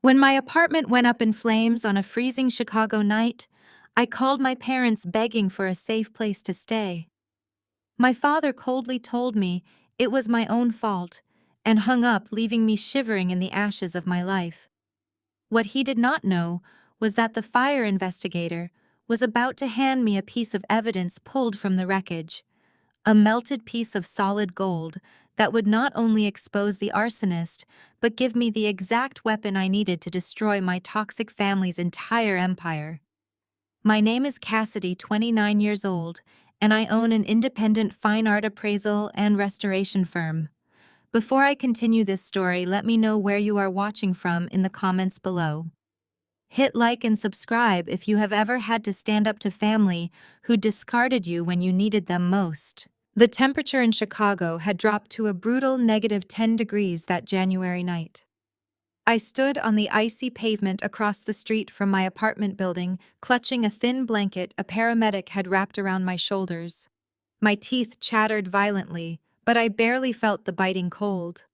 When my apartment went up in flames on a freezing Chicago night, I called my parents begging for a safe place to stay. My father coldly told me it was my own fault and hung up, leaving me shivering in the ashes of my life. What he did not know was that the fire investigator was about to hand me a piece of evidence pulled from the wreckage, a melted piece of solid gold that would not only expose the arsonist, but give me the exact weapon I needed to destroy my toxic family's entire empire. My name is Cassidy, 29 years old, and I own an independent fine art appraisal and restoration firm. Before I continue this story, let me know where you are watching from in the comments below. Hit like and subscribe if you have ever had to stand up to family who discarded you when you needed them most. The temperature in Chicago had dropped to a brutal -10 degrees that January night. I stood on the icy pavement across the street from my apartment building, clutching a thin blanket a paramedic had wrapped around my shoulders. My teeth chattered violently, but I barely felt the biting cold.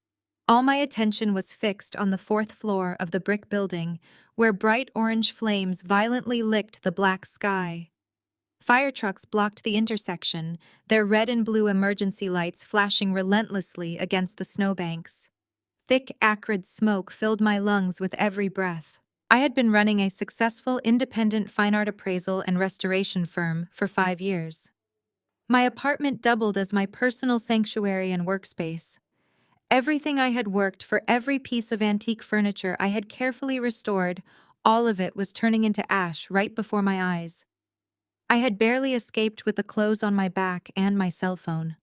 All my attention was fixed on the fourth floor of the brick building, where bright orange flames violently licked the black sky. Fire trucks blocked the intersection, their red and blue emergency lights flashing relentlessly against the snowbanks. Thick, acrid smoke filled my lungs with every breath. I had been running a successful independent fine art appraisal and restoration firm for 5 years. My apartment doubled as my personal sanctuary and workspace. Everything I had worked for, every piece of antique furniture I had carefully restored, all of it was turning into ash right before my eyes. I had barely escaped with the clothes on my back and my cell phone.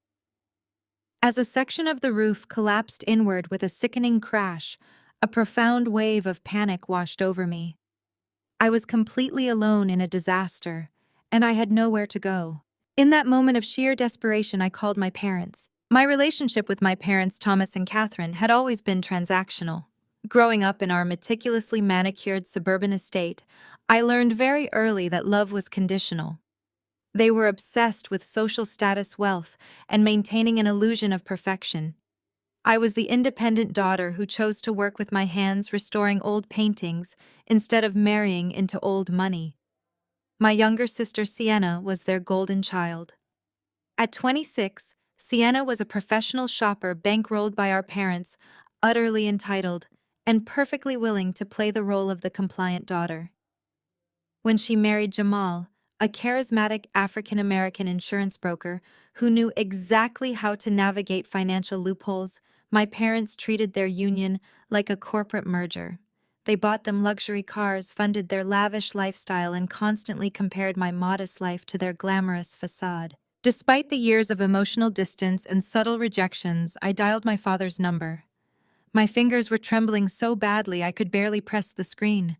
As a section of the roof collapsed inward with a sickening crash, a profound wave of panic washed over me. I was completely alone in a disaster, and I had nowhere to go. In that moment of sheer desperation, I called my parents. My relationship with my parents, Thomas and Catherine, had always been transactional. Growing up in our meticulously manicured suburban estate, I learned very early that love was conditional. They were obsessed with social status, wealth, and maintaining an illusion of perfection. I was the independent daughter who chose to work with my hands restoring old paintings instead of marrying into old money. My younger sister Sienna was their golden child. At 26, Sienna was a professional shopper bankrolled by our parents, utterly entitled, and perfectly willing to play the role of the compliant daughter. When she married Jamal, a charismatic African-American insurance broker who knew exactly how to navigate financial loopholes, my parents treated their union like a corporate merger. They bought them luxury cars, funded their lavish lifestyle, and constantly compared my modest life to their glamorous facade. Despite the years of emotional distance and subtle rejections, I dialed my father's number. My fingers were trembling so badly I could barely press the screen.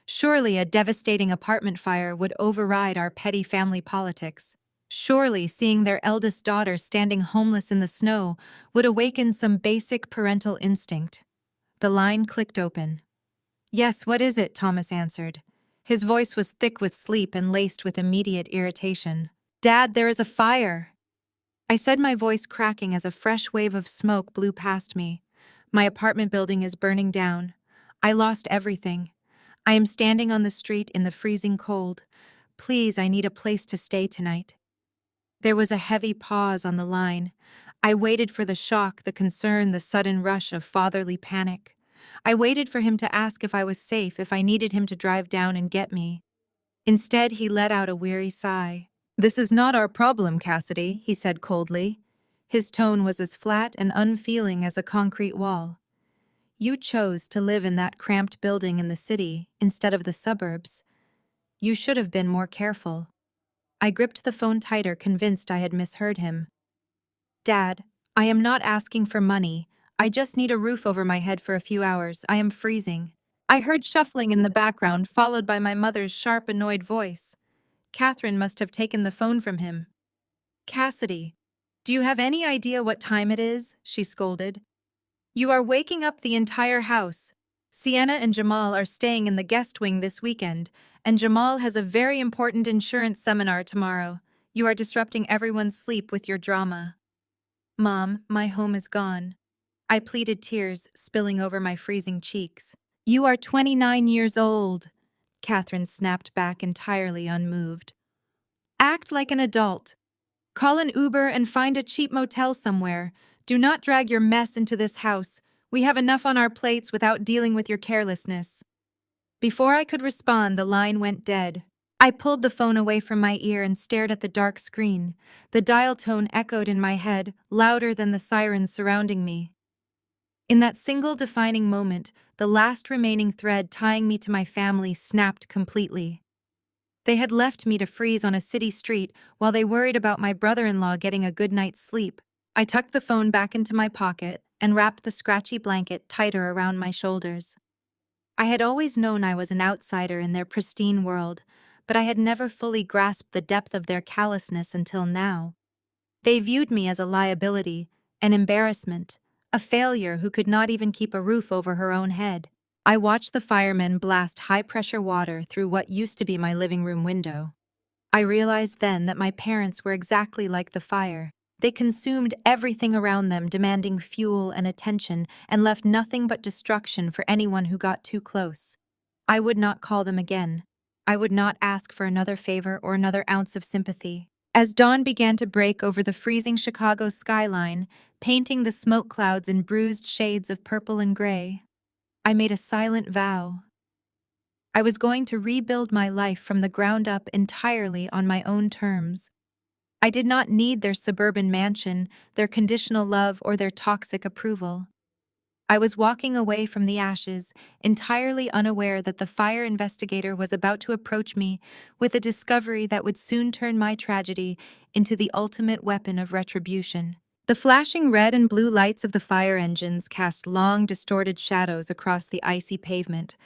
Surely a devastating apartment fire would override our petty family politics. Surely seeing their eldest daughter standing homeless in the snow would awaken some basic parental instinct. The line clicked open. "Yes, what is it?" Thomas answered. His voice was thick with sleep and laced with immediate irritation. "Dad, there is a fire!" I said, my voice cracking as a fresh wave of smoke blew past me. "My apartment building is burning down. I lost everything. I am standing on the street in the freezing cold. Please, I need a place to stay tonight." There was a heavy pause on the line. I waited for the shock, the concern, the sudden rush of fatherly panic. I waited for him to ask if I was safe, if I needed him to drive down and get me. Instead, he let out a weary sigh. "This is not our problem, Cassidy," he said coldly. His tone was as flat and unfeeling as a concrete wall. "You chose to live in that cramped building in the city instead of the suburbs. You should have been more careful." I gripped the phone tighter, convinced I had misheard him. "Dad, I am not asking for money. I just need a roof over my head for a few hours. I am freezing." I heard shuffling in the background, followed by my mother's sharp, annoyed voice. Catherine must have taken the phone from him. "Cassidy, do you have any idea what time it is?" she scolded. "You are waking up the entire house. Sienna and Jamal are staying in the guest wing this weekend, and Jamal has a very important insurance seminar tomorrow. You are disrupting everyone's sleep with your drama." "Mom, my home is gone." I pleaded, tears spilling over my freezing cheeks. "You are 29 years old," Catherine snapped back entirely unmoved. "Act like an adult. Call an Uber and find a cheap motel somewhere. Do not drag your mess into this house. We have enough on our plates without dealing with your carelessness." Before I could respond, the line went dead. I pulled the phone away from my ear and stared at the dark screen. The dial tone echoed in my head, louder than the sirens surrounding me. In that single defining moment, the last remaining thread tying me to my family snapped completely. They had left me to freeze on a city street while they worried about my brother-in-law getting a good night's sleep. I tucked the phone back into my pocket and wrapped the scratchy blanket tighter around my shoulders. I had always known I was an outsider in their pristine world, but I had never fully grasped the depth of their callousness until now. They viewed me as a liability, an embarrassment, a failure who could not even keep a roof over her own head. I watched the firemen blast high-pressure water through what used to be my living room window. I realized then that my parents were exactly like the fire. They consumed everything around them, demanding fuel and attention, and left nothing but destruction for anyone who got too close. I would not call them again. I would not ask for another favor or another ounce of sympathy. As dawn began to break over the freezing Chicago skyline, painting the smoke clouds in bruised shades of purple and gray, I made a silent vow. I was going to rebuild my life from the ground up entirely on my own terms. I did not need their suburban mansion, their conditional love, or their toxic approval. I was walking away from the ashes, entirely unaware that the fire investigator was about to approach me with a discovery that would soon turn my tragedy into the ultimate weapon of retribution. The flashing red and blue lights of the fire engines cast long, distorted shadows across the icy pavement,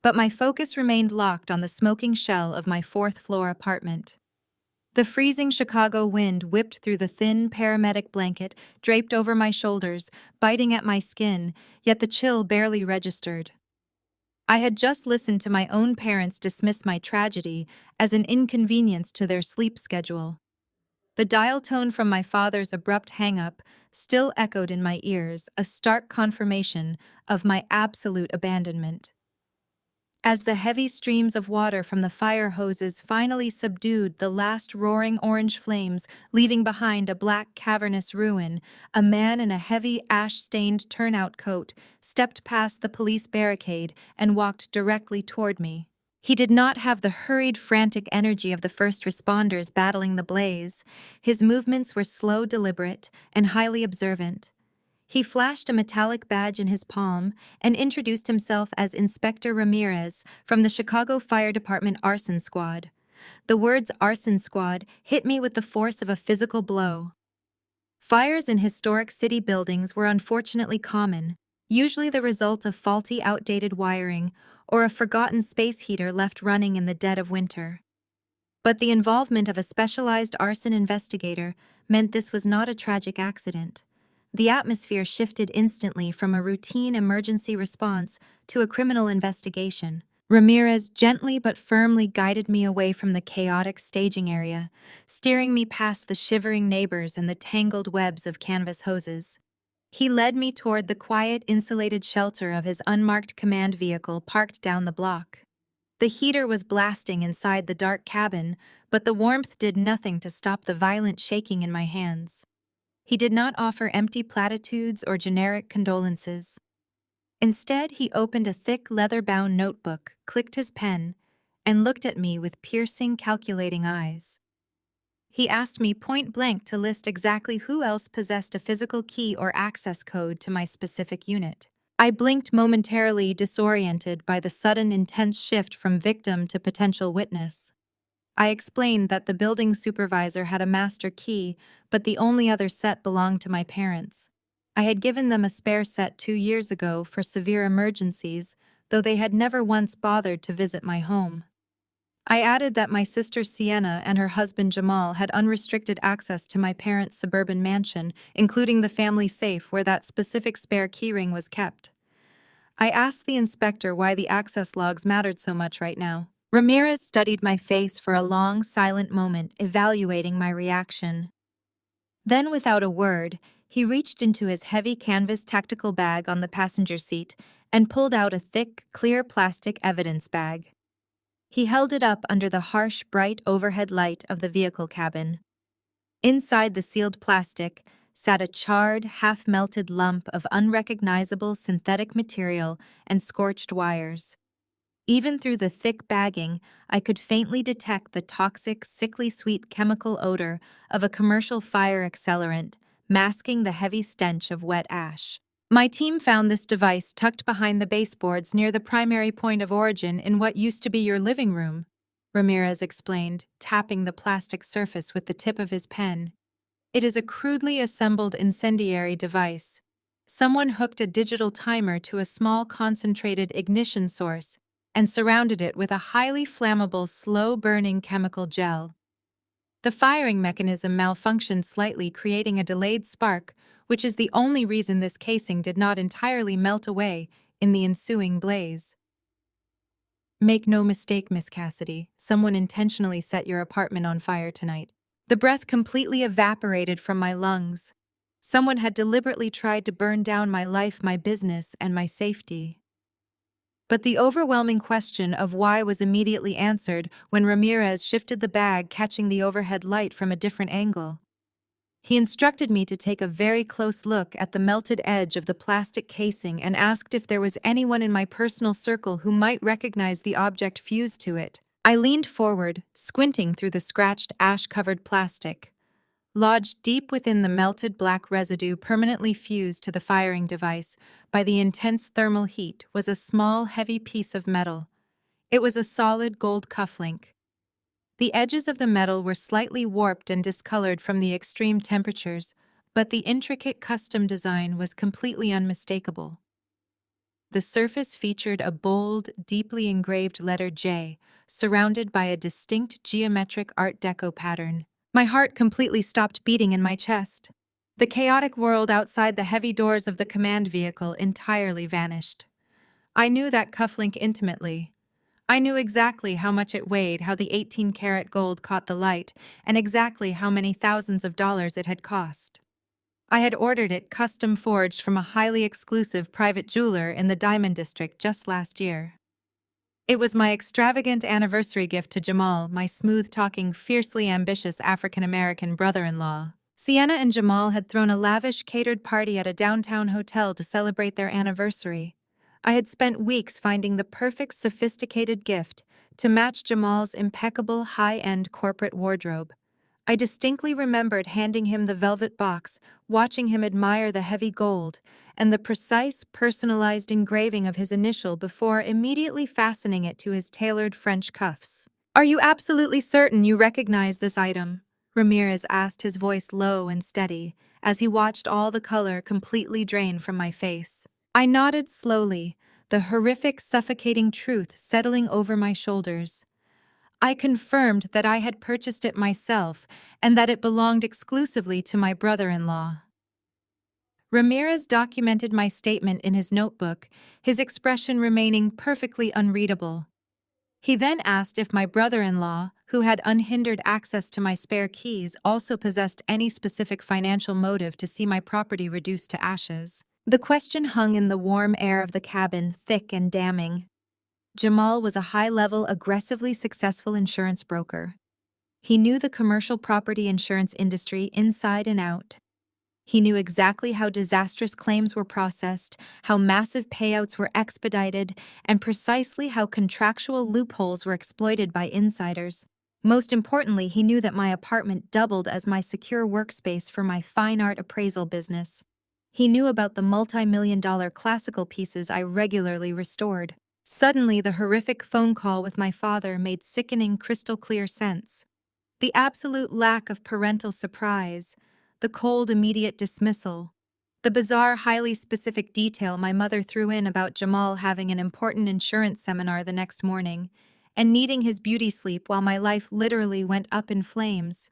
but my focus remained locked on the smoking shell of my fourth-floor apartment. The freezing Chicago wind whipped through the thin paramedic blanket draped over my shoulders, biting at my skin, yet the chill barely registered. I had just listened to my own parents dismiss my tragedy as an inconvenience to their sleep schedule. The dial tone from my father's abrupt hang-up still echoed in my ears, a stark confirmation of my absolute abandonment. As the heavy streams of water from the fire hoses finally subdued the last roaring orange flames, leaving behind a black cavernous ruin, a man in a heavy ash-stained turnout coat stepped past the police barricade and walked directly toward me. He did not have the hurried, frantic energy of the first responders battling the blaze. His movements were slow, deliberate, and highly observant. He flashed a metallic badge in his palm and introduced himself as Inspector Ramirez from the Chicago Fire Department Arson Squad. The words Arson Squad hit me with the force of a physical blow. Fires in historic city buildings were unfortunately common, usually the result of faulty, outdated wiring or a forgotten space heater left running in the dead of winter. But the involvement of a specialized arson investigator meant this was not a tragic accident. The atmosphere shifted instantly from a routine emergency response to a criminal investigation. Ramirez gently but firmly guided me away from the chaotic staging area, steering me past the shivering neighbors and the tangled webs of canvas hoses. He led me toward the quiet, insulated shelter of his unmarked command vehicle parked down the block. The heater was blasting inside the dark cabin, but the warmth did nothing to stop the violent shaking in my hands. He did not offer empty platitudes or generic condolences. Instead, he opened a thick, leather-bound notebook, clicked his pen, and looked at me with piercing, calculating eyes. He asked me point-blank to list exactly who else possessed a physical key or access code to my specific unit. I blinked momentarily, disoriented by the sudden, intense shift from victim to potential witness. I explained that the building supervisor had a master key, but the only other set belonged to my parents. I had given them a spare set 2 years ago for severe emergencies, though they had never once bothered to visit my home. I added that my sister Sienna and her husband Jamal had unrestricted access to my parents' suburban mansion, including the family safe where that specific spare keyring was kept. I asked the inspector why the access logs mattered so much right now. Ramirez studied my face for a long, silent moment, evaluating my reaction. Then, without a word, he reached into his heavy canvas tactical bag on the passenger seat and pulled out a thick, clear plastic evidence bag. He held it up under the harsh, bright overhead light of the vehicle cabin. Inside the sealed plastic sat a charred, half-melted lump of unrecognizable synthetic material and scorched wires. Even through the thick bagging, I could faintly detect the toxic, sickly-sweet chemical odor of a commercial fire accelerant, masking the heavy stench of wet ash. My team found this device tucked behind the baseboards near the primary point of origin in what used to be your living room, Ramirez explained, tapping the plastic surface with the tip of his pen. It is a crudely assembled incendiary device. Someone hooked a digital timer to a small concentrated ignition source and surrounded it with a highly flammable, slow-burning chemical gel. The firing mechanism malfunctioned slightly, creating a delayed spark, which is the only reason this casing did not entirely melt away in the ensuing blaze. Make no mistake, Miss Cassidy, someone intentionally set your apartment on fire tonight. The breath completely evaporated from my lungs. Someone had deliberately tried to burn down my life, my business, and my safety. But the overwhelming question of why was immediately answered when Ramirez shifted the bag, catching the overhead light from a different angle. He instructed me to take a very close look at the melted edge of the plastic casing and asked if there was anyone in my personal circle who might recognize the object fused to it. I leaned forward, squinting through the scratched, ash-covered plastic. Lodged deep within the melted black residue permanently fused to the firing device by the intense thermal heat was a small, heavy piece of metal. It was a solid gold cufflink. The edges of the metal were slightly warped and discolored from the extreme temperatures, but the intricate custom design was completely unmistakable. The surface featured a bold, deeply engraved letter J, surrounded by a distinct geometric Art Deco pattern. My heart completely stopped beating in my chest. The chaotic world outside the heavy doors of the command vehicle entirely vanished. I knew that cufflink intimately. I knew exactly how much it weighed, how the 18-karat gold caught the light, and exactly how many thousands of dollars it had cost. I had ordered it custom forged from a highly exclusive private jeweler in the Diamond District just last year. It was my extravagant anniversary gift to Jamal, my smooth-talking, fiercely ambitious African-American brother-in-law. Sienna and Jamal had thrown a lavish, catered party at a downtown hotel to celebrate their anniversary. I had spent weeks finding the perfect, sophisticated gift to match Jamal's impeccable, high-end corporate wardrobe. I distinctly remembered handing him the velvet box, watching him admire the heavy gold and the precise, personalized engraving of his initial before immediately fastening it to his tailored French cuffs. "Are you absolutely certain you recognize this item?" Ramirez asked, his voice low and steady, as he watched all the color completely drain from my face. I nodded slowly, the horrific, suffocating truth settling over my shoulders. I confirmed that I had purchased it myself and that it belonged exclusively to my brother-in-law. Ramirez documented my statement in his notebook, his expression remaining perfectly unreadable. He then asked if my brother-in-law, who had unhindered access to my spare keys, also possessed any specific financial motive to see my property reduced to ashes. The question hung in the warm air of the cabin, thick and damning. Jamal was a high-level, aggressively successful insurance broker. He knew the commercial property insurance industry inside and out. He knew exactly how disastrous claims were processed, how massive payouts were expedited, and precisely how contractual loopholes were exploited by insiders. Most importantly, he knew that my apartment doubled as my secure workspace for my fine art appraisal business. He knew about the multi-million-dollar classical pieces I regularly restored. Suddenly, the horrific phone call with my father made sickening, crystal-clear sense. The absolute lack of parental surprise, the cold, immediate dismissal, the bizarre, highly specific detail my mother threw in about Jamal having an important insurance seminar the next morning and needing his beauty sleep while my life literally went up in flames.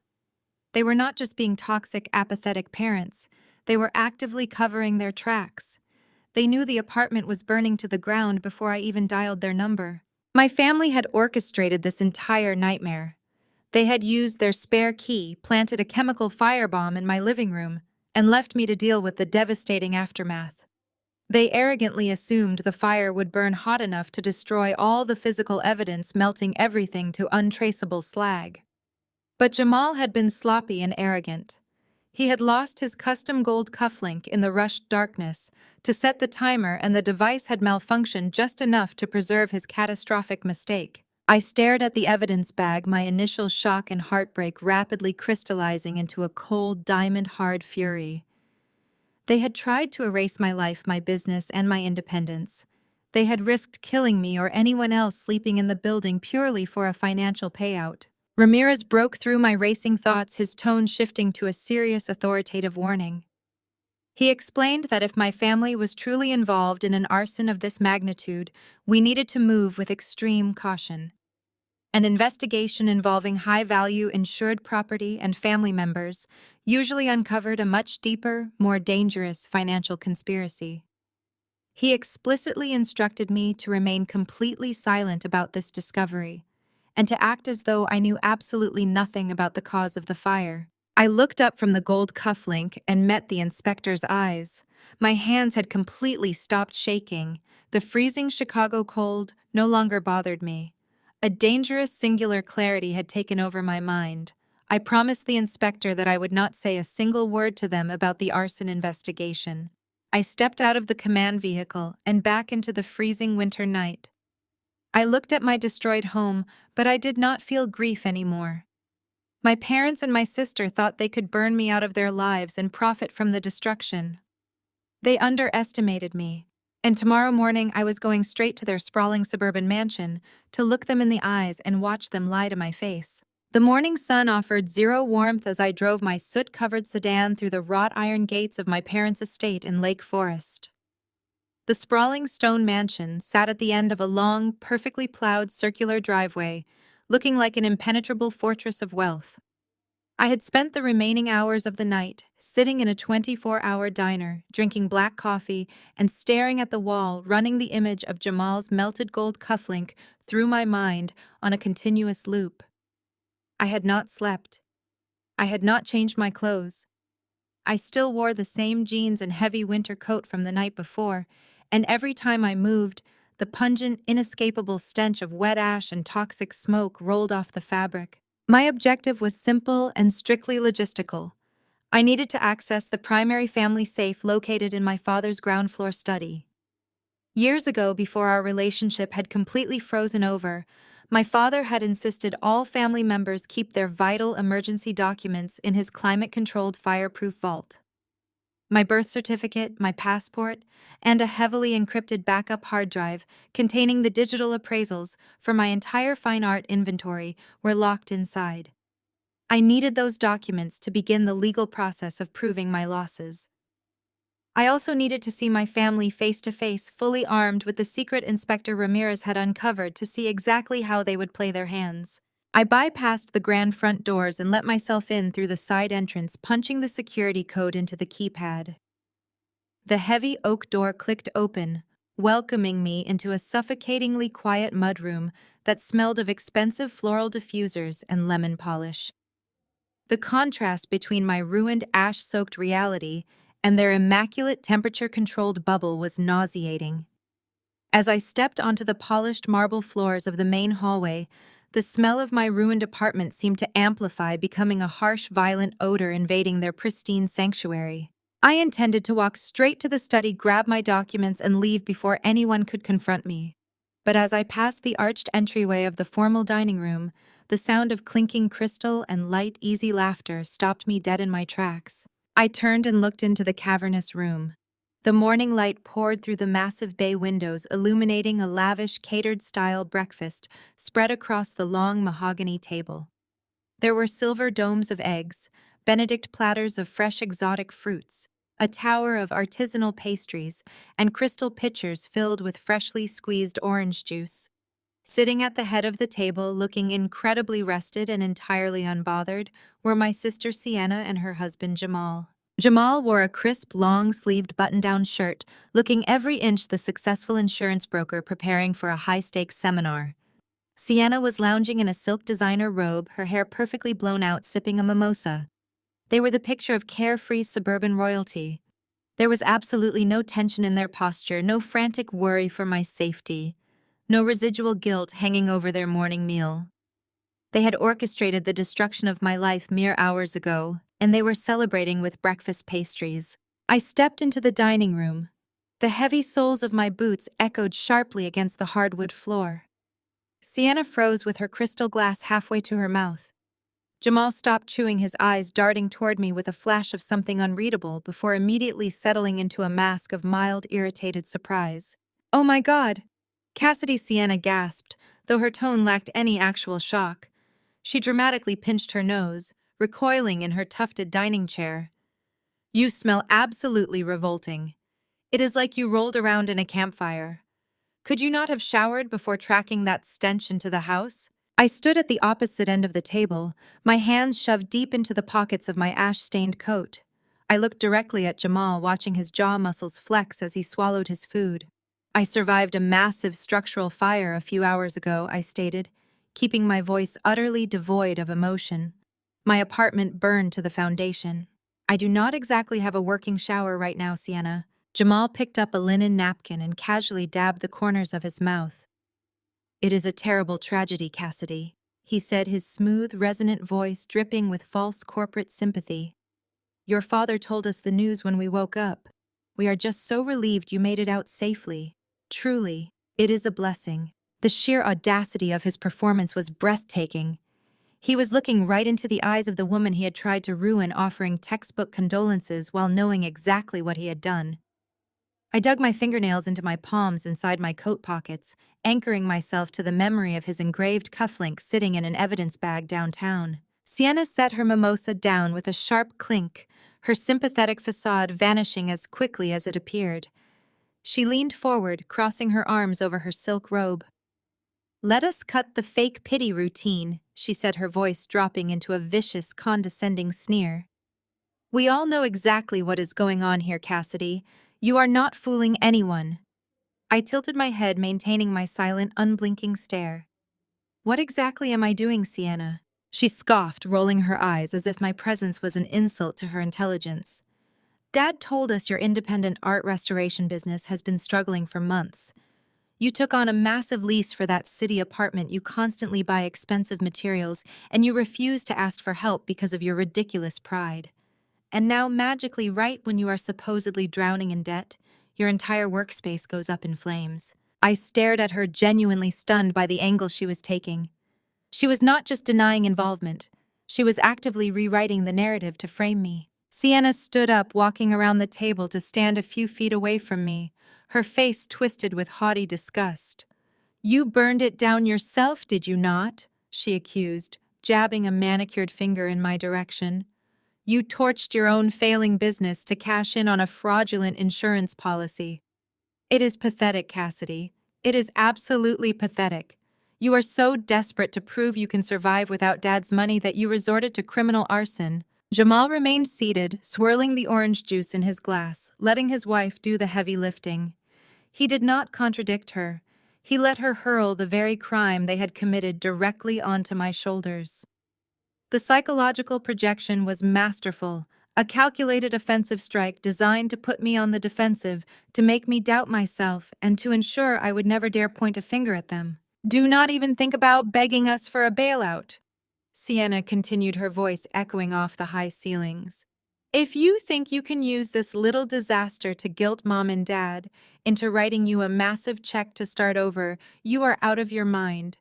They were not just being toxic, apathetic parents. They were actively covering their tracks. They knew the apartment was burning to the ground before I even dialed their number. My family had orchestrated this entire nightmare. They had used their spare key, planted a chemical firebomb in my living room, and left me to deal with the devastating aftermath. They arrogantly assumed the fire would burn hot enough to destroy all the physical evidence, melting everything to untraceable slag. But Jamal had been sloppy and arrogant. He had lost his custom gold cufflink in the rushed darkness to set the timer, and the device had malfunctioned just enough to preserve his catastrophic mistake. I stared at the evidence bag, my initial shock and heartbreak rapidly crystallizing into a cold, diamond-hard fury. They had tried to erase my life, my business, and my independence. They had risked killing me or anyone else sleeping in the building purely for a financial payout. Ramirez broke through my racing thoughts, his tone shifting to a serious, authoritative warning. He explained that if my family was truly involved in an arson of this magnitude, we needed to move with extreme caution. An investigation involving high-value insured property and family members usually uncovered a much deeper, more dangerous financial conspiracy. He explicitly instructed me to remain completely silent about this discovery, and to act as though I knew absolutely nothing about the cause of the fire. I looked up from the gold cufflink and met the inspector's eyes. My hands had completely stopped shaking. The freezing Chicago cold no longer bothered me. A dangerous singular clarity had taken over my mind. I promised the inspector that I would not say a single word to them about the arson investigation. I stepped out of the command vehicle and back into the freezing winter night. I looked at my destroyed home, but I did not feel grief anymore. My parents and my sister thought they could burn me out of their lives and profit from the destruction. They underestimated me, and tomorrow morning I was going straight to their sprawling suburban mansion to look them in the eyes and watch them lie to my face. The morning sun offered zero warmth as I drove my soot-covered sedan through the wrought iron gates of my parents' estate in Lake Forest. The sprawling stone mansion sat at the end of a long, perfectly plowed circular driveway, looking like an impenetrable fortress of wealth. I had spent the remaining hours of the night sitting in a 24-hour diner, drinking black coffee and staring at the wall, running the image of Jamal's melted gold cufflink through my mind on a continuous loop. I had not slept. I had not changed my clothes. I still wore the same jeans and heavy winter coat from the night before, and every time I moved, the pungent, inescapable stench of wet ash and toxic smoke rolled off the fabric. My objective was simple and strictly logistical. I needed to access the primary family safe located in my father's ground floor study. Years ago, before our relationship had completely frozen over, my father had insisted all family members keep their vital emergency documents in his climate-controlled fireproof vault. My birth certificate, my passport, and a heavily encrypted backup hard drive containing the digital appraisals for my entire fine art inventory were locked inside. I needed those documents to begin the legal process of proving my losses. I also needed to see my family face to face, fully armed with the secret Inspector Ramirez had uncovered, to see exactly how they would play their hands. I bypassed the grand front doors and let myself in through the side entrance, punching the security code into the keypad. The heavy oak door clicked open, welcoming me into a suffocatingly quiet mudroom that smelled of expensive floral diffusers and lemon polish. The contrast between my ruined, ash-soaked reality and their immaculate temperature-controlled bubble was nauseating. As I stepped onto the polished marble floors of the main hallway, the smell of my ruined apartment seemed to amplify, becoming a harsh, violent odor invading their pristine sanctuary. I intended to walk straight to the study, grab my documents, and leave before anyone could confront me. But as I passed the arched entryway of the formal dining room, the sound of clinking crystal and light, easy laughter stopped me dead in my tracks. I turned and looked into the cavernous room. The morning light poured through the massive bay windows, illuminating a lavish, catered-style breakfast spread across the long mahogany table. There were silver domes of eggs, Benedict platters of fresh exotic fruits, a tower of artisanal pastries, and crystal pitchers filled with freshly squeezed orange juice. Sitting at the head of the table, looking incredibly rested and entirely unbothered, were my sister Sienna and her husband Jamal. Jamal wore a crisp, long-sleeved button-down shirt, looking every inch the successful insurance broker preparing for a high-stakes seminar. Sienna was lounging in a silk designer robe, her hair perfectly blown out, sipping a mimosa. They were the picture of carefree suburban royalty. There was absolutely no tension in their posture, no frantic worry for my safety, no residual guilt hanging over their morning meal. They had orchestrated the destruction of my life mere hours ago, and they were celebrating with breakfast pastries. I stepped into the dining room. The heavy soles of my boots echoed sharply against the hardwood floor. Sienna froze with her crystal glass halfway to her mouth. Jamal stopped chewing, his eyes darting toward me with a flash of something unreadable before immediately settling into a mask of mild, irritated surprise. "Oh my God!" Cassidy, Sienna gasped, though her tone lacked any actual shock. She dramatically pinched her nose, recoiling in her tufted dining chair. "You smell absolutely revolting. It is like you rolled around in a campfire. Could you not have showered before tracking that stench into the house?" I stood at the opposite end of the table, my hands shoved deep into the pockets of my ash-stained coat. I looked directly at Jamal, watching his jaw muscles flex as he swallowed his food. "I survived a massive structural fire a few hours ago," I stated, keeping my voice utterly devoid of emotion. "My apartment burned to the foundation. I do not exactly have a working shower right now, Sienna." Jamal picked up a linen napkin and casually dabbed the corners of his mouth. "It is a terrible tragedy, Cassidy," he said, his smooth, resonant voice dripping with false corporate sympathy. "Your father told us the news when we woke up. We are just so relieved you made it out safely. Truly, it is a blessing." The sheer audacity of his performance was breathtaking. He was looking right into the eyes of the woman he had tried to ruin, offering textbook condolences while knowing exactly what he had done. I dug my fingernails into my palms inside my coat pockets, anchoring myself to the memory of his engraved cufflink sitting in an evidence bag downtown. Sienna set her mimosa down with a sharp clink, her sympathetic facade vanishing as quickly as it appeared. She leaned forward, crossing her arms over her silk robe. "Let us cut the fake pity routine," she said, her voice dropping into a vicious, condescending sneer. "We all know exactly what is going on here, Cassidy. You are not fooling anyone." I tilted my head, maintaining my silent, unblinking stare. "What exactly am I doing, Sienna?" She scoffed, rolling her eyes as if my presence was an insult to her intelligence. "Dad told us your independent art restoration business has been struggling for months. You took on a massive lease for that city apartment, you constantly buy expensive materials, and you refuse to ask for help because of your ridiculous pride. And now, magically, right when you are supposedly drowning in debt, your entire workspace goes up in flames." I stared at her, genuinely stunned by the angle she was taking. She was not just denying involvement. She was actively rewriting the narrative to frame me. Sienna stood up, walking around the table to stand a few feet away from me, her face twisted with haughty disgust. "You burned it down yourself, did you not?" she accused, jabbing a manicured finger in my direction. "You torched your own failing business to cash in on a fraudulent insurance policy. It is pathetic, Cassidy. It is absolutely pathetic. You are so desperate to prove you can survive without Dad's money that you resorted to criminal arson." Jamal remained seated, swirling the orange juice in his glass, letting his wife do the heavy lifting. He did not contradict her. He let her hurl the very crime they had committed directly onto my shoulders. The psychological projection was masterful, a calculated offensive strike designed to put me on the defensive, to make me doubt myself, and to ensure I would never dare point a finger at them. "Do not even think about begging us for a bailout," Sienna continued, her voice echoing off the high ceilings. "If you think you can use this little disaster to guilt Mom and Dad into writing you a massive check to start over, you are out of your mind.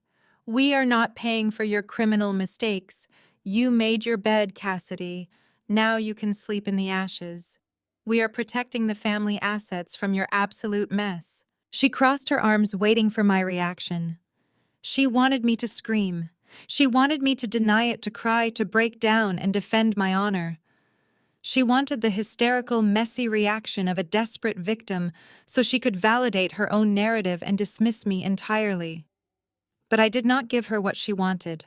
We are not paying for your criminal mistakes. You made your bed, Cassidy. Now you can sleep in the ashes. We are protecting the family assets from your absolute mess." She crossed her arms, waiting for my reaction. She wanted me to scream. She wanted me to deny it, to cry, to break down and defend my honor. She wanted the hysterical, messy reaction of a desperate victim so she could validate her own narrative and dismiss me entirely. But I did not give her what she wanted.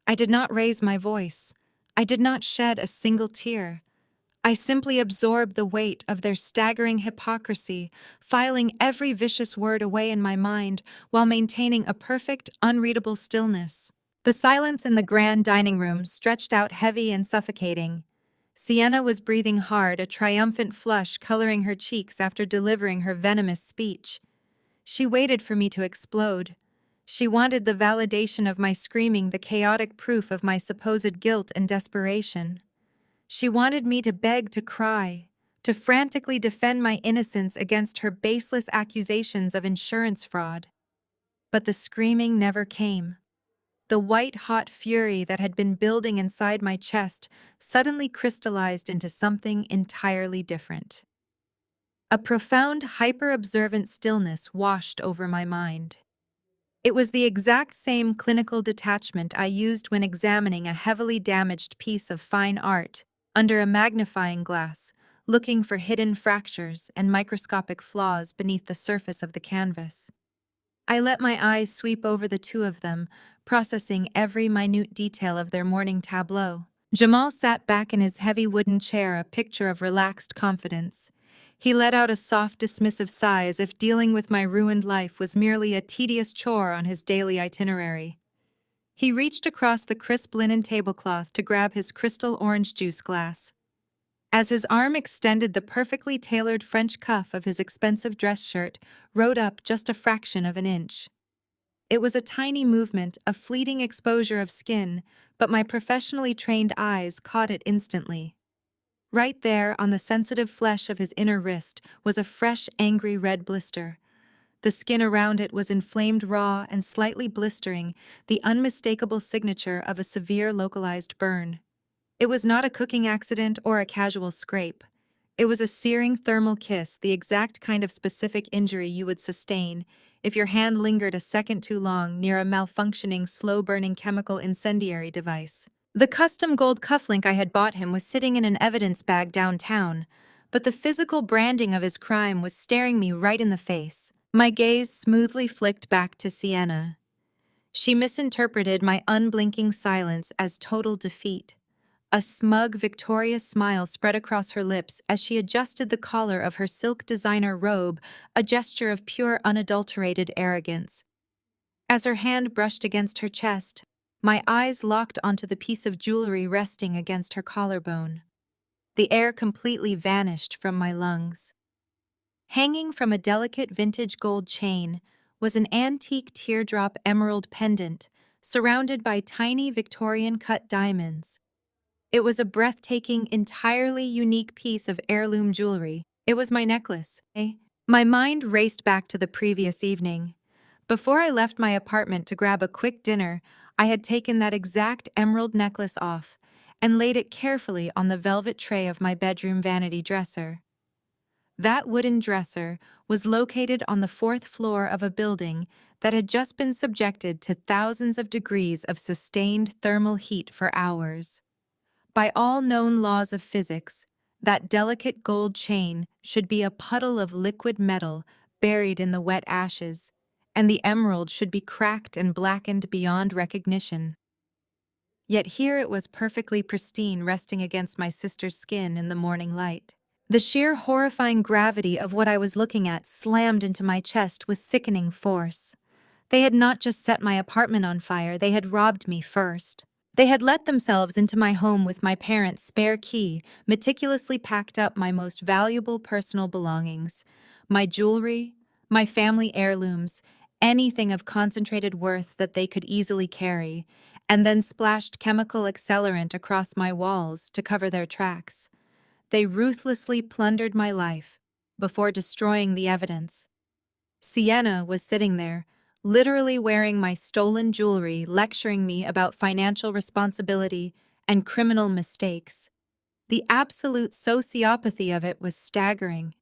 I did not raise my voice. I did not shed a single tear. I simply absorbed the weight of their staggering hypocrisy, filing every vicious word away in my mind while maintaining a perfect, unreadable stillness. The silence in the grand dining room stretched out heavy and suffocating. Sienna was breathing hard, a triumphant flush coloring her cheeks after delivering her venomous speech. She waited for me to explode. She wanted the validation of my screaming, the chaotic proof of my supposed guilt and desperation. She wanted me to beg, to cry, to frantically defend my innocence against her baseless accusations of insurance fraud. But the screaming never came. The white-hot fury that had been building inside my chest suddenly crystallized into something entirely different. A profound, hyper-observant stillness washed over my mind. It was the exact same clinical detachment I used when examining a heavily damaged piece of fine art under a magnifying glass, looking for hidden fractures and microscopic flaws beneath the surface of the canvas. I let my eyes sweep over the two of them, processing every minute detail of their morning tableau. Jamal sat back in his heavy wooden chair, a picture of relaxed confidence. He let out a soft, dismissive sigh as if dealing with my ruined life was merely a tedious chore on his daily itinerary. He reached across the crisp linen tablecloth to grab his crystal orange juice glass. As his arm extended, the perfectly tailored French cuff of his expensive dress shirt rode up just a fraction of an inch. It was a tiny movement, a fleeting exposure of skin, but my professionally trained eyes caught it instantly. Right there, on the sensitive flesh of his inner wrist, was a fresh, angry red blister. The skin around it was inflamed, raw, and slightly blistering, the unmistakable signature of a severe localized burn. It was not a cooking accident or a casual scrape. It was a searing thermal kiss, the exact kind of specific injury you would sustain if your hand lingered a second too long near a malfunctioning, slow-burning chemical incendiary device. The custom gold cufflink I had bought him was sitting in an evidence bag downtown, but the physical branding of his crime was staring me right in the face. My gaze smoothly flicked back to Sienna. She misinterpreted my unblinking silence as total defeat. A smug, victorious smile spread across her lips as she adjusted the collar of her silk designer robe, a gesture of pure, unadulterated arrogance. As her hand brushed against her chest, my eyes locked onto the piece of jewelry resting against her collarbone. The air completely vanished from my lungs. Hanging from a delicate vintage gold chain was an antique teardrop emerald pendant surrounded by tiny Victorian-cut diamonds. It was a breathtaking, entirely unique piece of heirloom jewelry. It was my necklace. My mind raced back to the previous evening. Before I left my apartment to grab a quick dinner, I had taken that exact emerald necklace off and laid it carefully on the velvet tray of my bedroom vanity dresser. That wooden dresser was located on the fourth floor of a building that had just been subjected to thousands of degrees of sustained thermal heat for hours. By all known laws of physics, that delicate gold chain should be a puddle of liquid metal buried in the wet ashes, and the emerald should be cracked and blackened beyond recognition. Yet here it was perfectly pristine, resting against my sister's skin in the morning light. The sheer horrifying gravity of what I was looking at slammed into my chest with sickening force. They had not just set my apartment on fire, they had robbed me first. They had let themselves into my home with my parents' spare key, meticulously packed up my most valuable personal belongings, my jewelry, my family heirlooms, anything of concentrated worth that they could easily carry, and then splashed chemical accelerant across my walls to cover their tracks. They ruthlessly plundered my life before destroying the evidence. Sienna was sitting there, literally wearing my stolen jewelry, lecturing me about financial responsibility and criminal mistakes. The absolute sociopathy of it was staggering.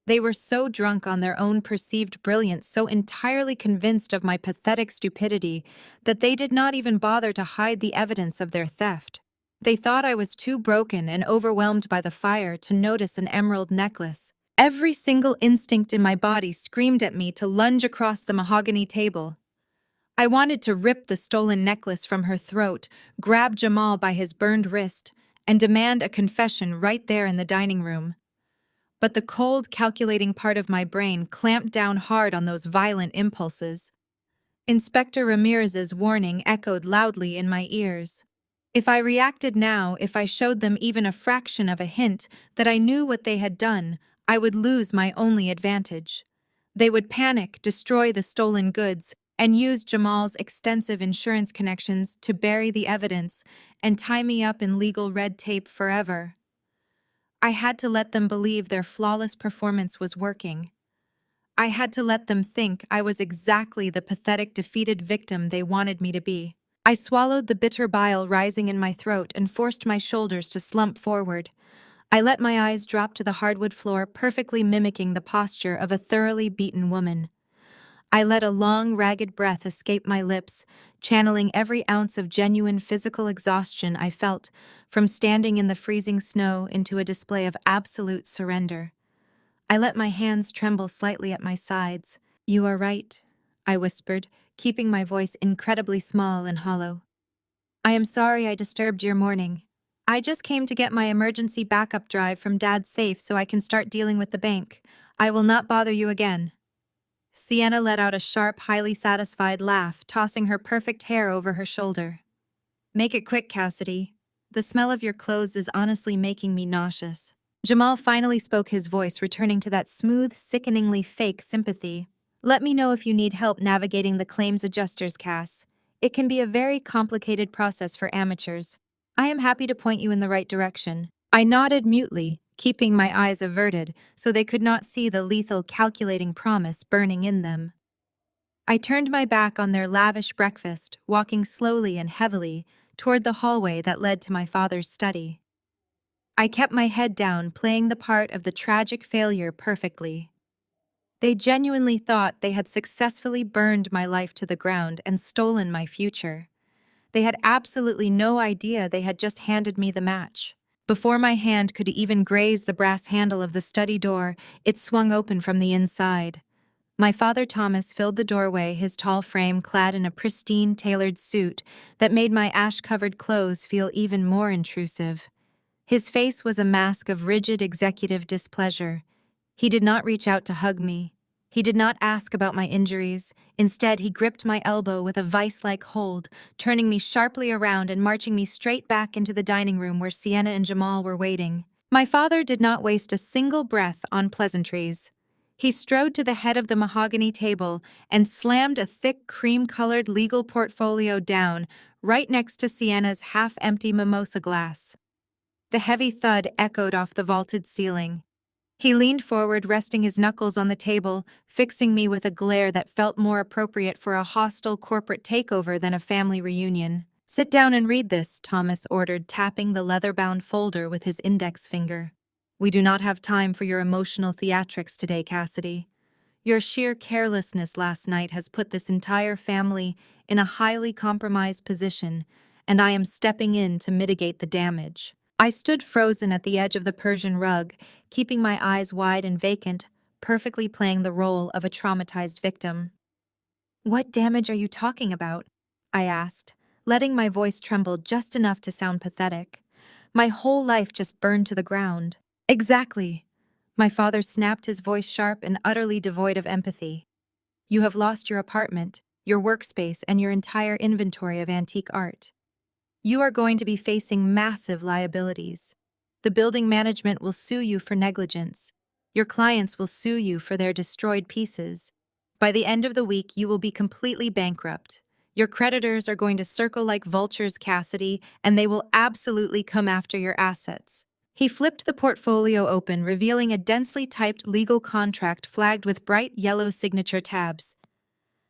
They were so drunk on their own perceived brilliance, so entirely convinced of my pathetic stupidity, that they did not even bother to hide the evidence of their theft. They thought I was too broken and overwhelmed by the fire to notice an emerald necklace. Every single instinct in my body screamed at me to lunge across the mahogany table. I wanted to rip the stolen necklace from her throat, grab Jamal by his burned wrist, and demand a confession right there in the dining room. But the cold, calculating part of my brain clamped down hard on those violent impulses. Inspector Ramirez's warning echoed loudly in my ears. If I reacted now, if I showed them even a fraction of a hint that I knew what they had done, I would lose my only advantage. They would panic, destroy the stolen goods, and use Jamal's extensive insurance connections to bury the evidence and tie me up in legal red tape forever. I had to let them believe their flawless performance was working. I had to let them think I was exactly the pathetic, defeated victim they wanted me to be. I swallowed the bitter bile rising in my throat and forced my shoulders to slump forward. I let my eyes drop to the hardwood floor, perfectly mimicking the posture of a thoroughly beaten woman. I let a long, ragged breath escape my lips, channeling every ounce of genuine physical exhaustion I felt from standing in the freezing snow into a display of absolute surrender. I let my hands tremble slightly at my sides. "You are right," I whispered, keeping my voice incredibly small and hollow. "I am sorry I disturbed your morning. I just came to get my emergency backup drive from Dad's safe so I can start dealing with the bank. I will not bother you again." Sienna let out a sharp, highly satisfied laugh, tossing her perfect hair over her shoulder. "Make it quick, Cassidy. The smell of your clothes is honestly making me nauseous." Jamal finally spoke, his voice returning to that smooth, sickeningly fake sympathy. "Let me know if you need help navigating the claims adjusters, Cass. It can be a very complicated process for amateurs. I am happy to point you in the right direction." I nodded mutely, keeping my eyes averted so they could not see the lethal, calculating promise burning in them. I turned my back on their lavish breakfast, walking slowly and heavily toward the hallway that led to my father's study. I kept my head down, playing the part of the tragic failure perfectly. They genuinely thought they had successfully burned my life to the ground and stolen my future. They had absolutely no idea they had just handed me the match. Before my hand could even graze the brass handle of the study door, it swung open from the inside. My father Thomas filled the doorway, his tall frame clad in a pristine, tailored suit that made my ash-covered clothes feel even more intrusive. His face was a mask of rigid executive displeasure. He did not reach out to hug me. He did not ask about my injuries. Instead, he gripped my elbow with a vice-like hold, turning me sharply around and marching me straight back into the dining room where Sienna and Jamal were waiting. My father did not waste a single breath on pleasantries. He strode to the head of the mahogany table and slammed a thick, cream-colored legal portfolio down right next to Sienna's half-empty mimosa glass. The heavy thud echoed off the vaulted ceiling. He leaned forward, resting his knuckles on the table, fixing me with a glare that felt more appropriate for a hostile corporate takeover than a family reunion. "Sit down and read this," Thomas ordered, tapping the leather-bound folder with his index finger. "We do not have time for your emotional theatrics today, Cassidy. Your sheer carelessness last night has put this entire family in a highly compromised position, and I am stepping in to mitigate the damage." I stood frozen at the edge of the Persian rug, keeping my eyes wide and vacant, perfectly playing the role of a traumatized victim. "What damage are you talking about?" I asked, letting my voice tremble just enough to sound pathetic. "My whole life just burned to the ground." "Exactly." My father snapped, his voice sharp and utterly devoid of empathy. "You have lost your apartment, your workspace, and your entire inventory of antique art. You are going to be facing massive liabilities. The building management will sue you for negligence. Your clients will sue you for their destroyed pieces. By the end of the week, you will be completely bankrupt. Your creditors are going to circle like vultures, Cassidy, and they will absolutely come after your assets." He flipped the portfolio open, revealing a densely typed legal contract flagged with bright yellow signature tabs.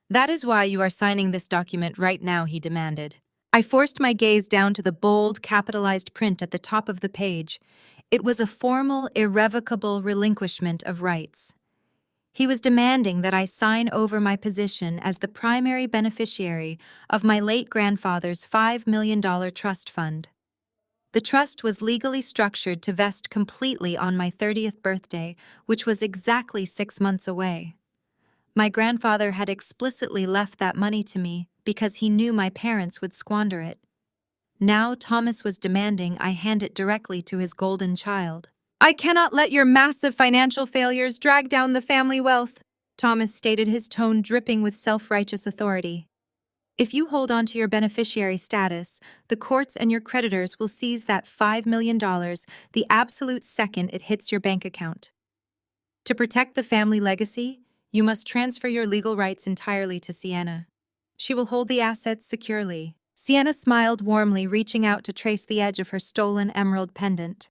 "That is why you are signing this document right now," he demanded. I forced my gaze down to the bold, capitalized print at the top of the page. It was a formal, irrevocable relinquishment of rights. He was demanding that I sign over my position as the primary beneficiary of my late grandfather's $5 million trust fund. The trust was legally structured to vest completely on my 30th birthday, which was exactly 6 months away. My grandfather had explicitly left that money to me because he knew my parents would squander it. Now Thomas was demanding I hand it directly to his golden child. "I cannot let your massive financial failures drag down the family wealth," Thomas stated, his tone dripping with self-righteous authority. If you hold on to your beneficiary status, the courts and your creditors will seize that $5 million the absolute second it hits your bank account. To protect the family legacy, you must transfer your legal rights entirely to Sienna. She will hold the assets securely. Sienna smiled warmly, reaching out to trace the edge of her stolen emerald pendant.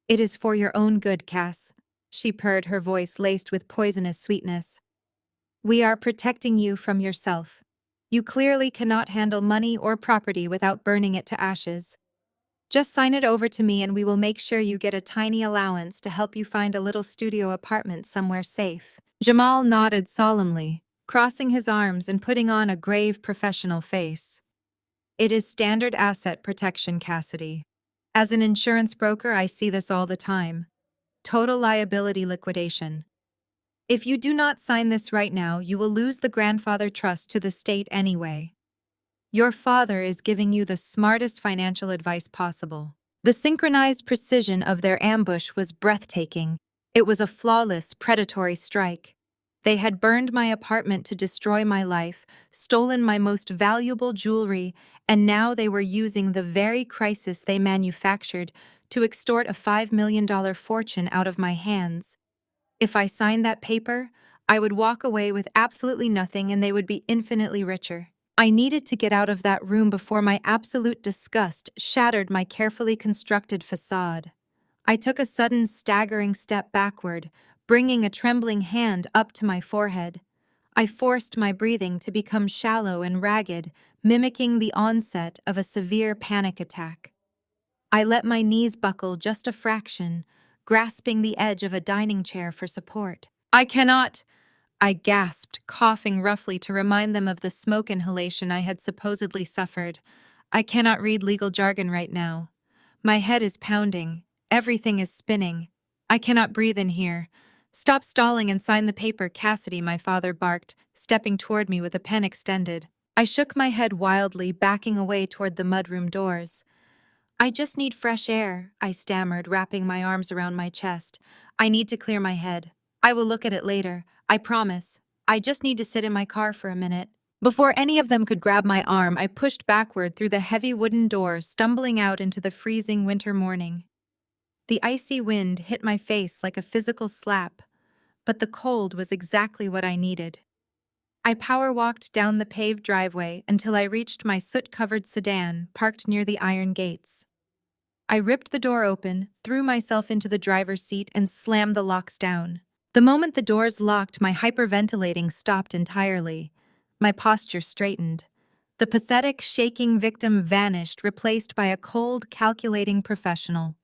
It is for your own good, Cass, she purred, her voice laced with poisonous sweetness. We are protecting you from yourself. You clearly cannot handle money or property without burning it to ashes. Just sign it over to me and we will make sure you get a tiny allowance to help you find a little studio apartment somewhere safe. Jamal nodded solemnly, crossing his arms and putting on a grave professional face. It is standard asset protection, Cassidy. As an insurance broker, I see this all the time. Total liability liquidation. If you do not sign this right now, you will lose the grandfather trust to the state anyway. Your father is giving you the smartest financial advice possible. The synchronized precision of their ambush was breathtaking. It was a flawless, predatory strike. They had burned my apartment to destroy my life, stolen my most valuable jewelry, and now they were using the very crisis they manufactured to extort a $5 million fortune out of my hands. If I signed that paper, I would walk away with absolutely nothing and they would be infinitely richer. I needed to get out of that room before my absolute disgust shattered my carefully constructed facade. I took a sudden, staggering step backward, bringing a trembling hand up to my forehead. I forced my breathing to become shallow and ragged, mimicking the onset of a severe panic attack. I let my knees buckle just a fraction, grasping the edge of a dining chair for support. I cannot, I gasped, coughing roughly to remind them of the smoke inhalation I had supposedly suffered. I cannot read legal jargon right now. My head is pounding. Everything is spinning. I cannot breathe in here. Stop stalling and sign the paper, Cassidy, my father barked, stepping toward me with a pen extended. I shook my head wildly, backing away toward the mudroom doors. I just need fresh air, I stammered, wrapping my arms around my chest. I need to clear my head. I will look at it later, I promise. I just need to sit in my car for a minute. Before any of them could grab my arm, I pushed backward through the heavy wooden door, stumbling out into the freezing winter morning. The icy wind hit my face like a physical slap, but the cold was exactly what I needed. I power-walked down the paved driveway until I reached my soot-covered sedan parked near the iron gates. I ripped the door open, threw myself into the driver's seat, and slammed the locks down. The moment the doors locked, my hyperventilating stopped entirely. My posture straightened. The pathetic, shaking victim vanished, replaced by a cold, calculating professional.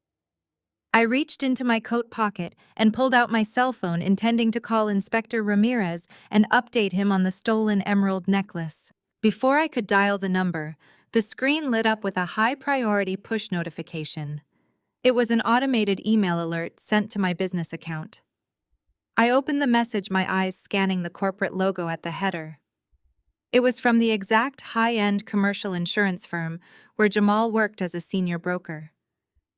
I reached into my coat pocket and pulled out my cell phone, intending to call Inspector Ramirez and update him on the stolen emerald necklace. Before I could dial the number, the screen lit up with a high-priority push notification. It was an automated email alert sent to my business account. I opened the message, my eyes scanning the corporate logo at the header. It was from the exact high-end commercial insurance firm where Jamal worked as a senior broker.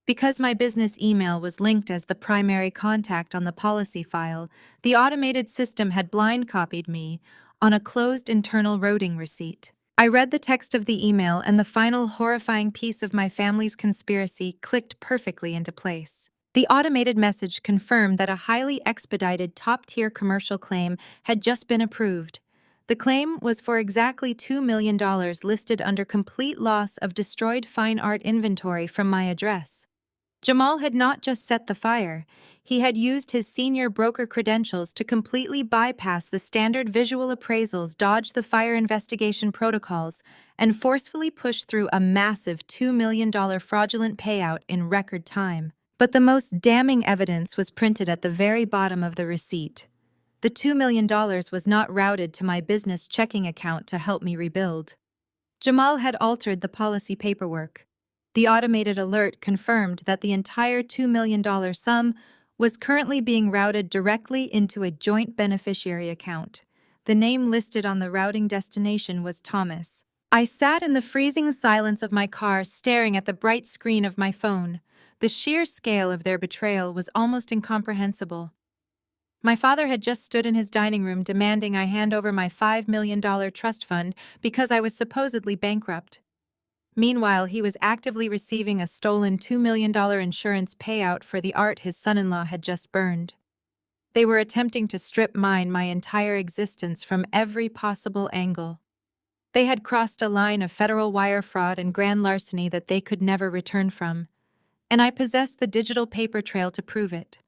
Because my business email was linked as the primary contact on the policy file, the automated system had blind copied me on a closed internal routing receipt. I read the text of the email, and the final horrifying piece of my family's conspiracy clicked perfectly into place. The automated message confirmed that a highly expedited top-tier commercial claim had just been approved. The claim was for exactly $2 million listed under complete loss of destroyed fine art inventory from my address. Jamal had not just set the fire, he had used his senior broker credentials to completely bypass the standard visual appraisals, dodge the fire investigation protocols, and forcefully push through a massive $2 million fraudulent payout in record time. But the most damning evidence was printed at the very bottom of the receipt. The $2 million was not routed to my business checking account to help me rebuild. Jamal had altered the policy paperwork. The automated alert confirmed that the entire $2 million sum was currently being routed directly into a joint beneficiary account. The name listed on the routing destination was Thomas. I sat in the freezing silence of my car, staring at the bright screen of my phone. The sheer scale of their betrayal was almost incomprehensible. My father had just stood in his dining room demanding I hand over my $5 million trust fund because I was supposedly bankrupt. Meanwhile, he was actively receiving a stolen $2 million insurance payout for the art his son-in-law had just burned. They were attempting to strip mine my entire existence from every possible angle. They had crossed a line of federal wire fraud and grand larceny that they could never return from, and I possessed the digital paper trail to prove it.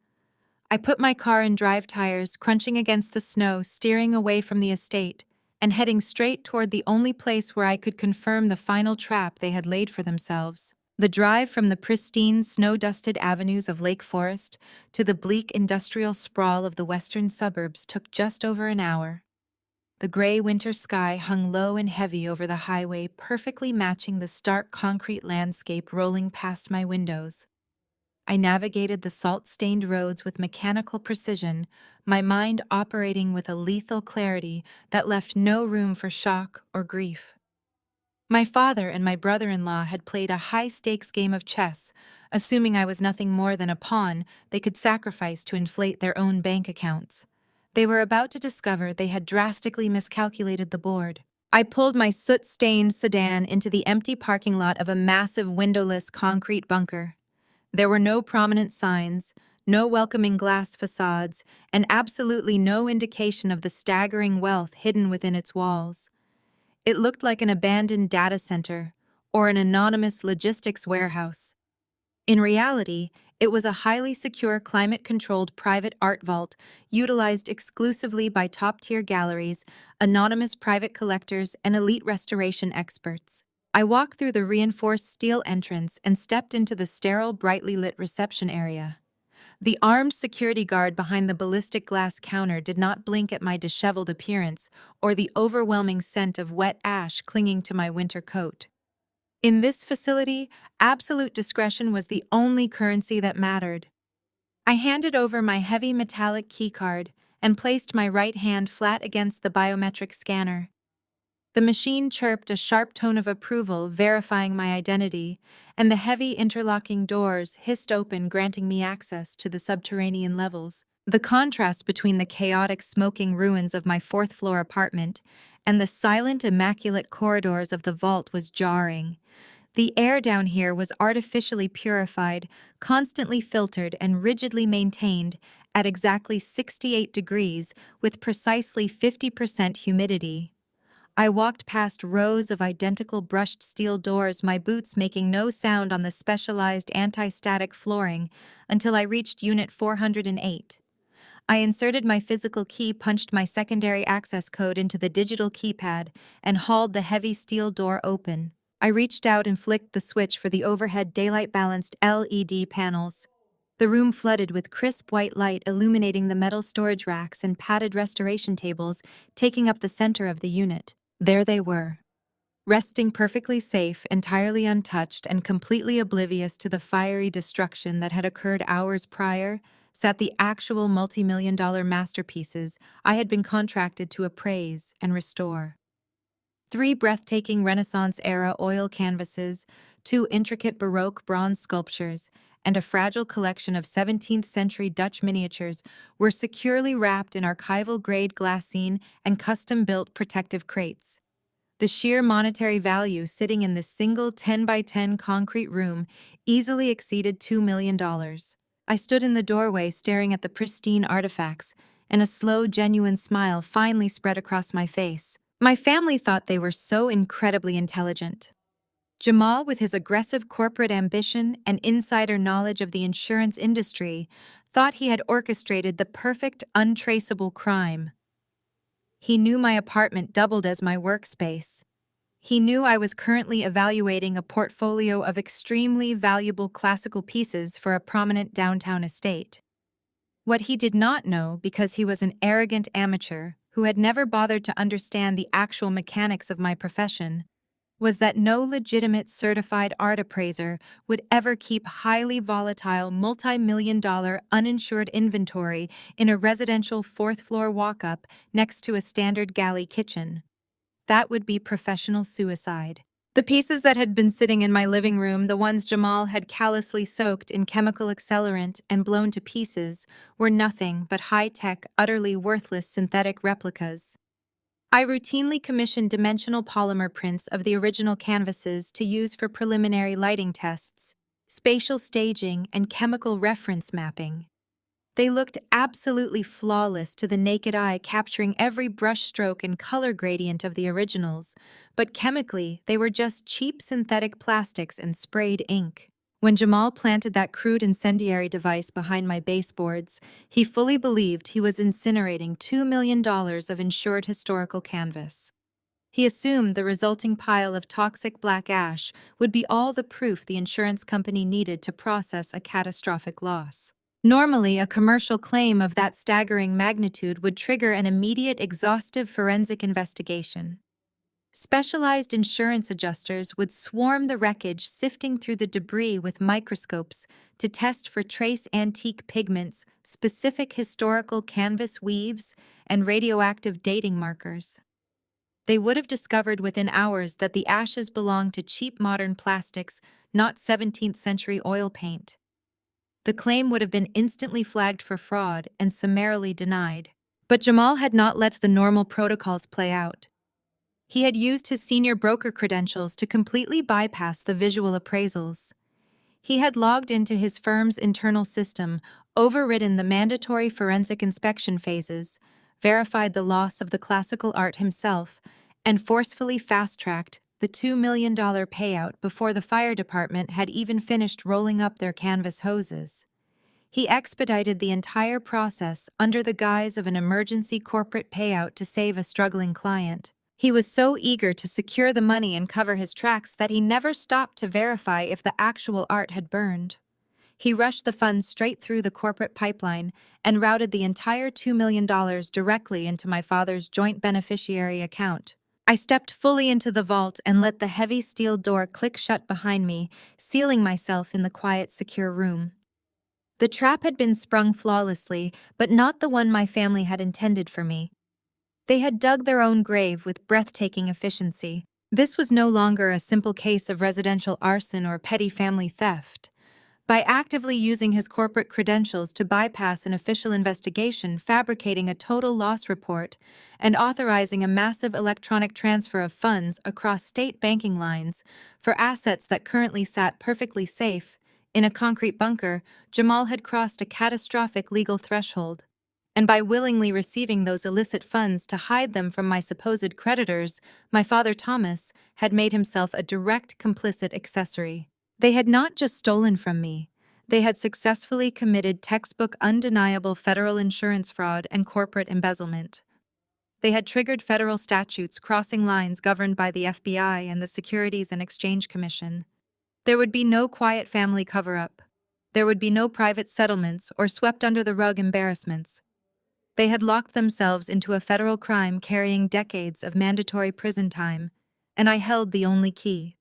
I put my car in drive tires, crunching against the snow, steering away from the estate, and heading straight toward the only place where I could confirm the final trap they had laid for themselves. The drive from the pristine, snow-dusted avenues of Lake Forest to the bleak industrial sprawl of the western suburbs took just over an hour. The gray winter sky hung low and heavy over the highway, perfectly matching the stark concrete landscape rolling past my windows. I navigated the salt-stained roads with mechanical precision, my mind operating with a lethal clarity that left no room for shock or grief. My father and my brother-in-law had played a high-stakes game of chess, assuming I was nothing more than a pawn they could sacrifice to inflate their own bank accounts. They were about to discover they had drastically miscalculated the board. I pulled my soot-stained sedan into the empty parking lot of a massive windowless concrete bunker. There were no prominent signs, no welcoming glass facades, and absolutely no indication of the staggering wealth hidden within its walls. It looked like an abandoned data center or an anonymous logistics warehouse. In reality, it was a highly secure, climate-controlled private art vault utilized exclusively by top-tier galleries, anonymous private collectors, and elite restoration experts. I walked through the reinforced steel entrance and stepped into the sterile, brightly lit reception area. The armed security guard behind the ballistic glass counter did not blink at my disheveled appearance or the overwhelming scent of wet ash clinging to my winter coat. In this facility, absolute discretion was the only currency that mattered. I handed over my heavy metallic keycard and placed my right hand flat against the biometric scanner. The machine chirped a sharp tone of approval, verifying my identity, and the heavy interlocking doors hissed open, granting me access to the subterranean levels. The contrast between the chaotic, smoking ruins of my fourth-floor apartment and the silent, immaculate corridors of the vault was jarring. The air down here was artificially purified, constantly filtered, and rigidly maintained at exactly 68 degrees with precisely 50% humidity. I walked past rows of identical brushed steel doors, my boots making no sound on the specialized anti-static flooring, until I reached Unit 408. I inserted my physical key, punched my secondary access code into the digital keypad, and hauled the heavy steel door open. I reached out and flicked the switch for the overhead daylight-balanced LED panels. The room flooded with crisp white light, illuminating the metal storage racks and padded restoration tables, taking up the center of the unit. There they were, resting perfectly safe, entirely untouched, and completely oblivious to the fiery destruction that had occurred hours prior, sat the actual multi-million-dollar masterpieces I had been contracted to appraise and restore. 3 breathtaking Renaissance-era oil canvases, 2 intricate Baroque bronze sculptures, and a fragile collection of 17th-century Dutch miniatures were securely wrapped in archival-grade glassine and custom-built protective crates. The sheer monetary value sitting in this single 10-by-10 concrete room easily exceeded $2 million. I stood in the doorway staring at the pristine artifacts, and a slow, genuine smile finally spread across my face. My family thought they were so incredibly intelligent. Jamal, with his aggressive corporate ambition and insider knowledge of the insurance industry, thought he had orchestrated the perfect, untraceable crime. He knew my apartment doubled as my workspace. He knew I was currently evaluating a portfolio of extremely valuable classical pieces for a prominent downtown estate. What he did not know, because he was an arrogant amateur who had never bothered to understand the actual mechanics of my profession, was that no legitimate certified art appraiser would ever keep highly volatile, multi-million-dollar uninsured inventory in a residential fourth-floor walk-up next to a standard galley kitchen. That would be professional suicide. The pieces that had been sitting in my living room, the ones Jamal had callously soaked in chemical accelerant and blown to pieces, were nothing but high-tech, utterly worthless synthetic replicas. I routinely commissioned dimensional polymer prints of the original canvases to use for preliminary lighting tests, spatial staging, and chemical reference mapping. They looked absolutely flawless to the naked eye, capturing every brushstroke and color gradient of the originals, but chemically, they were just cheap synthetic plastics and sprayed ink. When Jamal planted that crude incendiary device behind my baseboards, he fully believed he was incinerating $2 million of insured historical canvas. He assumed the resulting pile of toxic black ash would be all the proof the insurance company needed to process a catastrophic loss. Normally, a commercial claim of that staggering magnitude would trigger an immediate, exhaustive forensic investigation. Specialized insurance adjusters would swarm the wreckage, sifting through the debris with microscopes to test for trace antique pigments, specific historical canvas weaves, and radioactive dating markers. They would have discovered within hours that the ashes belonged to cheap modern plastics, not 17th century oil paint. The claim would have been instantly flagged for fraud and summarily denied. But Jamal had not let the normal protocols play out. He had used his senior broker credentials to completely bypass the visual appraisals. He had logged into his firm's internal system, overridden the mandatory forensic inspection phases, verified the loss of the classical art himself, and forcefully fast-tracked the $2 million payout before the fire department had even finished rolling up their canvas hoses. He expedited the entire process under the guise of an emergency corporate payout to save a struggling client. He was so eager to secure the money and cover his tracks that he never stopped to verify if the actual art had burned. He rushed the funds straight through the corporate pipeline and routed the entire $2 million directly into my father's joint beneficiary account. I stepped fully into the vault and let the heavy steel door click shut behind me, sealing myself in the quiet, secure room. The trap had been sprung flawlessly, but not the one my family had intended for me. They had dug their own grave with breathtaking efficiency. This was no longer a simple case of residential arson or petty family theft. By actively using his corporate credentials to bypass an official investigation, fabricating a total loss report, and authorizing a massive electronic transfer of funds across state banking lines for assets that currently sat perfectly safe in a concrete bunker, Jamal had crossed a catastrophic legal threshold. And by willingly receiving those illicit funds to hide them from my supposed creditors, my father Thomas had made himself a direct complicit accessory. They had not just stolen from me, they had successfully committed textbook undeniable federal insurance fraud and corporate embezzlement. They had triggered federal statutes crossing lines governed by the FBI and the Securities and Exchange Commission. There would be no quiet family cover-up. There would be no private settlements or swept under the rug embarrassments. They had locked themselves into a federal crime carrying decades of mandatory prison time, and I held the only key.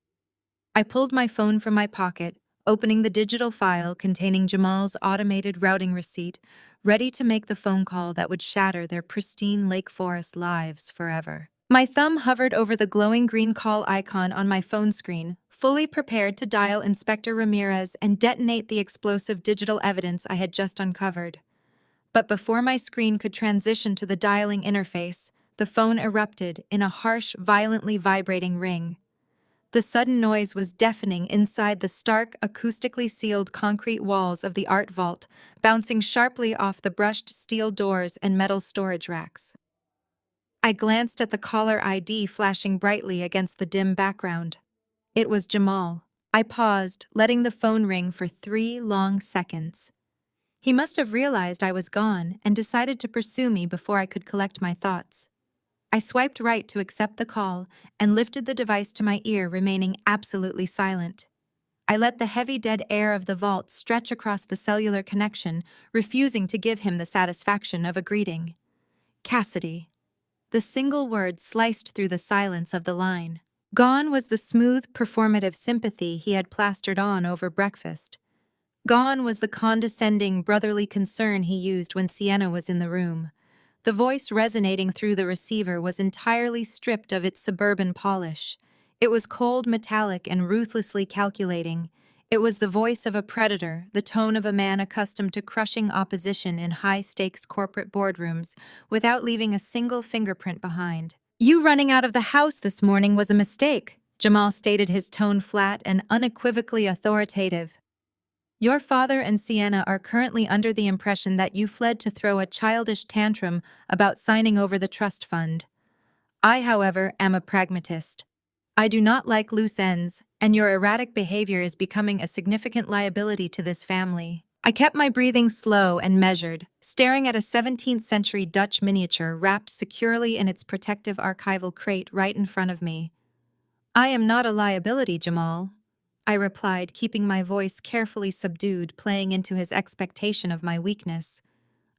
I pulled my phone from my pocket, opening the digital file containing Jamal's automated routing receipt, ready to make the phone call that would shatter their pristine Lake Forest lives forever. My thumb hovered over the glowing green call icon on my phone screen, fully prepared to dial Inspector Ramirez and detonate the explosive digital evidence I had just uncovered. But before my screen could transition to the dialing interface, the phone erupted in a harsh, violently vibrating ring. The sudden noise was deafening inside the stark, acoustically sealed concrete walls of the art vault, bouncing sharply off the brushed steel doors and metal storage racks. I glanced at the caller ID flashing brightly against the dim background. It was Jamal. I paused, letting the phone ring for 3 long seconds. He must have realized I was gone and decided to pursue me before I could collect my thoughts. I swiped right to accept the call and lifted the device to my ear, remaining absolutely silent. I let the heavy dead air of the vault stretch across the cellular connection, refusing to give him the satisfaction of a greeting. Cassidy. The single word sliced through the silence of the line. Gone was the smooth, performative sympathy he had plastered on over breakfast. Gone was the condescending, brotherly concern he used when Sienna was in the room. The voice resonating through the receiver was entirely stripped of its suburban polish. It was cold, metallic, and ruthlessly calculating. It was the voice of a predator, the tone of a man accustomed to crushing opposition in high-stakes corporate boardrooms without leaving a single fingerprint behind. "You running out of the house this morning was a mistake," Jamal stated, his tone flat and unequivocally authoritative. "Your father and Sienna are currently under the impression that you fled to throw a childish tantrum about signing over the trust fund. I, however, am a pragmatist. I do not like loose ends, and your erratic behavior is becoming a significant liability to this family." I kept my breathing slow and measured, staring at a 17th-century Dutch miniature wrapped securely in its protective archival crate right in front of me. "I am not a liability, Jamal," I replied, keeping my voice carefully subdued, playing into his expectation of my weakness.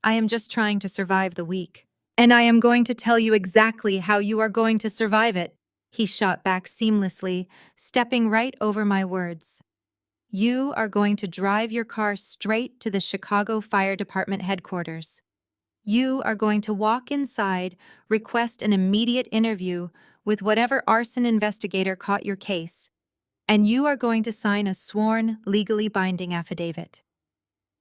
"I am just trying to survive the week. And I am going to tell you exactly how you are going to survive it," he shot back seamlessly, stepping right over my words. "You are going to drive your car straight to the Chicago Fire Department headquarters. You are going to walk inside, request an immediate interview with whatever arson investigator caught your case, and you are going to sign a sworn, legally binding affidavit.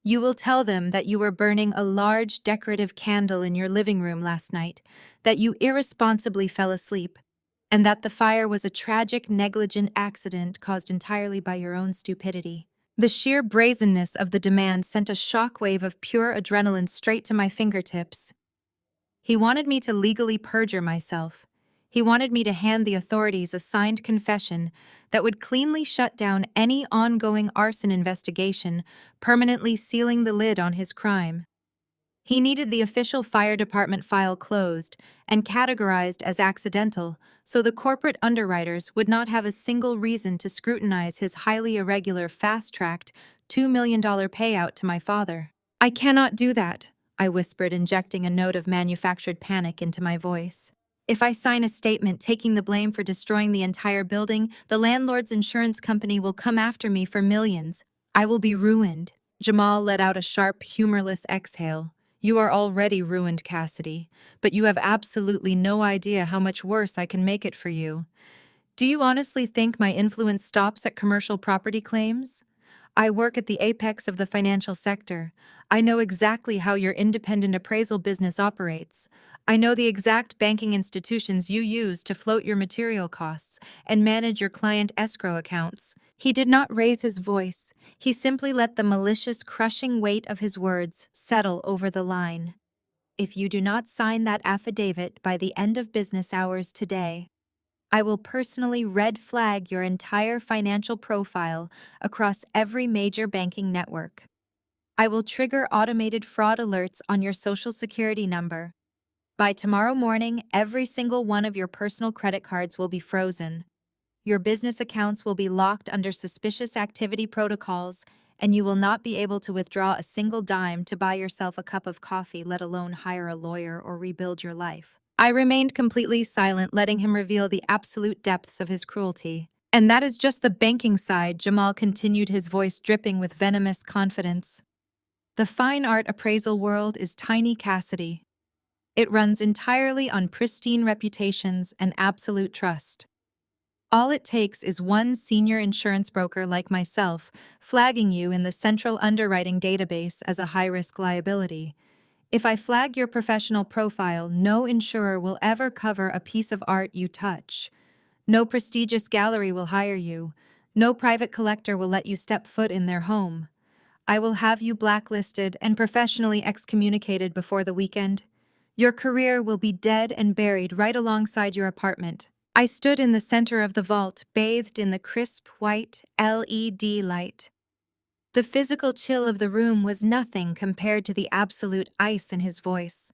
You will tell them that you were burning a large decorative candle in your living room last night, that you irresponsibly fell asleep, and that the fire was a tragic, negligent accident caused entirely by your own stupidity." The sheer brazenness of the demand sent a shockwave of pure adrenaline straight to my fingertips. He wanted me to legally perjure myself. He wanted me to hand the authorities a signed confession that would cleanly shut down any ongoing arson investigation, permanently sealing the lid on his crime. He needed the official fire department file closed and categorized as accidental, so the corporate underwriters would not have a single reason to scrutinize his highly irregular, fast-tracked $2 million payout to my father. "I cannot do that," I whispered, injecting a note of manufactured panic into my voice. "If I sign a statement taking the blame for destroying the entire building, the landlord's insurance company will come after me for millions. I will be ruined." Jamal let out a sharp, humorless exhale. "You are already ruined, Cassidy, but you have absolutely no idea how much worse I can make it for you. Do you honestly think my influence stops at commercial property claims? I work at the apex of the financial sector. I know exactly how your independent appraisal business operates. I know the exact banking institutions you use to float your material costs and manage your client escrow accounts." He did not raise his voice. He simply let the malicious, crushing weight of his words settle over the line. "If you do not sign that affidavit by the end of business hours today, I will personally red flag your entire financial profile across every major banking network. I will trigger automated fraud alerts on your social security number. By tomorrow morning, every single one of your personal credit cards will be frozen. Your business accounts will be locked under suspicious activity protocols, and you will not be able to withdraw a single dime to buy yourself a cup of coffee, let alone hire a lawyer or rebuild your life." I remained completely silent, letting him reveal the absolute depths of his cruelty. "And that is just the banking side," Jamal continued, his voice dripping with venomous confidence. "The fine art appraisal world is tiny, Cassidy. It runs entirely on pristine reputations and absolute trust. All it takes is one senior insurance broker like myself flagging you in the central underwriting database as a high-risk liability. If I flag your professional profile, no insurer will ever cover a piece of art you touch. No prestigious gallery will hire you. No private collector will let you step foot in their home. I will have you blacklisted and professionally excommunicated before the weekend. Your career will be dead and buried right alongside your apartment." I stood in the center of the vault, bathed in the crisp white LED light. The physical chill of the room was nothing compared to the absolute ice in his voice.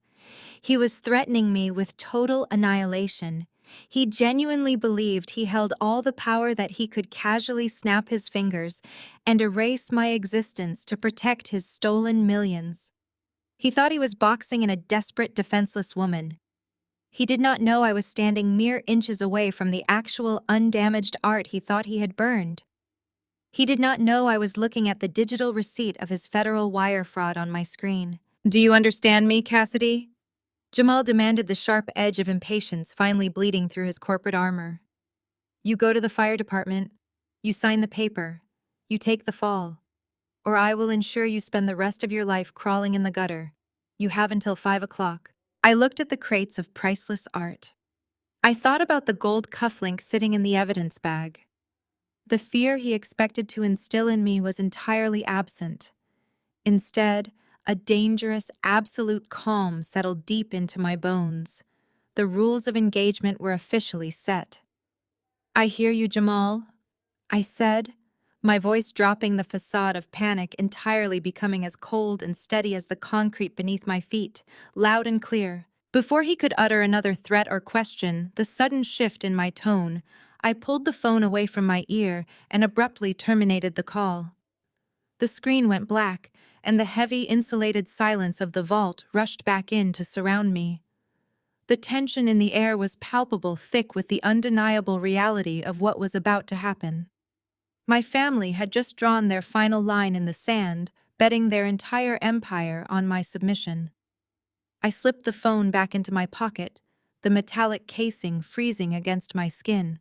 He was threatening me with total annihilation. He genuinely believed he held all the power that he could casually snap his fingers and erase my existence to protect his stolen millions. He thought he was boxing in a desperate, defenseless woman. He did not know I was standing mere inches away from the actual undamaged art he thought he had burned. He did not know I was looking at the digital receipt of his federal wire fraud on my screen. "Do you understand me, Cassidy?" Jamal demanded, the sharp edge of impatience finally bleeding through his corporate armor. You go to the fire department, you sign the paper, you take the fall, or I will ensure you spend the rest of your life crawling in the gutter. You have until 5 o'clock. I looked at the crates of priceless art. I thought about the gold cufflink sitting in the evidence bag. The fear he expected to instill in me was entirely absent. Instead, a dangerous, absolute calm settled deep into my bones. The rules of engagement were officially set. "I hear you, Jamal," I said, my voice dropping the facade of panic, entirely becoming as cold and steady as the concrete beneath my feet, loud and clear. Before he could utter another threat or question the sudden shift in my tone, I pulled the phone away from my ear and abruptly terminated the call. The screen went black, and the heavy, insulated silence of the vault rushed back in to surround me. The tension in the air was palpable, thick with the undeniable reality of what was about to happen. My family had just drawn their final line in the sand, betting their entire empire on my submission. I slipped the phone back into my pocket, the metallic casing freezing against my skin.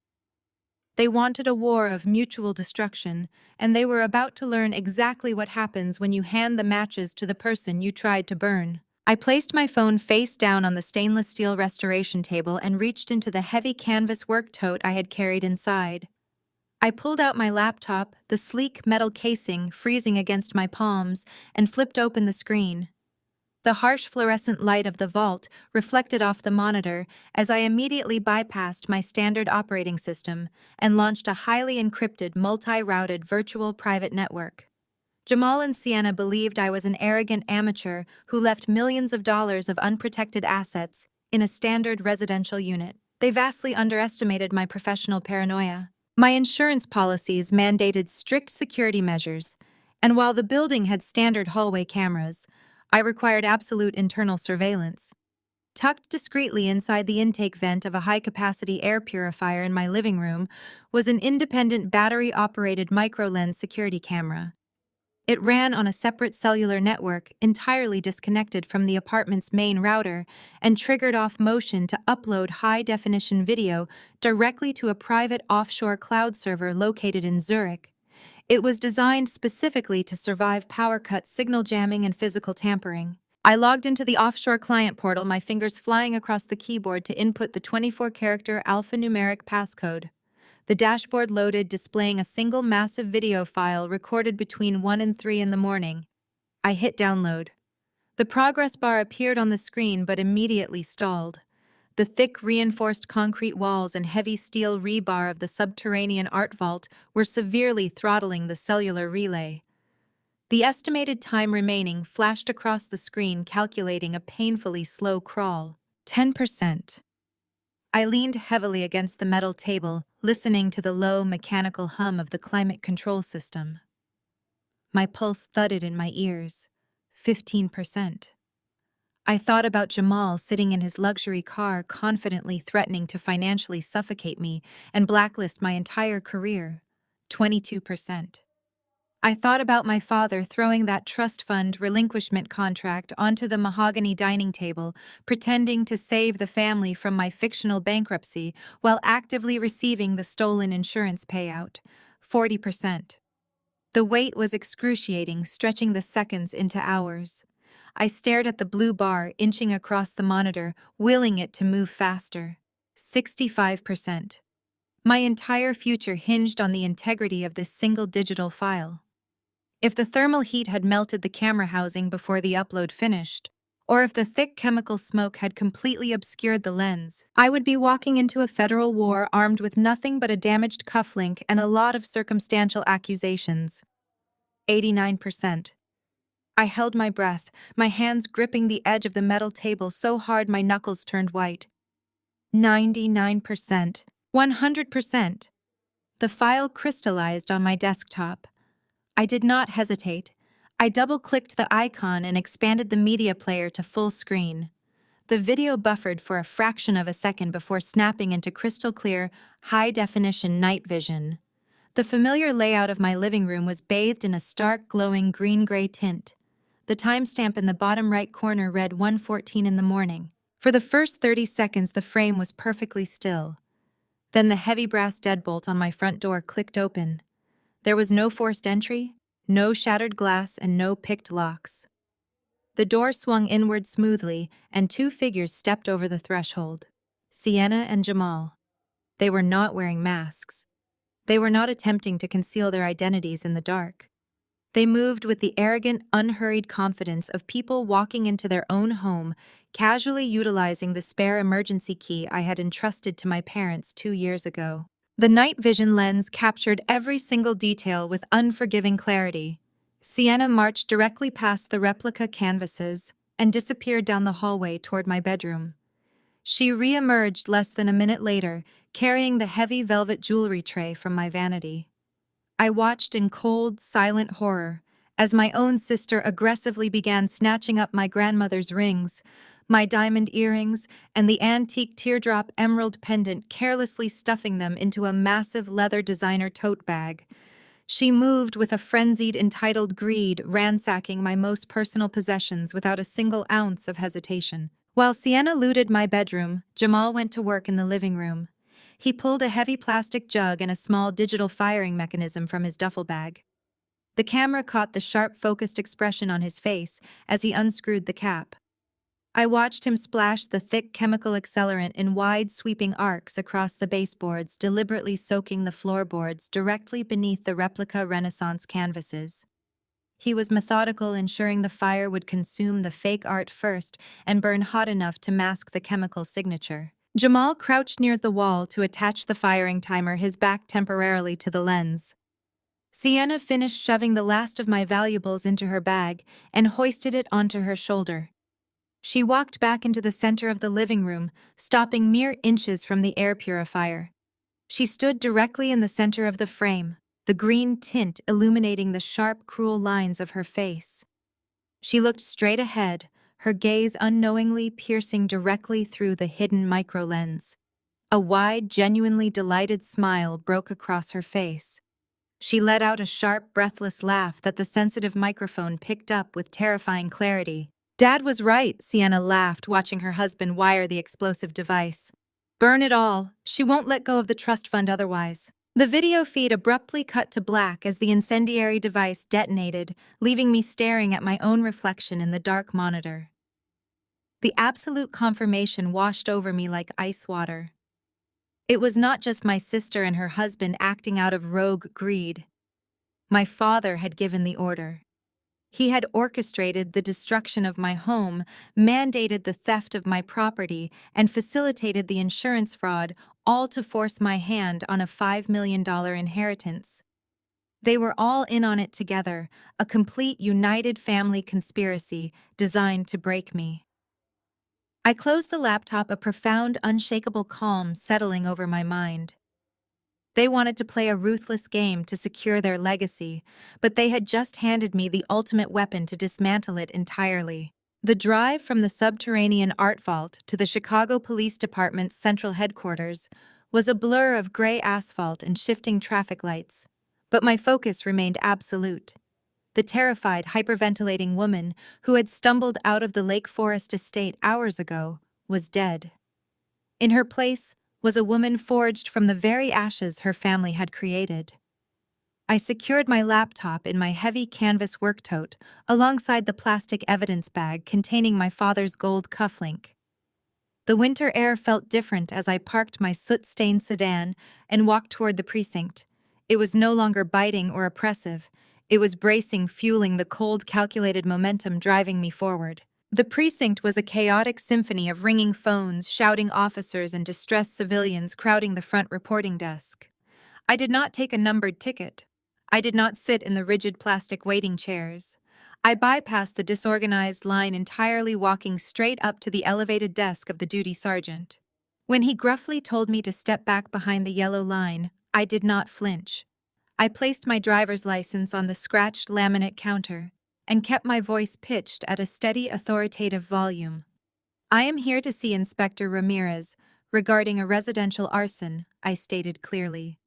They wanted a war of mutual destruction, and they were about to learn exactly what happens when you hand the matches to the person you tried to burn. I placed my phone face down on the stainless steel restoration table and reached into the heavy canvas work tote I had carried inside. I pulled out my laptop, the sleek metal casing freezing against my palms, and flipped open the screen. The harsh fluorescent light of the vault reflected off the monitor as I immediately bypassed my standard operating system and launched a highly encrypted, multi-routed virtual private network. Jamal and Sienna believed I was an arrogant amateur who left millions of dollars of unprotected assets in a standard residential unit. They vastly underestimated my professional paranoia. My insurance policies mandated strict security measures, and while the building had standard hallway cameras, I required absolute internal surveillance. Tucked discreetly inside the intake vent of a high-capacity air purifier in my living room was an independent battery-operated micro-lens security camera. It ran on a separate cellular network entirely disconnected from the apartment's main router and triggered off motion to upload high-definition video directly to a private offshore cloud server located in Zurich. It was designed specifically to survive power cuts, signal jamming, and physical tampering. I logged into the offshore client portal, my fingers flying across the keyboard to input the 24-character alphanumeric passcode. The dashboard loaded, displaying a single massive video file recorded between 1 and 3 in the morning. I hit download. The progress bar appeared on the screen but immediately stalled. The thick, reinforced concrete walls and heavy steel rebar of the subterranean art vault were severely throttling the cellular relay. The estimated time remaining flashed across the screen, calculating a painfully slow crawl. 10%. I leaned heavily against the metal table, listening to the low, mechanical hum of the climate control system. My pulse thudded in my ears. 15%. I thought about Jamal sitting in his luxury car, confidently threatening to financially suffocate me and blacklist my entire career. 22%. I thought about my father throwing that trust fund relinquishment contract onto the mahogany dining table, pretending to save the family from my fictional bankruptcy while actively receiving the stolen insurance payout. 40%. The wait was excruciating, stretching the seconds into hours. I stared at the blue bar inching across the monitor, willing it to move faster. 65%. My entire future hinged on the integrity of this single digital file. If the thermal heat had melted the camera housing before the upload finished, or if the thick chemical smoke had completely obscured the lens, I would be walking into a federal war armed with nothing but a damaged cufflink and a lot of circumstantial accusations. 89%. I held my breath, my hands gripping the edge of the metal table so hard my knuckles turned white. 99%. 100%. The file crystallized on my desktop. I did not hesitate. I double-clicked the icon and expanded the media player to full screen. The video buffered for a fraction of a second before snapping into crystal-clear, high-definition night vision. The familiar layout of my living room was bathed in a stark, glowing green-gray tint. The timestamp in the bottom right corner read 1:14 in the morning. For the first 30 seconds, the frame was perfectly still. Then the heavy brass deadbolt on my front door clicked open. There was no forced entry, no shattered glass, and no picked locks. The door swung inward smoothly, and two figures stepped over the threshold. Sienna and Jamal. They were not wearing masks. They were not attempting to conceal their identities in the dark. They moved with the arrogant, unhurried confidence of people walking into their own home, casually utilizing the spare emergency key I had entrusted to my parents 2 years ago. The night vision lens captured every single detail with unforgiving clarity. Sienna marched directly past the replica canvases and disappeared down the hallway toward my bedroom. She re-emerged less than a minute later, carrying the heavy velvet jewelry tray from my vanity. I watched in cold, silent horror as my own sister aggressively began snatching up my grandmother's rings, my diamond earrings, and the antique teardrop emerald pendant, carelessly stuffing them into a massive leather designer tote bag. She moved with a frenzied, entitled greed, ransacking my most personal possessions without a single ounce of hesitation. While Sienna looted my bedroom, Jamal went to work in the living room. He pulled a heavy plastic jug and a small digital firing mechanism from his duffel bag. The camera caught the sharp, focused expression on his face as he unscrewed the cap. I watched him splash the thick chemical accelerant in wide, sweeping arcs across the baseboards, deliberately soaking the floorboards directly beneath the replica Renaissance canvases. He was methodical, ensuring the fire would consume the fake art first and burn hot enough to mask the chemical signature. Jamal crouched near the wall to attach the firing timer, his back temporarily to the lens. Sienna finished shoving the last of my valuables into her bag and hoisted it onto her shoulder. She walked back into the center of the living room, stopping mere inches from the air purifier. She stood directly in the center of the frame, the green tint illuminating the sharp, cruel lines of her face. She looked straight ahead, her gaze unknowingly piercing directly through the hidden microlens. A wide, genuinely delighted smile broke across her face. She let out a sharp, breathless laugh that the sensitive microphone picked up with terrifying clarity. "Dad was right," Sienna laughed, watching her husband wire the explosive device. "Burn it all. She won't let go of the trust fund otherwise." The video feed abruptly cut to black as the incendiary device detonated, leaving me staring at my own reflection in the dark monitor. The absolute confirmation washed over me like ice water. It was not just my sister and her husband acting out of rogue greed. My father had given the order. He had orchestrated the destruction of my home, mandated the theft of my property, and facilitated the insurance fraud, all to force my hand on a $5 million inheritance. They were all in on it together, a complete united family conspiracy designed to break me. I closed the laptop, a profound, unshakable calm settling over my mind. They wanted to play a ruthless game to secure their legacy, but they had just handed me the ultimate weapon to dismantle it entirely. The drive from the subterranean art vault to the Chicago Police Department's central headquarters was a blur of gray asphalt and shifting traffic lights, but my focus remained absolute. The terrified, hyperventilating woman who had stumbled out of the Lake Forest estate hours ago was dead. In her place was a woman forged from the very ashes her family had created. I secured my laptop in my heavy canvas work tote alongside the plastic evidence bag containing my father's gold cufflink. The winter air felt different as I parked my soot-stained sedan and walked toward the precinct. It was no longer biting or oppressive. It was bracing, fueling the cold, calculated momentum driving me forward. The precinct was a chaotic symphony of ringing phones, shouting officers, and distressed civilians crowding the front reporting desk. I did not take a numbered ticket. I did not sit in the rigid plastic waiting chairs. I bypassed the disorganized line entirely, walking straight up to the elevated desk of the duty sergeant. When he gruffly told me to step back behind the yellow line, I did not flinch. I placed my driver's license on the scratched laminate counter and kept my voice pitched at a steady, authoritative volume. "I am here to see Inspector Ramirez regarding a residential arson," I stated clearly.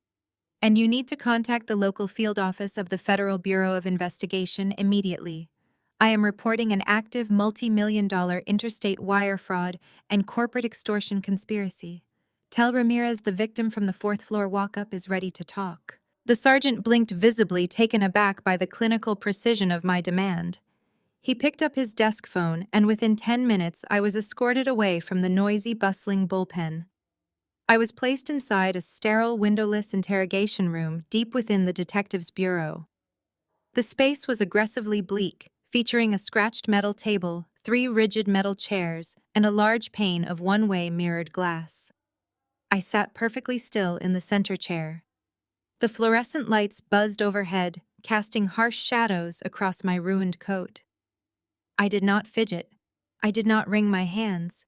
"And you need to contact the local field office of the Federal Bureau of Investigation immediately. I am reporting an active multi-million-dollar interstate wire fraud and corporate extortion conspiracy. Tell Ramirez the victim from the fourth floor walk-up is ready to talk. The sergeant blinked, visibly taken aback by the clinical precision of my demand. He picked up his desk phone, and within 10 minutes I was escorted away from the noisy, bustling bullpen. I was placed inside a sterile, windowless interrogation room deep within the detective's bureau. The space was aggressively bleak, featuring a scratched metal table, 3 rigid metal chairs, and a large pane of one-way mirrored glass. I sat perfectly still in the center chair. The fluorescent lights buzzed overhead, casting harsh shadows across my ruined coat. I did not fidget. I did not wring my hands.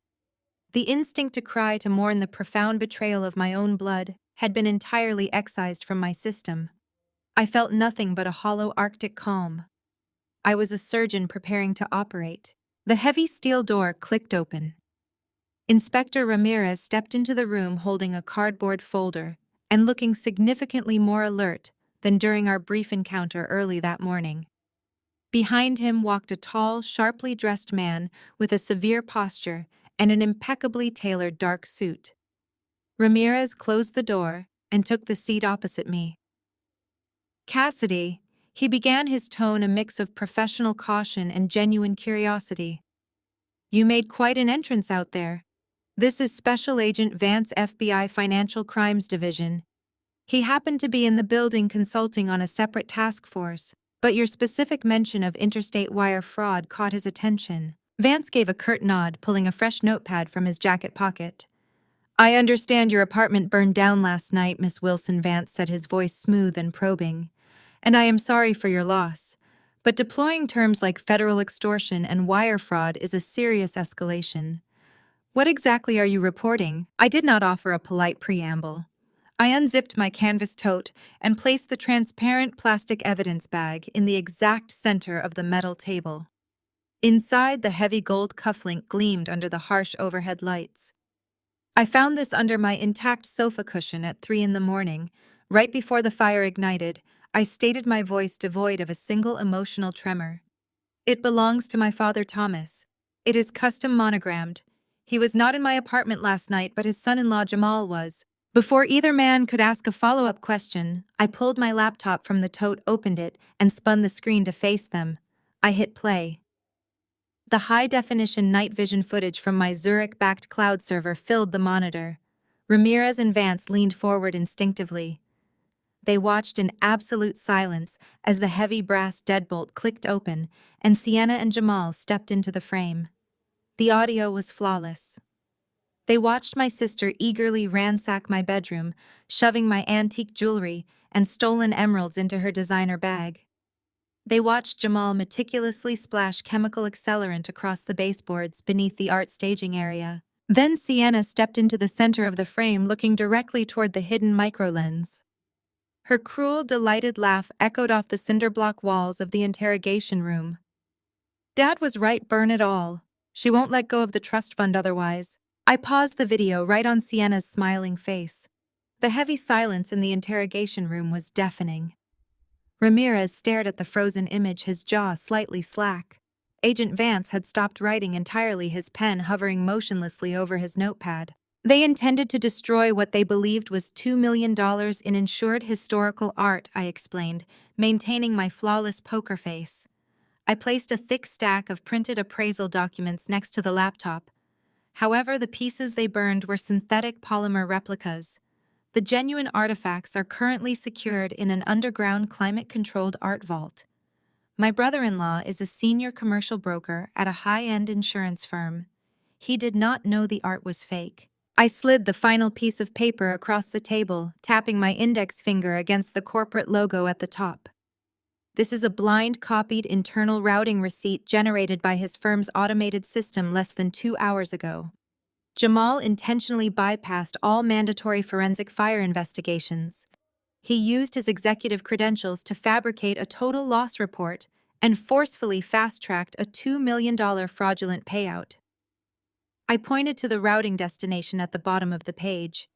The instinct to cry to mourn the profound betrayal of my own blood had been entirely excised from my system. I felt nothing but a hollow Arctic calm. I was a surgeon preparing to operate. The heavy steel door clicked open. Inspector Ramirez stepped into the room holding a cardboard folder and looking significantly more alert than during our brief encounter early that morning. Behind him walked a tall, sharply dressed man with a severe posture and an impeccably tailored dark suit. Ramirez closed the door and took the seat opposite me. Cassidy, he began, his tone a mix of professional caution and genuine curiosity. You made quite an entrance out there. This is Special Agent Vance, FBI Financial Crimes Division. He happened to be in the building consulting on a separate task force, but your specific mention of interstate wire fraud caught his attention. Vance gave a curt nod, pulling a fresh notepad from his jacket pocket. I understand your apartment burned down last night, Miss Wilson, Vance said, his voice smooth and probing. And I am sorry for your loss. But deploying terms like federal extortion and wire fraud is a serious escalation. What exactly are you reporting? I did not offer a polite preamble. I unzipped my canvas tote and placed the transparent plastic evidence bag in the exact center of the metal table. Inside, the heavy gold cufflink gleamed under the harsh overhead lights. I found this under my intact sofa cushion at 3 in the morning. Right before the fire ignited, I stated, my voice devoid of a single emotional tremor. It belongs to my father, Thomas. It is custom monogrammed. He was not in my apartment last night, but his son-in-law Jamal was. Before either man could ask a follow-up question, I pulled my laptop from the tote, opened it, and spun the screen to face them. I hit play. The high-definition night vision footage from my Zurich-backed cloud server filled the monitor. Ramirez and Vance leaned forward instinctively. They watched in absolute silence as the heavy brass deadbolt clicked open and Sienna and Jamal stepped into the frame. The audio was flawless. They watched my sister eagerly ransack my bedroom, shoving my antique jewelry and stolen emeralds into her designer bag. They watched Jamal meticulously splash chemical accelerant across the baseboards beneath the art staging area. Then Sienna stepped into the center of the frame, looking directly toward the hidden microlens. Her cruel, delighted laugh echoed off the cinderblock walls of the interrogation room. Dad was right, burn it all. She won't let go of the trust fund otherwise. I paused the video right on Sienna's smiling face. The heavy silence in the interrogation room was deafening. Ramirez stared at the frozen image, his jaw slightly slack. Agent Vance had stopped writing entirely, his pen hovering motionlessly over his notepad. They intended to destroy what they believed was $2 million in insured historical art, I explained, maintaining my flawless poker face. I placed a thick stack of printed appraisal documents next to the laptop. However, the pieces they burned were synthetic polymer replicas. The genuine artifacts are currently secured in an underground climate-controlled art vault. My brother-in-law is a senior commercial broker at a high-end insurance firm. He did not know the art was fake. I slid the final piece of paper across the table, tapping my index finger against the corporate logo at the top. This is a blind-copied internal routing receipt generated by his firm's automated system less than 2 hours ago. Jamal intentionally bypassed all mandatory forensic fire investigations. He used his executive credentials to fabricate a total loss report and forcefully fast-tracked a $2 million fraudulent payout. I pointed to the routing destination at the bottom of the page.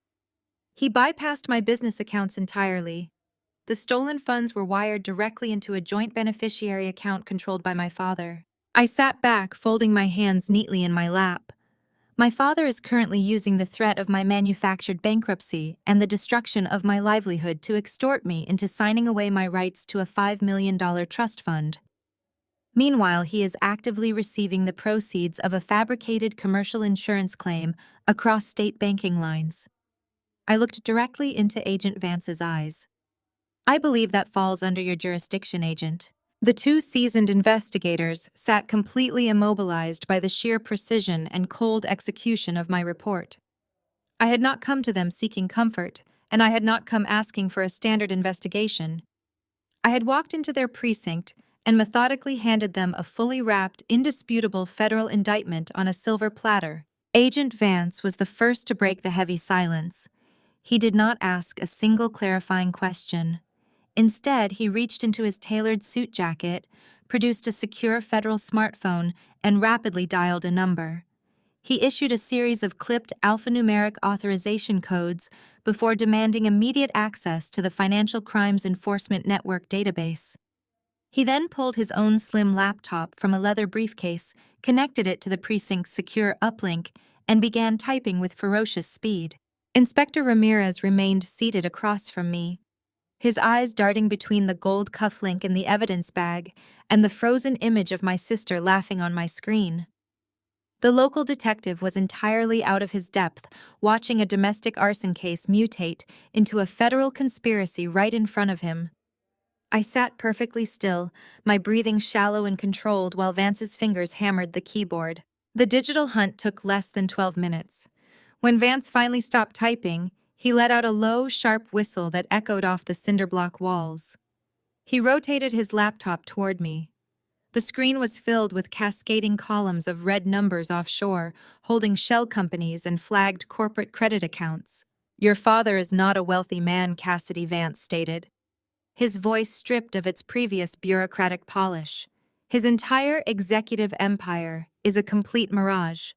He bypassed my business accounts entirely. The stolen funds were wired directly into a joint beneficiary account controlled by my father. I sat back, folding my hands neatly in my lap. My father is currently using the threat of my manufactured bankruptcy and the destruction of my livelihood to extort me into signing away my rights to a $5 million trust fund. Meanwhile, he is actively receiving the proceeds of a fabricated commercial insurance claim across state banking lines. I looked directly into Agent Vance's eyes. I believe that falls under your jurisdiction, Agent. The two seasoned investigators sat completely immobilized by the sheer precision and cold execution of my report. I had not come to them seeking comfort, and I had not come asking for a standard investigation. I had walked into their precinct and methodically handed them a fully wrapped, indisputable federal indictment on a silver platter. Agent Vance was the first to break the heavy silence. He did not ask a single clarifying question. Instead, he reached into his tailored suit jacket, produced a secure federal smartphone, and rapidly dialed a number. He issued a series of clipped alphanumeric authorization codes before demanding immediate access to the Financial Crimes Enforcement Network database. He then pulled his own slim laptop from a leather briefcase, connected it to the precinct's secure uplink, and began typing with ferocious speed. Inspector Ramirez remained seated across from me, his eyes darting between the gold cufflink in the evidence bag and the frozen image of my sister laughing on my screen. The local detective was entirely out of his depth, watching a domestic arson case mutate into a federal conspiracy right in front of him. I sat perfectly still, my breathing shallow and controlled while Vance's fingers hammered the keyboard. The digital hunt took less than 12 minutes. When Vance finally stopped typing, he let out a low, sharp whistle that echoed off the cinderblock walls. He rotated his laptop toward me. The screen was filled with cascading columns of red numbers offshore, holding shell companies and flagged corporate credit accounts. "Your father is not a wealthy man," Cassidy Vance stated, his voice stripped of its previous bureaucratic polish. "His entire executive empire is a complete mirage."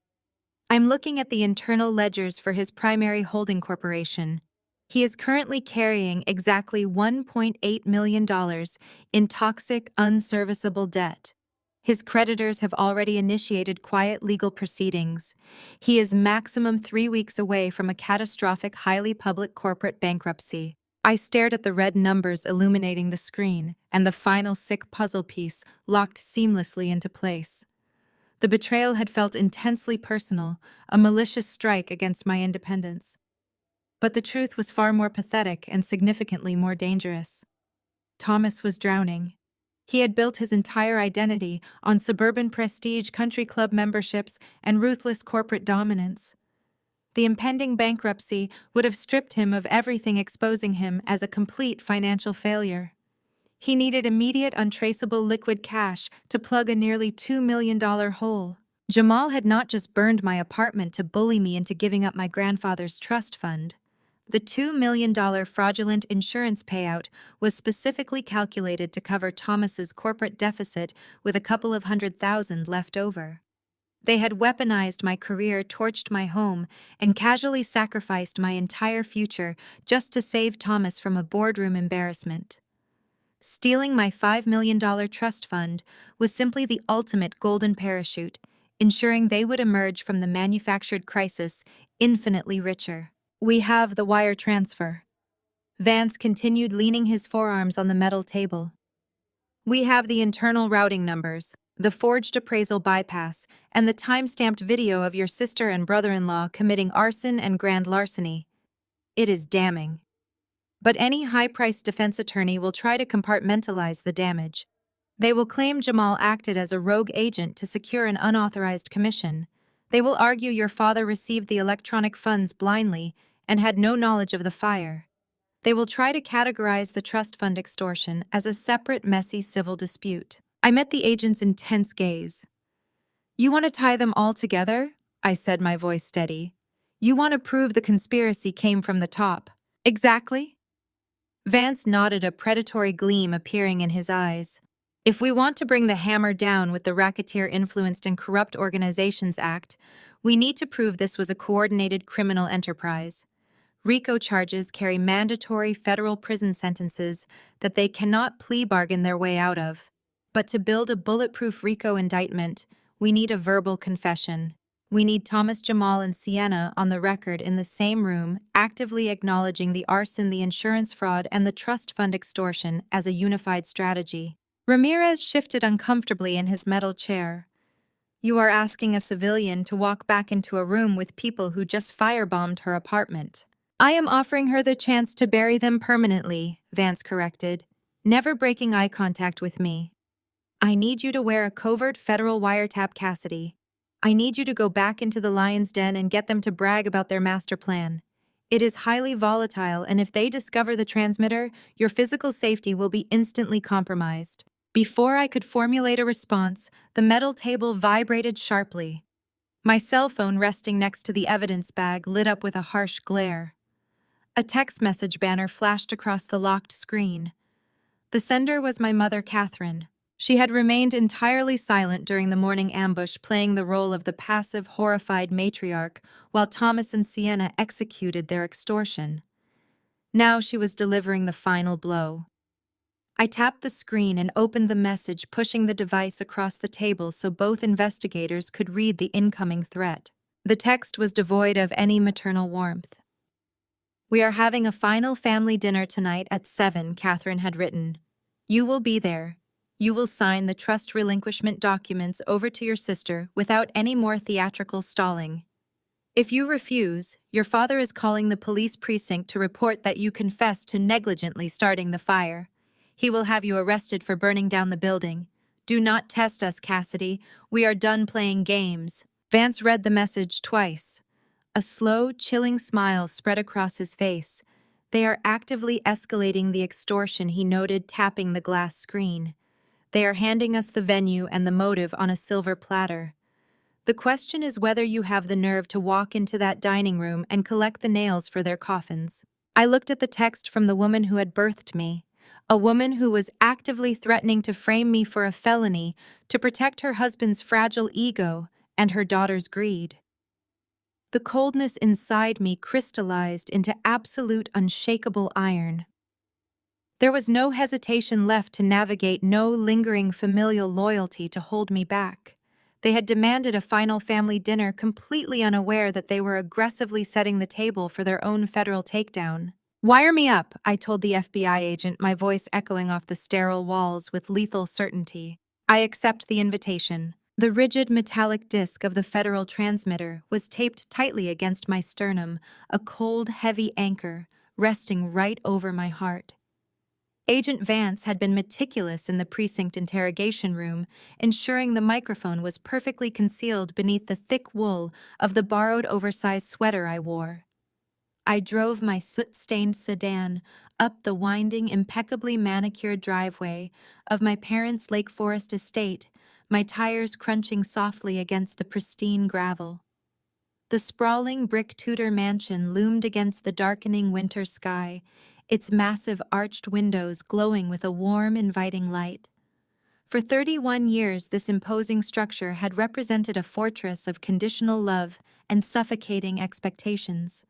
I'm looking at the internal ledgers for his primary holding corporation. He is currently carrying exactly $1.8 million in toxic, unserviceable debt. His creditors have already initiated quiet legal proceedings. He is maximum 3 weeks away from a catastrophic, highly public corporate bankruptcy. I stared at the red numbers illuminating the screen, and the final sick puzzle piece locked seamlessly into place. The betrayal had felt intensely personal, a malicious strike against my independence. But the truth was far more pathetic and significantly more dangerous. Thomas was drowning. He had built his entire identity on suburban prestige, country club memberships, and ruthless corporate dominance. The impending bankruptcy would have stripped him of everything, exposing him as a complete financial failure. He needed immediate, untraceable liquid cash to plug a nearly $2 million hole. Jamal had not just burned my apartment to bully me into giving up my grandfather's trust fund. The $2 million fraudulent insurance payout was specifically calculated to cover Thomas's corporate deficit with a couple of $100,000 left over. They had weaponized my career, torched my home, and casually sacrificed my entire future just to save Thomas from a boardroom embarrassment. Stealing my $5 million trust fund was simply the ultimate golden parachute, ensuring they would emerge from the manufactured crisis infinitely richer. "We have the wire transfer." Vance continued, leaning his forearms on the metal table. "We have the internal routing numbers, the forged appraisal bypass, and the time-stamped video of your sister and brother-in-law committing arson and grand larceny. It is damning. But any high-priced defense attorney will try to compartmentalize the damage. They will claim Jamal acted as a rogue agent to secure an unauthorized commission. They will argue your father received the electronic funds blindly and had no knowledge of the fire. They will try to categorize the trust fund extortion as a separate, messy civil dispute." I met the agent's intense gaze. "You want to tie them all together?" I said, my voice steady. "You want to prove the conspiracy came from the top?" "Exactly." Vance nodded, a predatory gleam appearing in his eyes. "If we want to bring the hammer down with the Racketeer-Influenced and Corrupt Organizations Act, we need to prove this was a coordinated criminal enterprise. RICO charges carry mandatory federal prison sentences that they cannot plea bargain their way out of. But to build a bulletproof RICO indictment, we need a verbal confession. We need Thomas, Jamal, and Sienna on the record in the same room, actively acknowledging the arson, the insurance fraud, and the trust fund extortion as a unified strategy. Ramirez shifted uncomfortably in his metal chair. You are asking a civilian to walk back into a room with people who just firebombed her apartment. I am offering her the chance to bury them permanently, Vance corrected, never breaking eye contact with me. I need you to wear a covert federal wiretap, Cassidy. I need you to go back into the lion's den and get them to brag about their master plan. It is highly volatile, and if they discover the transmitter, your physical safety will be instantly compromised. Before I could formulate a response, the metal table vibrated sharply. My cell phone resting next to the evidence bag lit up with a harsh glare. A text message banner flashed across the locked screen. The sender was my mother, Catherine. She had remained entirely silent during the morning ambush, playing the role of the passive, horrified matriarch while Thomas and Sienna executed their extortion. Now she was delivering the final blow. I tapped the screen and opened the message, pushing the device across the table so both investigators could read the incoming threat. The text was devoid of any maternal warmth. We are having a final family dinner tonight at 7, Catherine had written. You will be there. You will sign the trust relinquishment documents over to your sister without any more theatrical stalling. If you refuse, your father is calling the police precinct to report that you confessed to negligently starting the fire. He will have you arrested for burning down the building. Do not test us, Cassidy. We are done playing games. Vance read the message twice. A slow, chilling smile spread across his face. They are actively escalating the extortion, he noted, tapping the glass screen. They are handing us the venue and the motive on a silver platter. The question is whether you have the nerve to walk into that dining room and collect the nails for their coffins. I looked at the text from the woman who had birthed me, a woman who was actively threatening to frame me for a felony to protect her husband's fragile ego and her daughter's greed. The coldness inside me crystallized into absolute unshakable iron. There was no hesitation left to navigate, no lingering familial loyalty to hold me back. They had demanded a final family dinner, completely unaware that they were aggressively setting the table for their own federal takedown. Wire me up, I told the FBI agent, my voice echoing off the sterile walls with lethal certainty. I accept the invitation. The rigid metallic disc of the federal transmitter was taped tightly against my sternum, a cold, heavy anchor resting right over my heart. Agent Vance had been meticulous in the precinct interrogation room, ensuring the microphone was perfectly concealed beneath the thick wool of the borrowed oversized sweater I wore. I drove my soot-stained sedan up the winding, impeccably manicured driveway of my parents' Lake Forest estate, my tires crunching softly against the pristine gravel. The sprawling brick Tudor mansion loomed against the darkening winter sky, its massive arched windows glowing with a warm, inviting light. For 31 years, this imposing structure had represented a fortress of conditional love and suffocating expectations.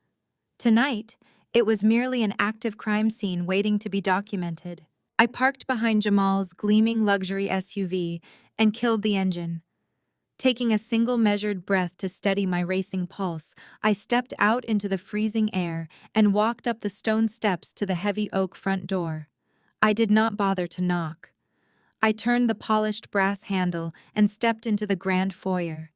Tonight, it was merely an active crime scene waiting to be documented. I parked behind Jamal's gleaming luxury SUV and killed the engine. Taking a single measured breath to steady my racing pulse, I stepped out into the freezing air and walked up the stone steps to the heavy oak front door. I did not bother to knock. I turned the polished brass handle and stepped into the grand foyer.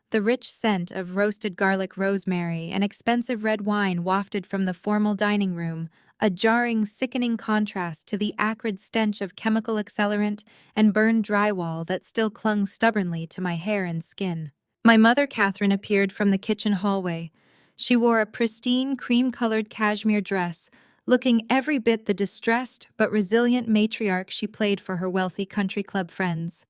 The rich scent of roasted garlic rosemary and expensive red wine wafted from the formal dining room, a jarring, sickening contrast to the acrid stench of chemical accelerant and burned drywall that still clung stubbornly to my hair and skin. My mother, Catherine, appeared from the kitchen hallway. She wore a pristine, cream-colored cashmere dress, looking every bit the distressed but resilient matriarch she played for her wealthy country club friends.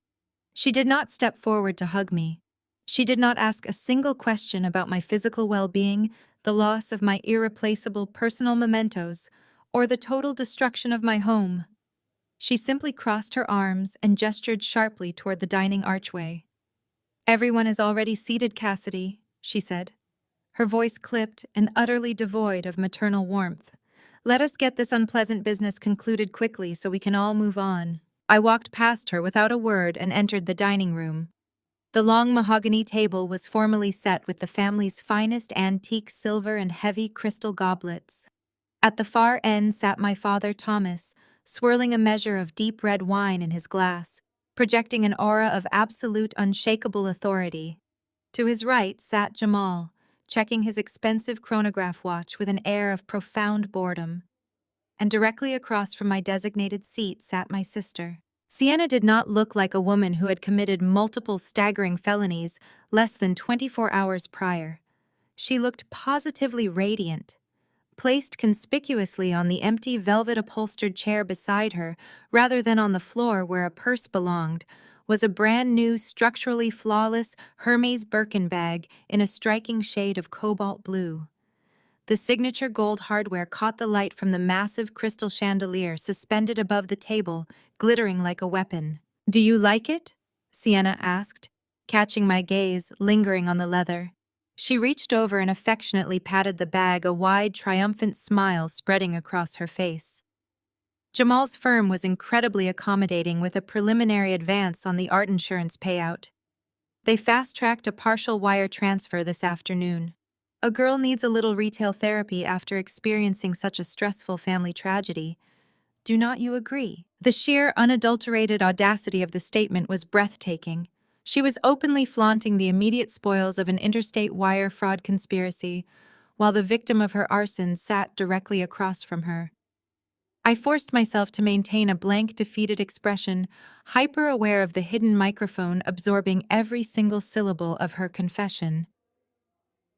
She did not step forward to hug me. She did not ask a single question about my physical well-being, the loss of my irreplaceable personal mementos, or the total destruction of my home. She simply crossed her arms and gestured sharply toward the dining archway. "Everyone is already seated, Cassidy," she said, her voice clipped and utterly devoid of maternal warmth. "Let us get this unpleasant business concluded quickly so we can all move on." I walked past her without a word and entered the dining room. The long mahogany table was formally set with the family's finest antique silver and heavy crystal goblets. At the far end sat my father Thomas, swirling a measure of deep red wine in his glass, projecting an aura of absolute unshakable authority. To his right sat Jamal, checking his expensive chronograph watch with an air of profound boredom. And directly across from my designated seat sat my sister. Sienna did not look like a woman who had committed multiple staggering felonies less than 24 hours prior. She looked positively radiant. Placed conspicuously on the empty velvet-upholstered chair beside her, rather than on the floor where a purse belonged, was a brand-new, structurally flawless Hermes Birkin bag in a striking shade of cobalt blue. The signature gold hardware caught the light from the massive crystal chandelier suspended above the table, glittering like a weapon. "Do you like it?" Sienna asked, catching my gaze, lingering on the leather. She reached over and affectionately patted the bag, a wide, triumphant smile spreading across her face. Jamal's firm was incredibly accommodating with a preliminary advance on the art insurance payout. They fast-tracked a partial wire transfer this afternoon. A girl needs a little retail therapy after experiencing such a stressful family tragedy. Do not you agree? The sheer, unadulterated audacity of the statement was breathtaking. She was openly flaunting the immediate spoils of an interstate wire fraud conspiracy, while the victim of her arson sat directly across from her. I forced myself to maintain a blank, defeated expression, hyper-aware of the hidden microphone absorbing every single syllable of her confession.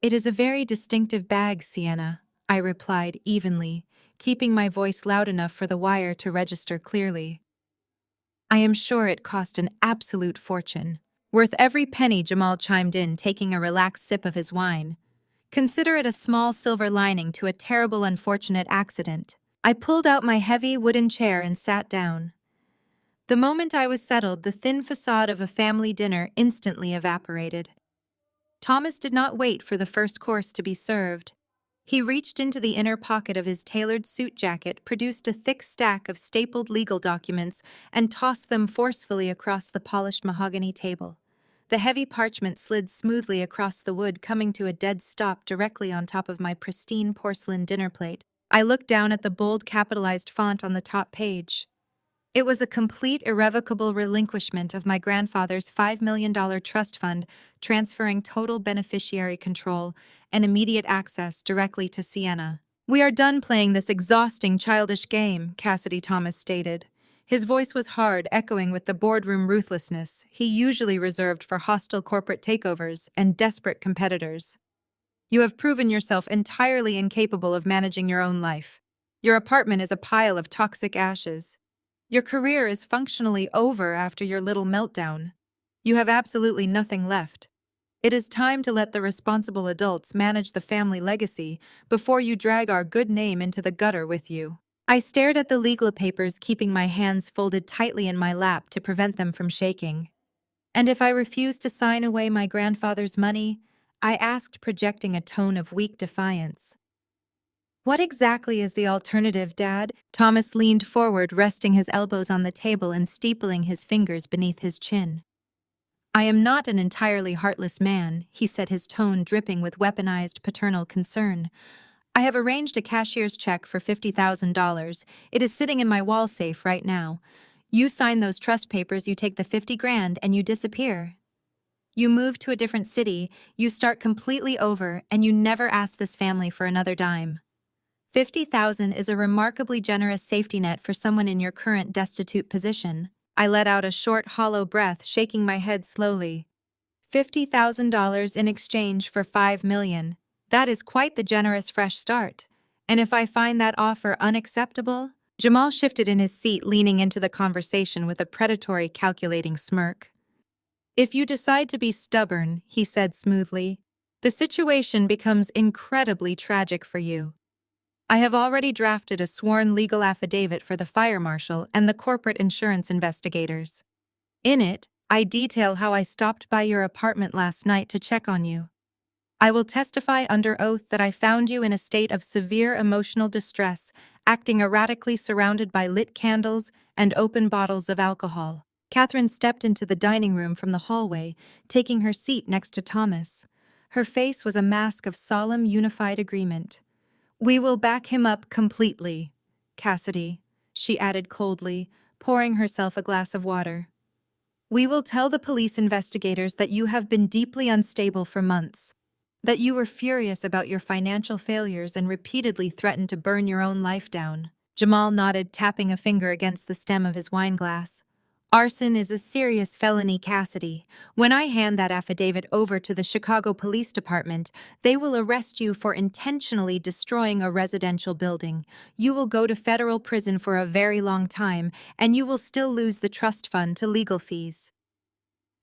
"It is a very distinctive bag, Sienna," I replied evenly, keeping my voice loud enough for the wire to register clearly. "I am sure it cost an absolute fortune." "Worth every penny," Jamal chimed in, taking a relaxed sip of his wine. "Consider it a small silver lining to a terrible unfortunate accident." I pulled out my heavy wooden chair and sat down. The moment I was settled, the thin facade of a family dinner instantly evaporated. Thomas did not wait for the first course to be served. He reached into the inner pocket of his tailored suit jacket, produced a thick stack of stapled legal documents, and tossed them forcefully across the polished mahogany table. The heavy parchment slid smoothly across the wood, coming to a dead stop directly on top of my pristine porcelain dinner plate. I looked down at the bold capitalized font on the top page. It was a complete, irrevocable relinquishment of my grandfather's $5 million trust fund, transferring total beneficiary control and immediate access directly to Sienna. "We are done playing this exhausting, childish game," Cassidy Thomas stated. His voice was hard, echoing with the boardroom ruthlessness he usually reserved for hostile corporate takeovers and desperate competitors. "You have proven yourself entirely incapable of managing your own life. Your apartment is a pile of toxic ashes. Your career is functionally over after your little meltdown. You have absolutely nothing left. It is time to let the responsible adults manage the family legacy before you drag our good name into the gutter with you." I stared at the legal papers, keeping my hands folded tightly in my lap to prevent them from shaking. "And if I refuse to sign away my grandfather's money?" I asked, projecting a tone of weak defiance. "What exactly is the alternative, Dad?" Thomas leaned forward, resting his elbows on the table and steepling his fingers beneath his chin. "I am not an entirely heartless man," he said, his tone dripping with weaponized paternal concern. "I have arranged a cashier's check for $50,000. It is sitting in my wall safe right now. You sign those trust papers, you take the 50 grand, and you disappear. You move to a different city, you start completely over, and you never ask this family for another dime. 50,000 is a remarkably generous safety net for someone in your current destitute position." I let out a short, hollow breath, shaking my head slowly. $50,000 in exchange for $5 million. That is quite the generous fresh start. And if I find that offer unacceptable? Jamal shifted in his seat, leaning into the conversation with a predatory, calculating smirk. "If you decide to be stubborn," he said smoothly, "the situation becomes incredibly tragic for you. I have already drafted a sworn legal affidavit for the fire marshal and the corporate insurance investigators. In it, I detail how I stopped by your apartment last night to check on you. I will testify under oath that I found you in a state of severe emotional distress, acting erratically, surrounded by lit candles and open bottles of alcohol. Catherine stepped into the dining room from the hallway, taking her seat next to Thomas. Her face was a mask of solemn, unified agreement. "We will back him up completely, Cassidy," she added coldly, pouring herself a glass of water. "We will tell the police investigators that you have been deeply unstable for months, that you were furious about your financial failures and repeatedly threatened to burn your own life down." Jamal nodded, tapping a finger against the stem of his wine glass. "Arson is a serious felony, Cassidy. When I hand that affidavit over to the Chicago Police Department, they will arrest you for intentionally destroying a residential building. You will go to federal prison for a very long time, and you will still lose the trust fund to legal fees.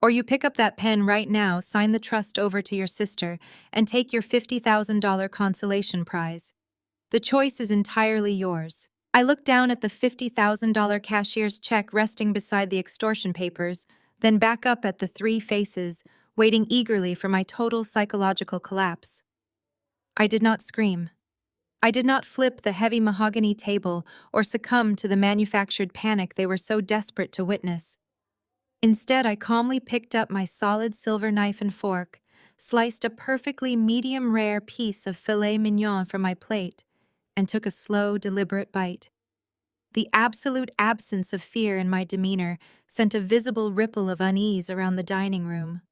Or you pick up that pen right now, sign the trust over to your sister, and take your $50,000 consolation prize. The choice is entirely yours." I looked down at the $50,000 cashier's check resting beside the extortion papers, then back up at the three faces, waiting eagerly for my total psychological collapse. I did not scream. I did not flip the heavy mahogany table or succumb to the manufactured panic they were so desperate to witness. Instead, I calmly picked up my solid silver knife and fork, sliced a perfectly medium-rare piece of filet mignon from my plate, and took a slow, deliberate bite. The absolute absence of fear in my demeanor sent a visible ripple of unease around the dining room.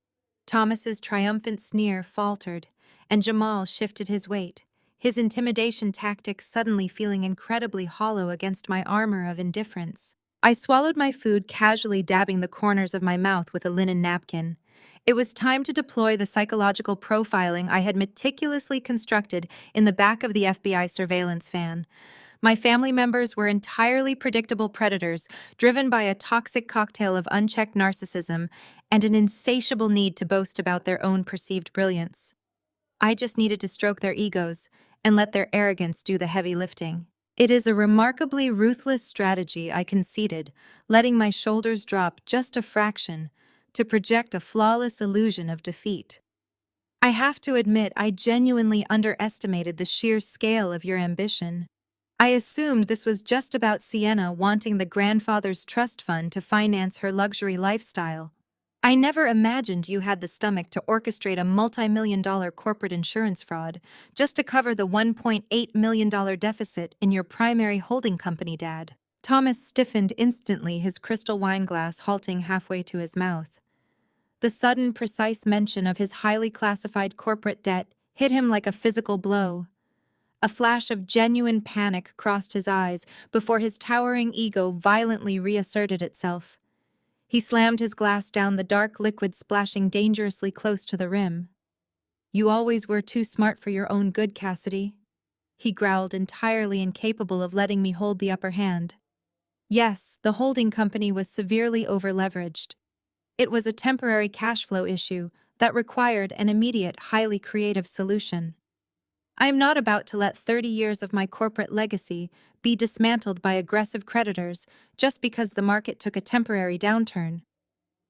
Thomas's triumphant sneer faltered, and Jamal shifted his weight, his intimidation tactics suddenly feeling incredibly hollow against my armor of indifference. I swallowed my food, casually dabbing the corners of my mouth with a linen napkin. It was time to deploy the psychological profiling I had meticulously constructed in the back of the FBI surveillance van. My family members were entirely predictable predators, driven by a toxic cocktail of unchecked narcissism and an insatiable need to boast about their own perceived brilliance. I just needed to stroke their egos and let their arrogance do the heavy lifting. "It is a remarkably ruthless strategy," I conceded, letting my shoulders drop just a fraction to project a flawless illusion of defeat. "I have to admit, I genuinely underestimated the sheer scale of your ambition. I assumed this was just about Sienna wanting the grandfather's trust fund to finance her luxury lifestyle. I never imagined you had the stomach to orchestrate a multi-million-dollar corporate insurance fraud just to cover the $1.8 million deficit in your primary holding company, Dad." Thomas stiffened instantly, his crystal wine glass halting halfway to his mouth. The sudden, precise mention of his highly classified corporate debt hit him like a physical blow. A flash of genuine panic crossed his eyes before his towering ego violently reasserted itself. He slammed his glass down, the dark liquid splashing dangerously close to the rim. "You always were too smart for your own good, Cassidy," he growled, entirely incapable of letting me hold the upper hand. Yes, the holding company was severely over-leveraged. It was a temporary cash flow issue that required an immediate, highly creative solution. I am not about to let 30 years of my corporate legacy be dismantled by aggressive creditors just because the market took a temporary downturn.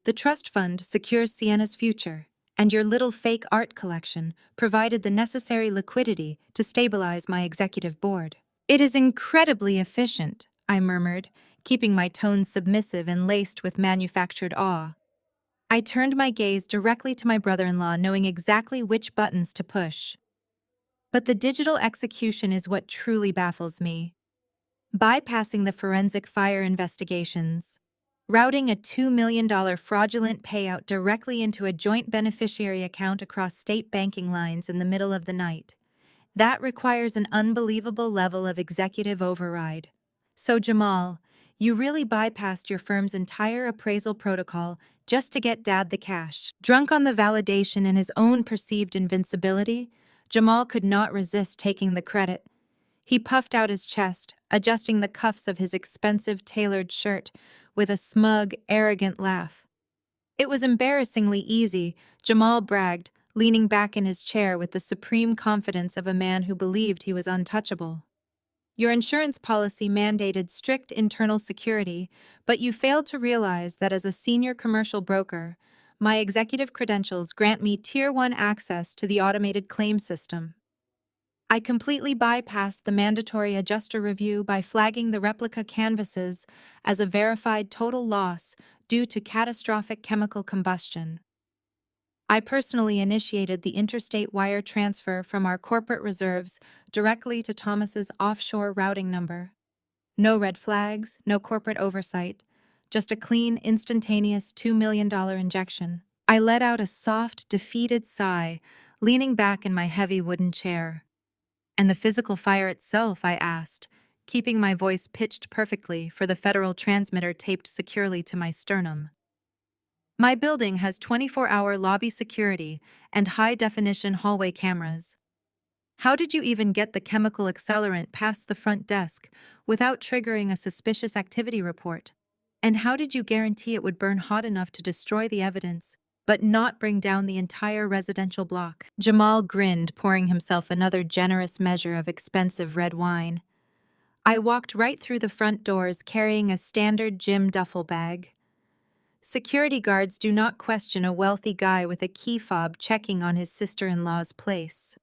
The trust fund secures Sienna's future, and your little fake art collection provided the necessary liquidity to stabilize my executive board. "It is incredibly efficient," I murmured, keeping my tone submissive and laced with manufactured awe. I turned my gaze directly to my brother-in-law, knowing exactly which buttons to push. But the digital execution is what truly baffles me. Bypassing the forensic fire investigations, routing a $2 million fraudulent payout directly into a joint beneficiary account across state banking lines in the middle of the night. That requires an unbelievable level of executive override. So, Jamal, you really bypassed your firm's entire appraisal protocol just to get Dad the cash. Drunk on the validation and his own perceived invincibility, Jamal could not resist taking the credit. He puffed out his chest, adjusting the cuffs of his expensive tailored shirt with a smug, arrogant laugh. "It was embarrassingly easy," Jamal bragged, leaning back in his chair with the supreme confidence of a man who believed he was untouchable. "Your insurance policy mandated strict internal security, but you failed to realize that as a senior commercial broker, my executive credentials grant me Tier 1 access to the automated claim system. I completely bypassed the mandatory adjuster review by flagging the replica canvases as a verified total loss due to catastrophic chemical combustion. I personally initiated the interstate wire transfer from our corporate reserves directly to Thomas's offshore routing number. No red flags, no corporate oversight, just a clean, instantaneous $2 million injection. I let out a soft, defeated sigh, leaning back in my heavy wooden chair. And the physical fire itself, I asked, keeping my voice pitched perfectly for the federal transmitter taped securely to my sternum. My building has 24-hour lobby security and high-definition hallway cameras. How did you even get the chemical accelerant past the front desk without triggering a suspicious activity report? And how did you guarantee it would burn hot enough to destroy the evidence, but not bring down the entire residential block? Jamal grinned, pouring himself another generous measure of expensive red wine. I walked right through the front doors carrying a standard gym duffel bag. Security guards do not question a wealthy guy with a key fob checking on his sister-in-law's place.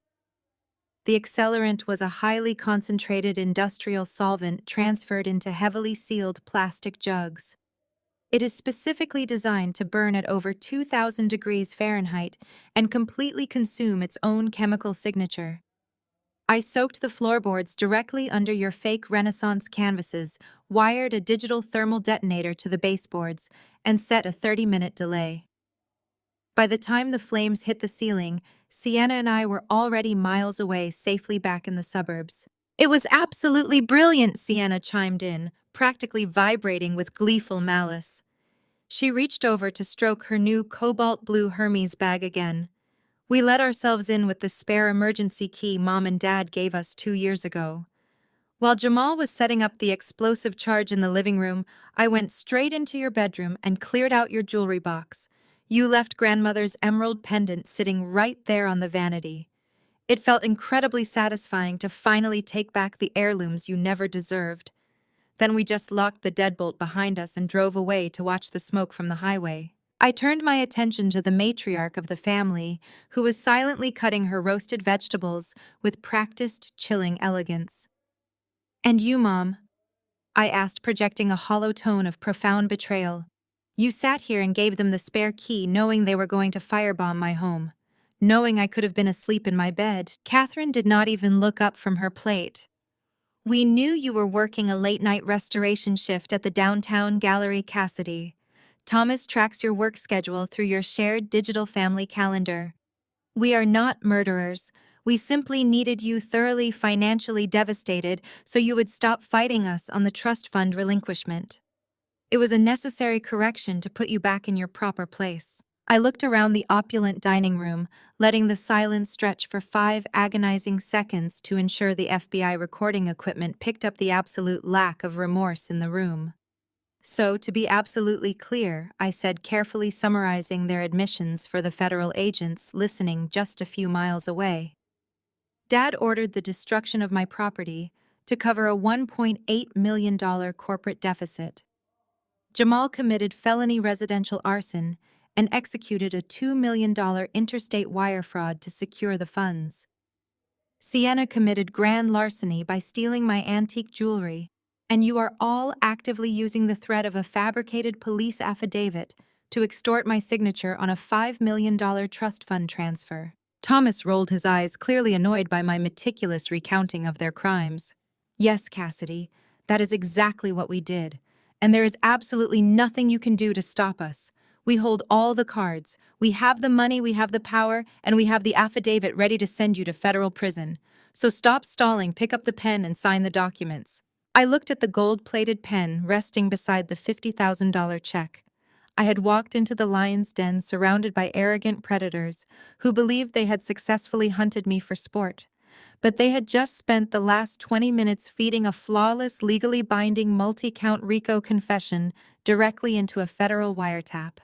The accelerant was a highly concentrated industrial solvent transferred into heavily sealed plastic jugs. It is specifically designed to burn at over 2,000 degrees Fahrenheit and completely consume its own chemical signature. I soaked the floorboards directly under your fake Renaissance canvases, wired a digital thermal detonator to the baseboards, and set a 30-minute delay. By the time the flames hit the ceiling, Sienna and I were already miles away, safely back in the suburbs. "It was absolutely brilliant," Sienna chimed in, practically vibrating with gleeful malice. She reached over to stroke her new cobalt blue Hermes bag again. "We let ourselves in with the spare emergency key Mom and Dad gave us 2 years ago. While Jamal was setting up the explosive charge in the living room, I went straight into your bedroom and cleared out your jewelry box. You left grandmother's emerald pendant sitting right there on the vanity. It felt incredibly satisfying to finally take back the heirlooms you never deserved. Then we just locked the deadbolt behind us and drove away to watch the smoke from the highway." I turned my attention to the matriarch of the family, who was silently cutting her roasted vegetables with practiced, chilling elegance. "And you, Mom?" I asked, projecting a hollow tone of profound betrayal. "You sat here and gave them the spare key knowing they were going to firebomb my home. Knowing I could have been asleep in my bed." Catherine did not even look up from her plate. "We knew you were working a late-night restoration shift at the downtown gallery, Cassidy. Thomas tracks your work schedule through your shared digital family calendar. We are not murderers. We simply needed you thoroughly financially devastated so you would stop fighting us on the trust fund relinquishment. It was a necessary correction to put you back in your proper place." I looked around the opulent dining room, letting the silence stretch for 5 agonizing seconds to ensure the FBI recording equipment picked up the absolute lack of remorse in the room. "So, to be absolutely clear," I said, carefully summarizing their admissions for the federal agents listening just a few miles away. "Dad ordered the destruction of my property to cover a $1.8 million corporate deficit. Jamal committed felony residential arson and executed a $2 million interstate wire fraud to secure the funds. Sienna committed grand larceny by stealing my antique jewelry, and you are all actively using the threat of a fabricated police affidavit to extort my signature on a $5 million trust fund transfer." Thomas rolled his eyes, clearly annoyed by my meticulous recounting of their crimes. "Yes, Cassidy, that is exactly what we did, and there is absolutely nothing you can do to stop us. We hold all the cards. We have the money, we have the power, and we have the affidavit ready to send you to federal prison. So stop stalling, pick up the pen, and sign the documents." I looked at the gold-plated pen resting beside the $50,000 check. I had walked into the lion's den surrounded by arrogant predators who believed they had successfully hunted me for sport. But they had just spent the last 20 minutes feeding a flawless, legally binding multi-count RICO confession directly into a federal wiretap.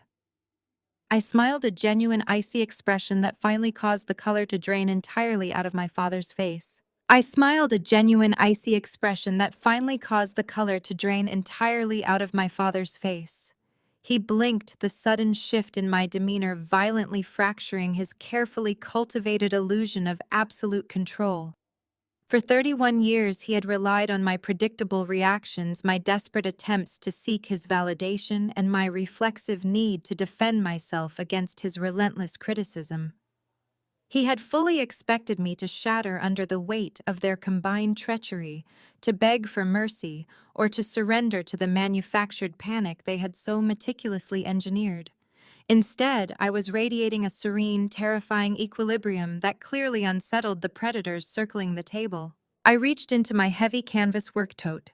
I smiled, a genuine icy expression that finally caused the color to drain entirely out of my father's face. I smiled, a genuine icy expression that finally caused the color to drain entirely out of my father's face. He blinked, the sudden shift in my demeanor violently fracturing his carefully cultivated illusion of absolute control. For 31 years, he had relied on my predictable reactions, my desperate attempts to seek his validation, and my reflexive need to defend myself against his relentless criticism. He had fully expected me to shatter under the weight of their combined treachery, to beg for mercy, or to surrender to the manufactured panic they had so meticulously engineered. Instead, I was radiating a serene, terrifying equilibrium that clearly unsettled the predators circling the table. I reached into my heavy canvas work tote.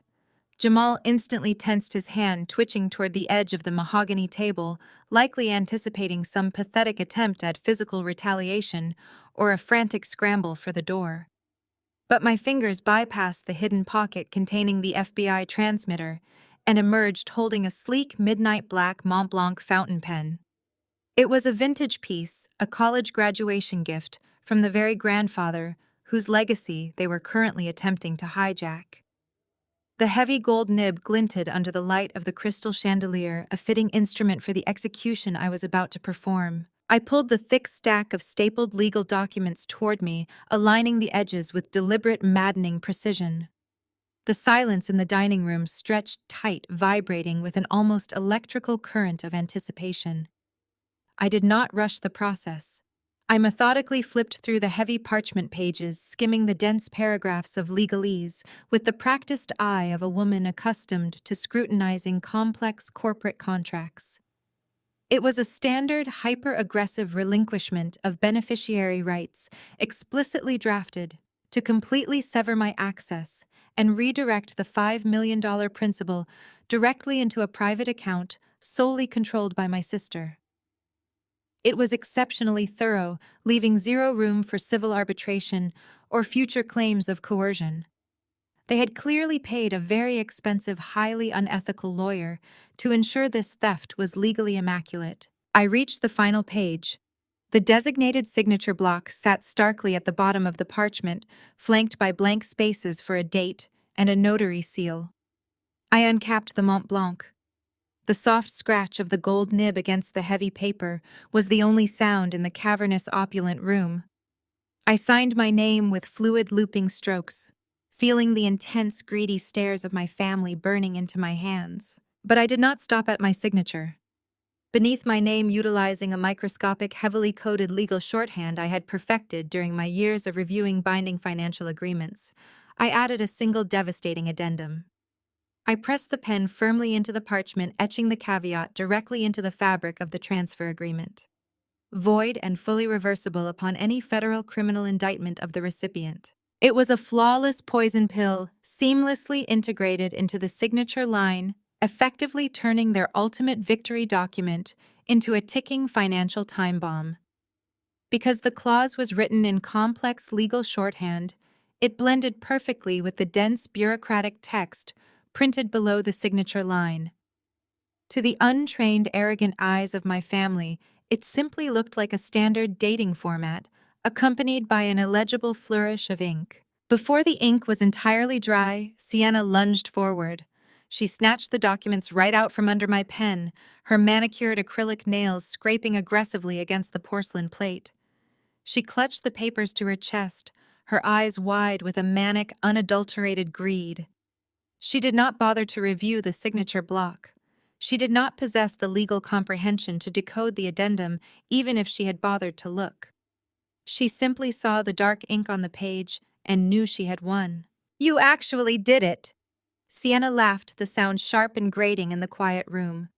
Jamal instantly tensed his hand, twitching toward the edge of the mahogany table, likely anticipating some pathetic attempt at physical retaliation or a frantic scramble for the door. But my fingers bypassed the hidden pocket containing the FBI transmitter and emerged holding a sleek midnight black Mont Blanc fountain pen. It was a vintage piece, a college graduation gift from the very grandfather whose legacy they were currently attempting to hijack. The heavy gold nib glinted under the light of the crystal chandelier, a fitting instrument for the execution I was about to perform. I pulled the thick stack of stapled legal documents toward me, aligning the edges with deliberate, maddening precision. The silence in the dining room stretched tight, vibrating with an almost electrical current of anticipation. I did not rush the process. I methodically flipped through the heavy parchment pages, skimming the dense paragraphs of legalese with the practiced eye of a woman accustomed to scrutinizing complex corporate contracts. It was a standard, hyper-aggressive relinquishment of beneficiary rights, explicitly drafted to completely sever my access and redirect the $5 million principal directly into a private account solely controlled by my sister. It was exceptionally thorough, leaving zero room for civil arbitration or future claims of coercion. They had clearly paid a very expensive, highly unethical lawyer to ensure this theft was legally immaculate. I reached the final page. The designated signature block sat starkly at the bottom of the parchment, flanked by blank spaces for a date and a notary seal. I uncapped the Mont Blanc. The soft scratch of the gold nib against the heavy paper was the only sound in the cavernous, opulent room. I signed my name with fluid, looping strokes, feeling the intense, greedy stares of my family burning into my hands. But I did not stop at my signature. Beneath my name, utilizing a microscopic, heavily coded legal shorthand I had perfected during my years of reviewing binding financial agreements, I added a single devastating addendum. I pressed the pen firmly into the parchment, etching the caveat directly into the fabric of the transfer agreement. Void and fully reversible upon any federal criminal indictment of the recipient. It was a flawless poison pill, seamlessly integrated into the signature line, effectively turning their ultimate victory document into a ticking financial time bomb. Because the clause was written in complex legal shorthand, it blended perfectly with the dense bureaucratic text printed below the signature line. To the untrained, arrogant eyes of my family, it simply looked like a standard dating format, accompanied by an illegible flourish of ink. Before the ink was entirely dry, Sienna lunged forward. She snatched the documents right out from under my pen, her manicured acrylic nails scraping aggressively against the porcelain plate. She clutched the papers to her chest, her eyes wide with a manic, unadulterated greed. She did not bother to review the signature block. She did not possess the legal comprehension to decode the addendum, even if she had bothered to look. She simply saw the dark ink on the page and knew she had won. "You actually did it!" Sienna laughed, the sound sharp and grating in the quiet room.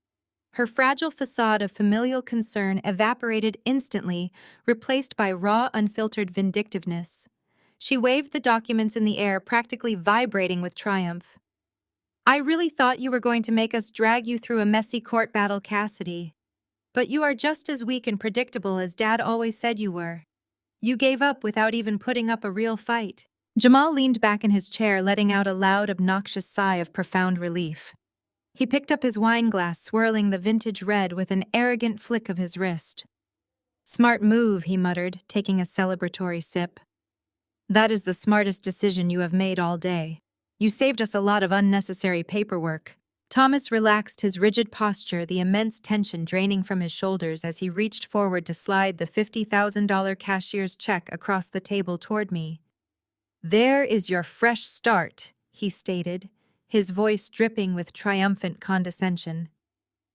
Her fragile facade of familial concern evaporated instantly, replaced by raw, unfiltered vindictiveness. She waved the documents in the air, practically vibrating with triumph. "I really thought you were going to make us drag you through a messy court battle, Cassidy. But you are just as weak and predictable as Dad always said you were. You gave up without even putting up a real fight." Jamal leaned back in his chair, letting out a loud, obnoxious sigh of profound relief. He picked up his wine glass, swirling the vintage red with an arrogant flick of his wrist. "Smart move," he muttered, taking a celebratory sip. "That is the smartest decision you have made all day. You saved us a lot of unnecessary paperwork." Thomas relaxed his rigid posture, the immense tension draining from his shoulders as he reached forward to slide the $50,000 cashier's check across the table toward me. "There is your fresh start," he stated, his voice dripping with triumphant condescension.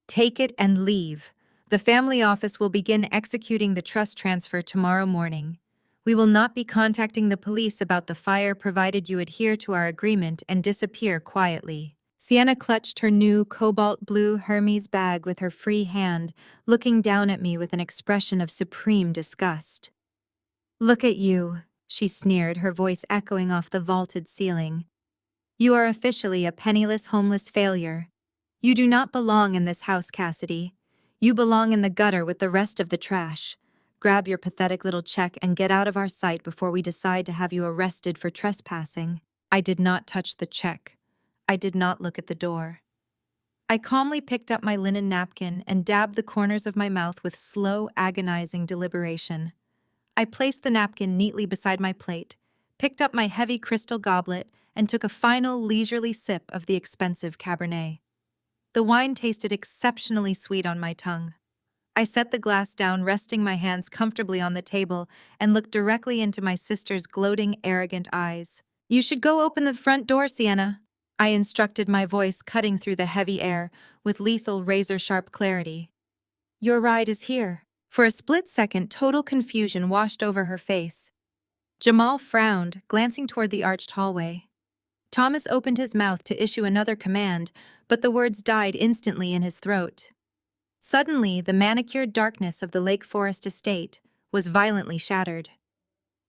"Take it and leave. The family office will begin executing the trust transfer tomorrow morning. We will not be contacting the police about the fire provided you adhere to our agreement and disappear quietly." Sienna clutched her new cobalt blue Hermes bag with her free hand, looking down at me with an expression of supreme disgust. "Look at you," she sneered, her voice echoing off the vaulted ceiling. "You are officially a penniless, homeless failure. You do not belong in this house, Cassidy. You belong in the gutter with the rest of the trash. Grab your pathetic little check and get out of our sight before we decide to have you arrested for trespassing." I did not touch the check. I did not look at the door. I calmly picked up my linen napkin and dabbed the corners of my mouth with slow, agonizing deliberation. I placed the napkin neatly beside my plate, picked up my heavy crystal goblet, and took a final leisurely sip of the expensive Cabernet. The wine tasted exceptionally sweet on my tongue. I set the glass down, resting my hands comfortably on the table, and looked directly into my sister's gloating, arrogant eyes. "You should go open the front door, Sienna," I instructed, my voice cutting through the heavy air with lethal, razor-sharp clarity. "Your ride is here." For a split second, total confusion washed over her face. Jamal frowned, glancing toward the arched hallway. Thomas opened his mouth to issue another command, but the words died instantly in his throat. Suddenly, the manicured darkness of the Lake Forest estate was violently shattered.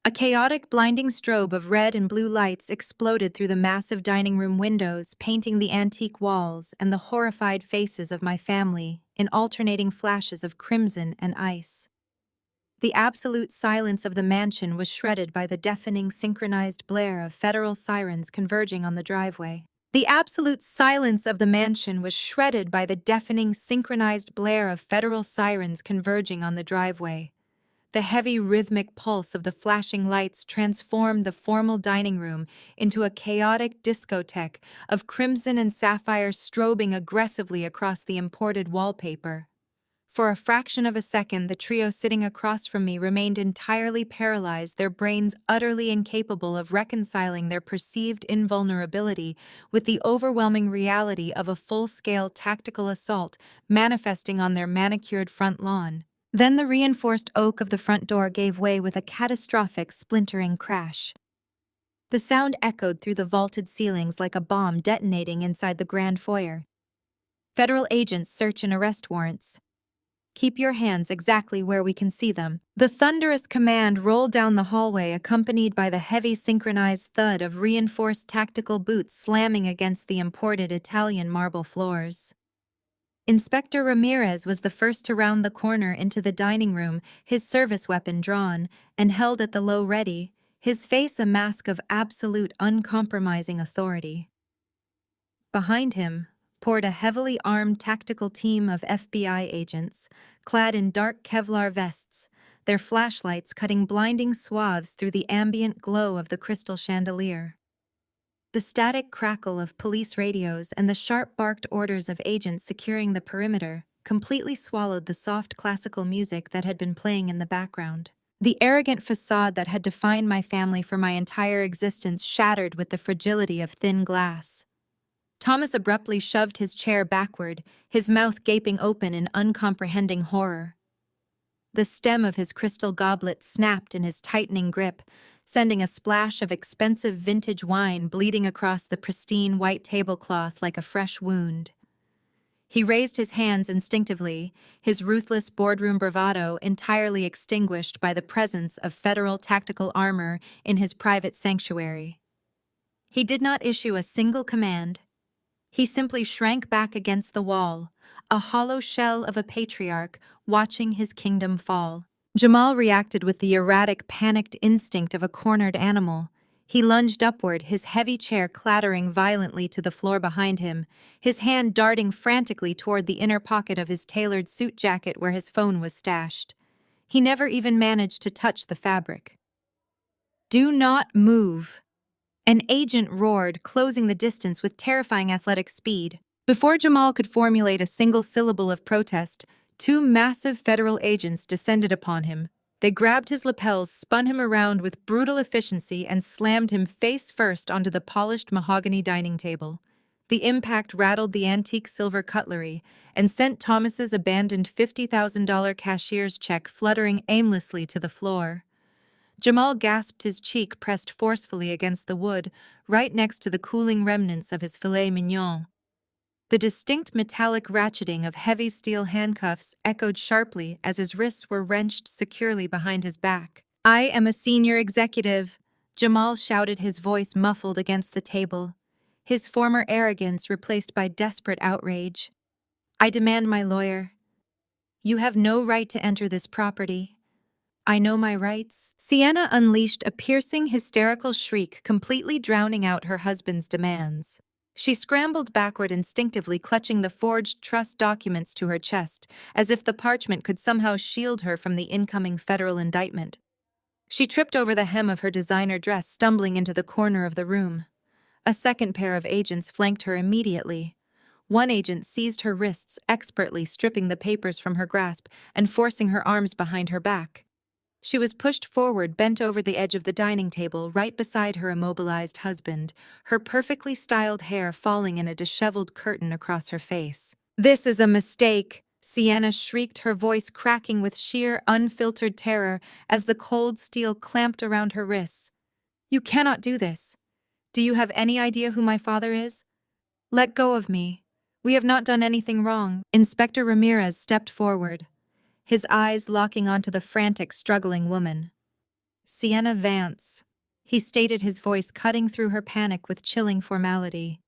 A chaotic, blinding strobe of red and blue lights exploded through the massive dining room windows, painting the antique walls and the horrified faces of my family in alternating flashes of crimson and ice. The absolute silence of the mansion was shredded by the deafening, synchronized blare of federal sirens converging on the driveway. The absolute silence of the mansion was shredded by the deafening, synchronized blare of federal sirens converging on the driveway. The heavy, rhythmic pulse of the flashing lights transformed the formal dining room into a chaotic discotheque of crimson and sapphire strobing aggressively across the imported wallpaper. For a fraction of a second, the trio sitting across from me remained entirely paralyzed, their brains utterly incapable of reconciling their perceived invulnerability with the overwhelming reality of a full-scale tactical assault manifesting on their manicured front lawn. Then the reinforced oak of the front door gave way with a catastrophic, splintering crash. The sound echoed through the vaulted ceilings like a bomb detonating inside the grand foyer. "Federal agents search and arrest warrants. Keep your hands exactly where we can see them." The thunderous command rolled down the hallway, accompanied by the heavy synchronized thud of reinforced tactical boots slamming against the imported Italian marble floors. Inspector Ramirez was the first to round the corner into the dining room, his service weapon drawn and held at the low ready, his face a mask of absolute, uncompromising authority. Behind him poured a heavily armed tactical team of FBI agents, clad in dark Kevlar vests, their flashlights cutting blinding swaths through the ambient glow of the crystal chandelier. The static crackle of police radios and the sharp-barked orders of agents securing the perimeter completely swallowed the soft classical music that had been playing in the background. The arrogant facade that had defined my family for my entire existence shattered with the fragility of thin glass. Thomas abruptly shoved his chair backward, his mouth gaping open in uncomprehending horror. The stem of his crystal goblet snapped in his tightening grip, sending a splash of expensive vintage wine bleeding across the pristine white tablecloth like a fresh wound. He raised his hands instinctively, his ruthless boardroom bravado entirely extinguished by the presence of federal tactical armor in his private sanctuary. He did not issue a single command. He simply shrank back against the wall, a hollow shell of a patriarch watching his kingdom fall. Jamal reacted with the erratic, panicked instinct of a cornered animal. He lunged upward, his heavy chair clattering violently to the floor behind him, his hand darting frantically toward the inner pocket of his tailored suit jacket where his phone was stashed. He never even managed to touch the fabric. "Do not move!" An agent roared, closing the distance with terrifying athletic speed. Before Jamal could formulate a single syllable of protest, two massive federal agents descended upon him, They grabbed his lapels, spun him around with brutal efficiency, and slammed him face first onto the polished mahogany dining table. The impact rattled the antique silver cutlery and sent Thomas's abandoned $50,000 cashier's check fluttering aimlessly to the floor. Jamal gasped, his cheek pressed forcefully against the wood, right next to the cooling remnants of his filet mignon. The distinct metallic ratcheting of heavy steel handcuffs echoed sharply as his wrists were wrenched securely behind his back. "I am a senior executive," Jamal shouted, his voice muffled against the table, his former arrogance replaced by desperate outrage. "I demand my lawyer. You have no right to enter this property. I know my rights." Sienna unleashed a piercing, hysterical shriek, completely drowning out her husband's demands. She scrambled backward, instinctively clutching the forged trust documents to her chest, as if the parchment could somehow shield her from the incoming federal indictment. She tripped over the hem of her designer dress, stumbling into the corner of the room. A second pair of agents flanked her immediately. One agent seized her wrists, expertly stripping the papers from her grasp and forcing her arms behind her back. She was pushed forward, bent over the edge of the dining table, right beside her immobilized husband, her perfectly styled hair falling in a disheveled curtain across her face. "This is a mistake," Sienna shrieked, her voice cracking with sheer, unfiltered terror as the cold steel clamped around her wrists. "You cannot do this. Do you have any idea who my father is? Let go of me. We have not done anything wrong." Inspector Ramirez stepped forward, his eyes locking onto the frantic, struggling woman. "Sienna Vance," he stated, his voice cutting through her panic with chilling formality.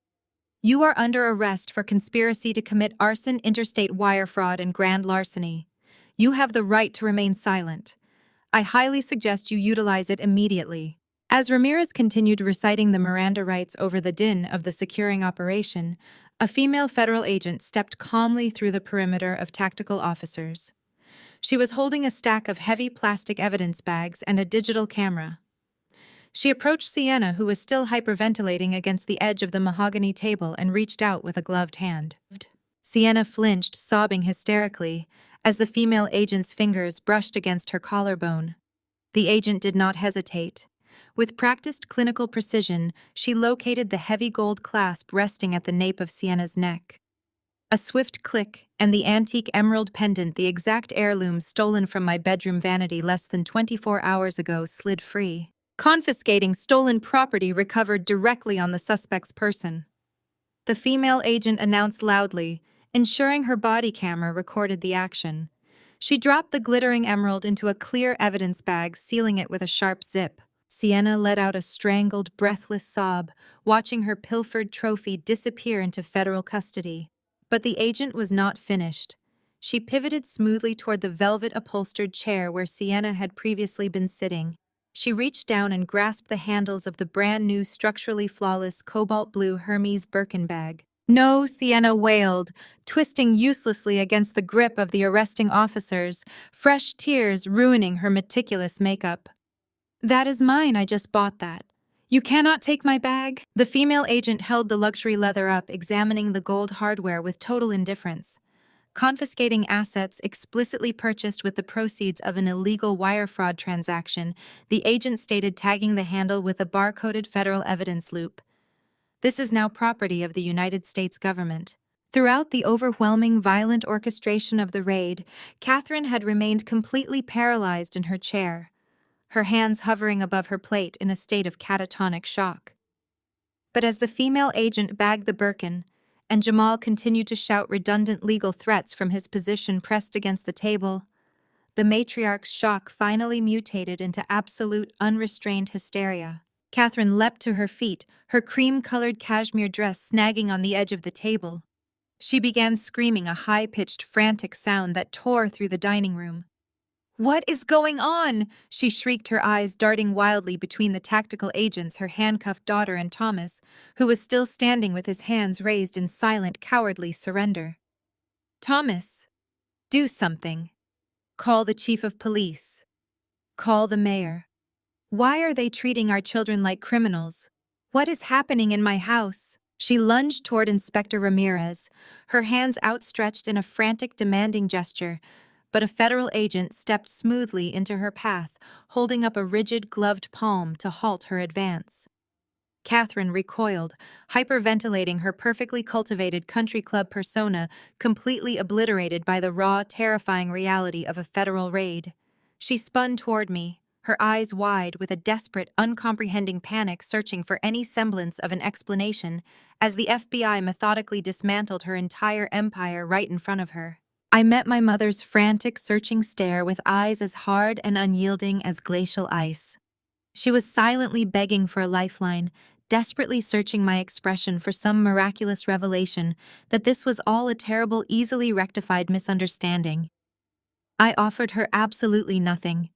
"You are under arrest for conspiracy to commit arson, interstate wire fraud, and grand larceny. You have the right to remain silent. I highly suggest you utilize it immediately." As Ramirez continued reciting the Miranda rights over the din of the securing operation, a female federal agent stepped calmly through the perimeter of tactical officers. She was holding a stack of heavy plastic evidence bags and a digital camera. She approached Sienna, who was still hyperventilating against the edge of the mahogany table, and reached out with a gloved hand. Sienna flinched, sobbing hysterically, as the female agent's fingers brushed against her collarbone. The agent did not hesitate. With practiced clinical precision, she located the heavy gold clasp resting at the nape of Sienna's neck. A swift click, and the antique emerald pendant, the exact heirloom stolen from my bedroom vanity less than 24 hours ago, slid free, confiscating stolen property recovered directly on the suspect's person. The female agent announced loudly, ensuring her body camera recorded the action. She dropped the glittering emerald into a clear evidence bag, sealing it with a sharp zip. Sienna let out a strangled, breathless sob, watching her pilfered trophy disappear into federal custody. But the agent was not finished. She pivoted smoothly toward the velvet-upholstered chair where Sienna had previously been sitting. She reached down and grasped the handles of the brand-new, structurally flawless cobalt-blue Hermes Birkin bag. "No," Sienna wailed, twisting uselessly against the grip of the arresting officers, fresh tears ruining her meticulous makeup. "That is mine. I just bought that. You cannot take my bag." The female agent held the luxury leather up, examining the gold hardware with total indifference. Confiscating assets explicitly purchased with the proceeds of an illegal wire fraud transaction, the agent stated, tagging the handle with a barcoded federal evidence loop. "This is now property of the United States government." Throughout the overwhelming, violent orchestration of the raid, Catherine had remained completely paralyzed in her chair, her hands hovering above her plate in a state of catatonic shock. But as the female agent bagged the Birkin, and Jamal continued to shout redundant legal threats from his position pressed against the table, the matriarch's shock finally mutated into absolute, unrestrained hysteria. Catherine leapt to her feet, her cream-colored cashmere dress snagging on the edge of the table. She began screaming, a high-pitched, frantic sound that tore through the dining room. "What is going on?" she shrieked, her eyes darting wildly between the tactical agents, her handcuffed daughter, and Thomas, who was still standing with his hands raised in silent, cowardly surrender. "Thomas, do something. Call the chief of police. Call the mayor. Why are they treating our children like criminals? What is happening in my house?" She lunged toward Inspector Ramirez, her hands outstretched in a frantic, demanding gesture, but a federal agent stepped smoothly into her path, holding up a rigid, gloved palm to halt her advance. Catherine recoiled, hyperventilating, her perfectly cultivated country club persona completely obliterated by the raw, terrifying reality of a federal raid. She spun toward me, her eyes wide with a desperate, uncomprehending panic searching for any semblance of an explanation as the FBI methodically dismantled her entire empire right in front of her. I met my mother's frantic, searching stare with eyes as hard and unyielding as glacial ice. She was silently begging for a lifeline, desperately searching my expression for some miraculous revelation that this was all a terrible, easily rectified misunderstanding. I offered her absolutely nothing.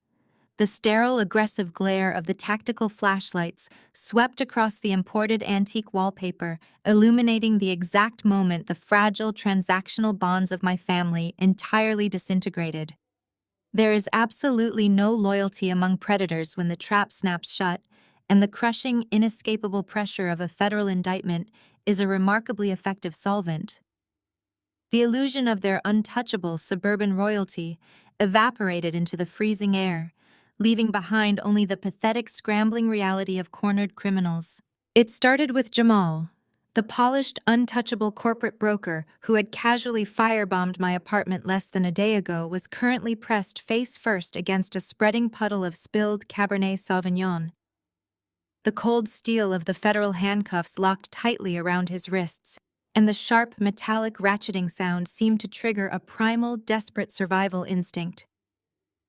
The sterile, aggressive glare of the tactical flashlights swept across the imported antique wallpaper, illuminating the exact moment the fragile, transactional bonds of my family entirely disintegrated. There is absolutely no loyalty among predators when the trap snaps shut, and the crushing, inescapable pressure of a federal indictment is a remarkably effective solvent. The illusion of their untouchable suburban royalty evaporated into the freezing air, leaving behind only the pathetic, scrambling reality of cornered criminals. It started with Jamal, the polished, untouchable corporate broker who had casually firebombed my apartment less than a day ago was currently pressed face first against a spreading puddle of spilled Cabernet Sauvignon. The cold steel of the federal handcuffs locked tightly around his wrists, and the sharp, metallic ratcheting sound seemed to trigger a primal, desperate survival instinct.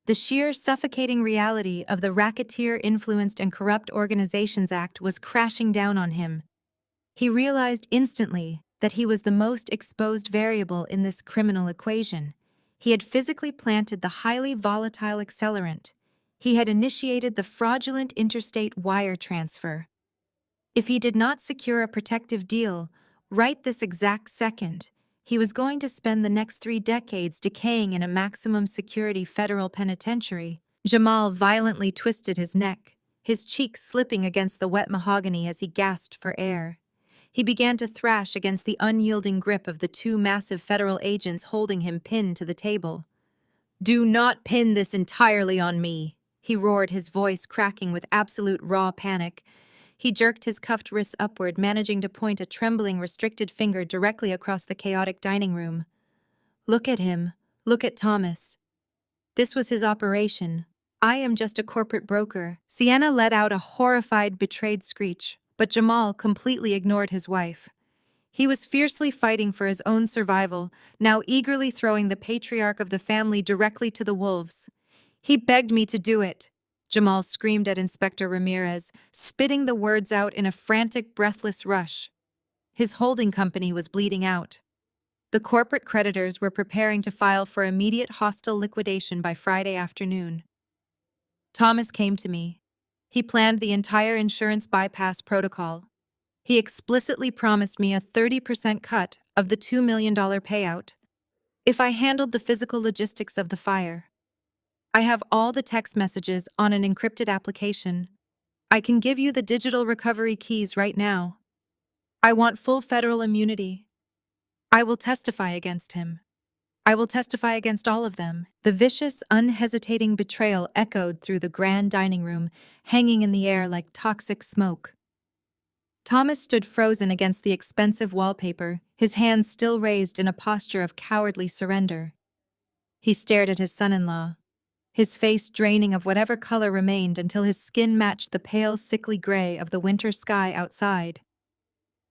The sheer, suffocating reality of the Racketeer-Influenced and Corrupt Organizations Act was crashing down on him. He realized instantly that he was the most exposed variable in this criminal equation. He had physically planted the highly volatile accelerant. He had initiated the fraudulent interstate wire transfer. If he did not secure a protective deal, right this exact second, he was going to spend the next 3 decades decaying in a maximum security federal penitentiary. Jamal violently twisted his neck, his cheeks slipping against the wet mahogany as he gasped for air. He began to thrash against the unyielding grip of the 2 massive federal agents holding him pinned to the table. "Do not pin this entirely on me," he roared, his voice cracking with absolute raw panic. He jerked his cuffed wrists upward, managing to point a trembling, restricted finger directly across the chaotic dining room. "Look at him. Look at Thomas. This was his operation. I am just a corporate broker." Sienna let out a horrified, betrayed screech, but Jamal completely ignored his wife. He was fiercely fighting for his own survival, now eagerly throwing the patriarch of the family directly to the wolves. "He begged me to do it," Jamal screamed at Inspector Ramirez, spitting the words out in a frantic, breathless rush. His holding company was bleeding out. The corporate creditors were preparing to file for immediate hostile liquidation by Friday afternoon. Thomas came to me. He planned the entire insurance bypass protocol. He explicitly promised me a 30% cut of the $2 million payout if I handled the physical logistics of the fire. I have all the text messages on an encrypted application. I can give you the digital recovery keys right now. I want full federal immunity. I will testify against him. I will testify against all of them." The vicious, unhesitating betrayal echoed through the grand dining room, hanging in the air like toxic smoke. Thomas stood frozen against the expensive wallpaper, his hands still raised in a posture of cowardly surrender. He stared at his son-in-law, his face draining of whatever color remained until his skin matched the pale, sickly gray of the winter sky outside.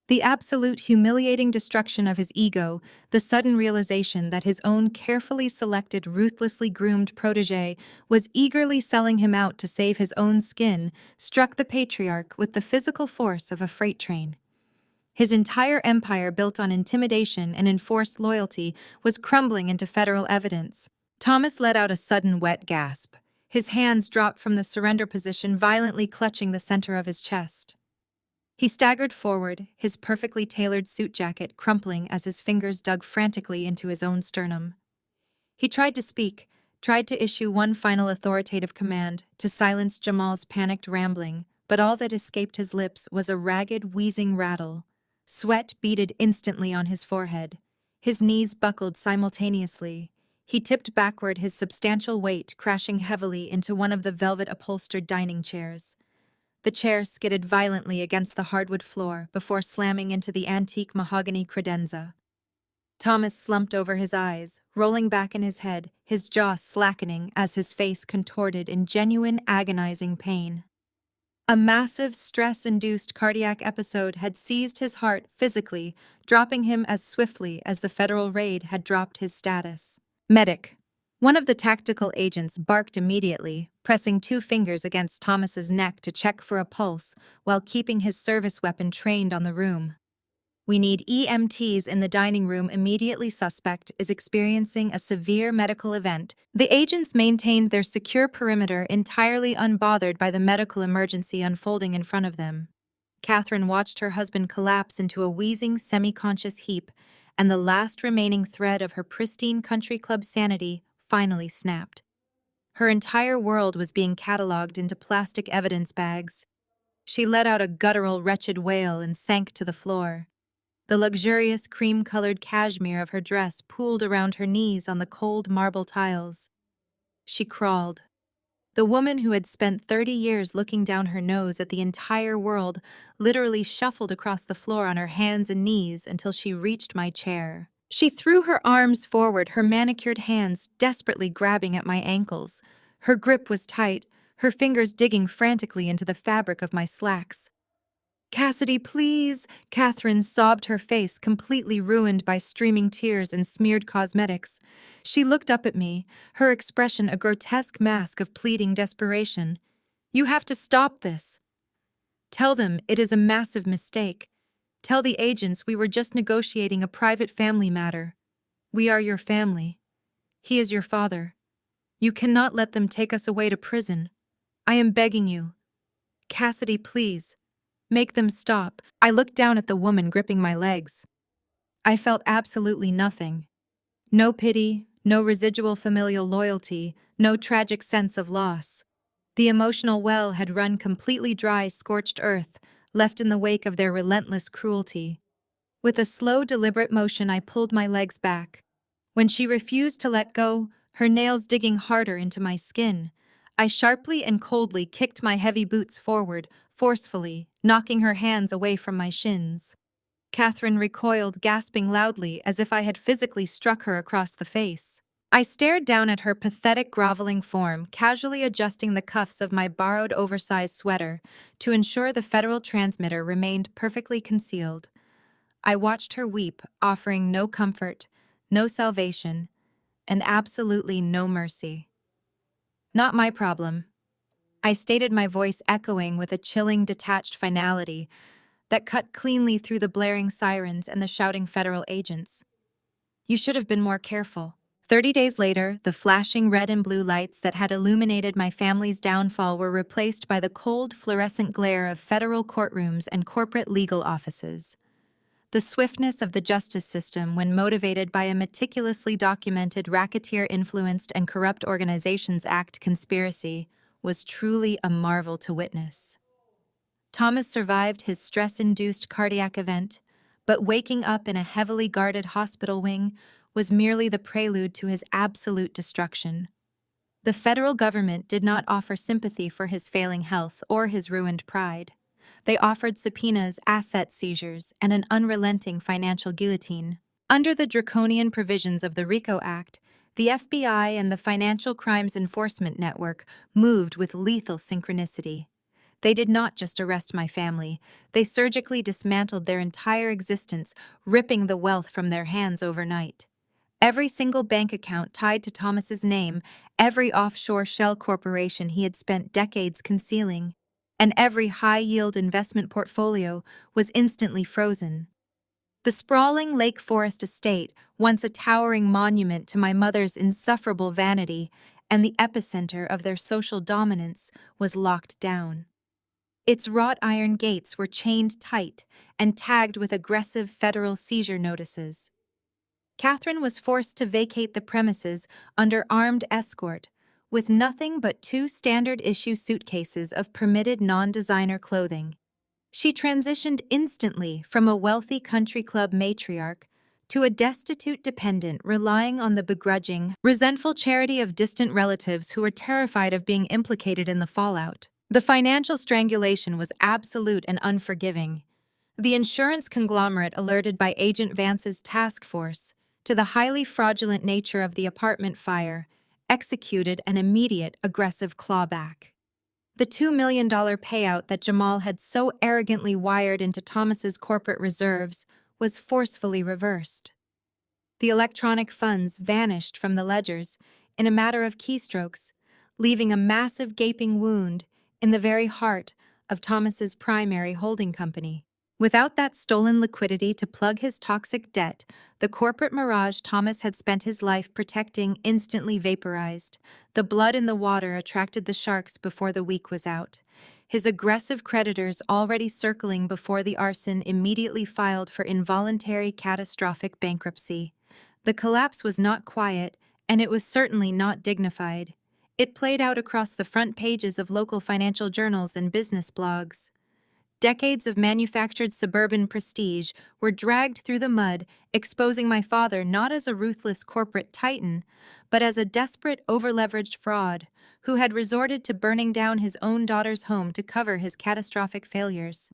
The absolute humiliating destruction of his ego, the sudden realization that his own carefully selected, ruthlessly groomed protégé was eagerly selling him out to save his own skin, struck the patriarch with the physical force of a freight train. His entire empire, built on intimidation and enforced loyalty, was crumbling into federal evidence. Thomas let out a sudden wet gasp. His hands dropped from the surrender position, violently clutching the center of his chest. He staggered forward, his perfectly tailored suit jacket crumpling as his fingers dug frantically into his own sternum. He tried to speak, tried to issue one final authoritative command to silence Jamal's panicked rambling, but all that escaped his lips was a ragged, wheezing rattle. Sweat beaded instantly on his forehead. His knees buckled simultaneously. He tipped backward, his substantial weight crashing heavily into one of the velvet-upholstered dining chairs. The chair skidded violently against the hardwood floor before slamming into the antique mahogany credenza. Thomas slumped over his eyes, rolling back in his head, his jaw slackening as his face contorted in genuine agonizing pain. A massive, stress-induced cardiac episode had seized his heart physically, dropping him as swiftly as the federal raid had dropped his status. Medic. One of the tactical agents barked immediately, pressing 2 fingers against Thomas's neck to check for a pulse while keeping his service weapon trained on the room. We need EMTs in the dining room immediately. Suspect is experiencing a severe medical event. The agents maintained their secure perimeter entirely unbothered by the medical emergency unfolding in front of them. Catherine watched her husband collapse into a wheezing, semi-conscious heap, and the last remaining thread of her pristine country club sanity finally snapped. Her entire world was being catalogued into plastic evidence bags. She let out a guttural, wretched wail and sank to the floor. The luxurious cream-colored cashmere of her dress pooled around her knees on the cold marble tiles. She crawled. The woman who had spent 30 years looking down her nose at the entire world literally shuffled across the floor on her hands and knees until she reached my chair. She threw her arms forward, her manicured hands desperately grabbing at my ankles. Her grip was tight, her fingers digging frantically into the fabric of my slacks. "Cassidy, please!" Catherine sobbed, her face completely ruined by streaming tears and smeared cosmetics. She looked up at me, her expression a grotesque mask of pleading desperation. "You have to stop this. Tell them it is a massive mistake. Tell the agents we were just negotiating a private family matter. We are your family. He is your father. You cannot let them take us away to prison. I am begging you. Cassidy, please. Make them stop." I looked down at the woman gripping my legs. I felt absolutely nothing. No pity, no residual familial loyalty, no tragic sense of loss. The emotional well had run completely dry, scorched earth, left in the wake of their relentless cruelty. With a slow, deliberate motion, I pulled my legs back. When she refused to let go, her nails digging harder into my skin, I sharply and coldly kicked my heavy boots forward, forcefully, knocking her hands away from my shins. Catherine recoiled, gasping loudly as if I had physically struck her across the face. I stared down at her pathetic, groveling form, casually adjusting the cuffs of my borrowed oversized sweater to ensure the federal transmitter remained perfectly concealed. I watched her weep, offering no comfort, no salvation, and absolutely no mercy. "Not my problem," I stated, my voice echoing with a chilling, detached finality that cut cleanly through the blaring sirens and the shouting federal agents. "You should have been more careful." 30 days later, the flashing red and blue lights that had illuminated my family's downfall were replaced by the cold, fluorescent glare of federal courtrooms and corporate legal offices. The swiftness of the justice system, when motivated by a meticulously documented racketeer-influenced and corrupt organizations act conspiracy, was truly a marvel to witness. Thomas survived his stress-induced cardiac event, but waking up in a heavily guarded hospital wing was merely the prelude to his absolute destruction. The federal government did not offer sympathy for his failing health or his ruined pride. They offered subpoenas, asset seizures, and an unrelenting financial guillotine. Under the draconian provisions of the RICO Act, the FBI and the Financial Crimes Enforcement Network moved with lethal synchronicity. They did not just arrest my family, they surgically dismantled their entire existence, ripping the wealth from their hands overnight. Every single bank account tied to Thomas's name, every offshore shell corporation he had spent decades concealing, and every high-yield investment portfolio was instantly frozen. The sprawling Lake Forest estate, once a towering monument to my mother's insufferable vanity and the epicenter of their social dominance, was locked down. Its wrought iron gates were chained tight and tagged with aggressive federal seizure notices. Catherine was forced to vacate the premises under armed escort, with nothing but 2 standard-issue suitcases of permitted non-designer clothing. She transitioned instantly from a wealthy country club matriarch to a destitute dependent relying on the begrudging, resentful charity of distant relatives who were terrified of being implicated in the fallout. The financial strangulation was absolute and unforgiving. The insurance conglomerate alerted by Agent Vance's task force to the highly fraudulent nature of the apartment fire executed an immediate aggressive clawback. The $2 million payout that Jamal had so arrogantly wired into Thomas's corporate reserves was forcefully reversed. The electronic funds vanished from the ledgers in a matter of keystrokes, leaving a massive gaping wound in the very heart of Thomas's primary holding company. Without that stolen liquidity to plug his toxic debt, the corporate mirage Thomas had spent his life protecting instantly vaporized. The blood in the water attracted the sharks before the week was out. His aggressive creditors already circling before the Arson immediately filed for involuntary catastrophic bankruptcy. The collapse was not quiet, and it was certainly not dignified. It played out across the front pages of local financial journals and business blogs. Decades of manufactured suburban prestige were dragged through the mud, exposing my father not as a ruthless corporate titan, but as a desperate, overleveraged fraud who had resorted to burning down his own daughter's home to cover his catastrophic failures.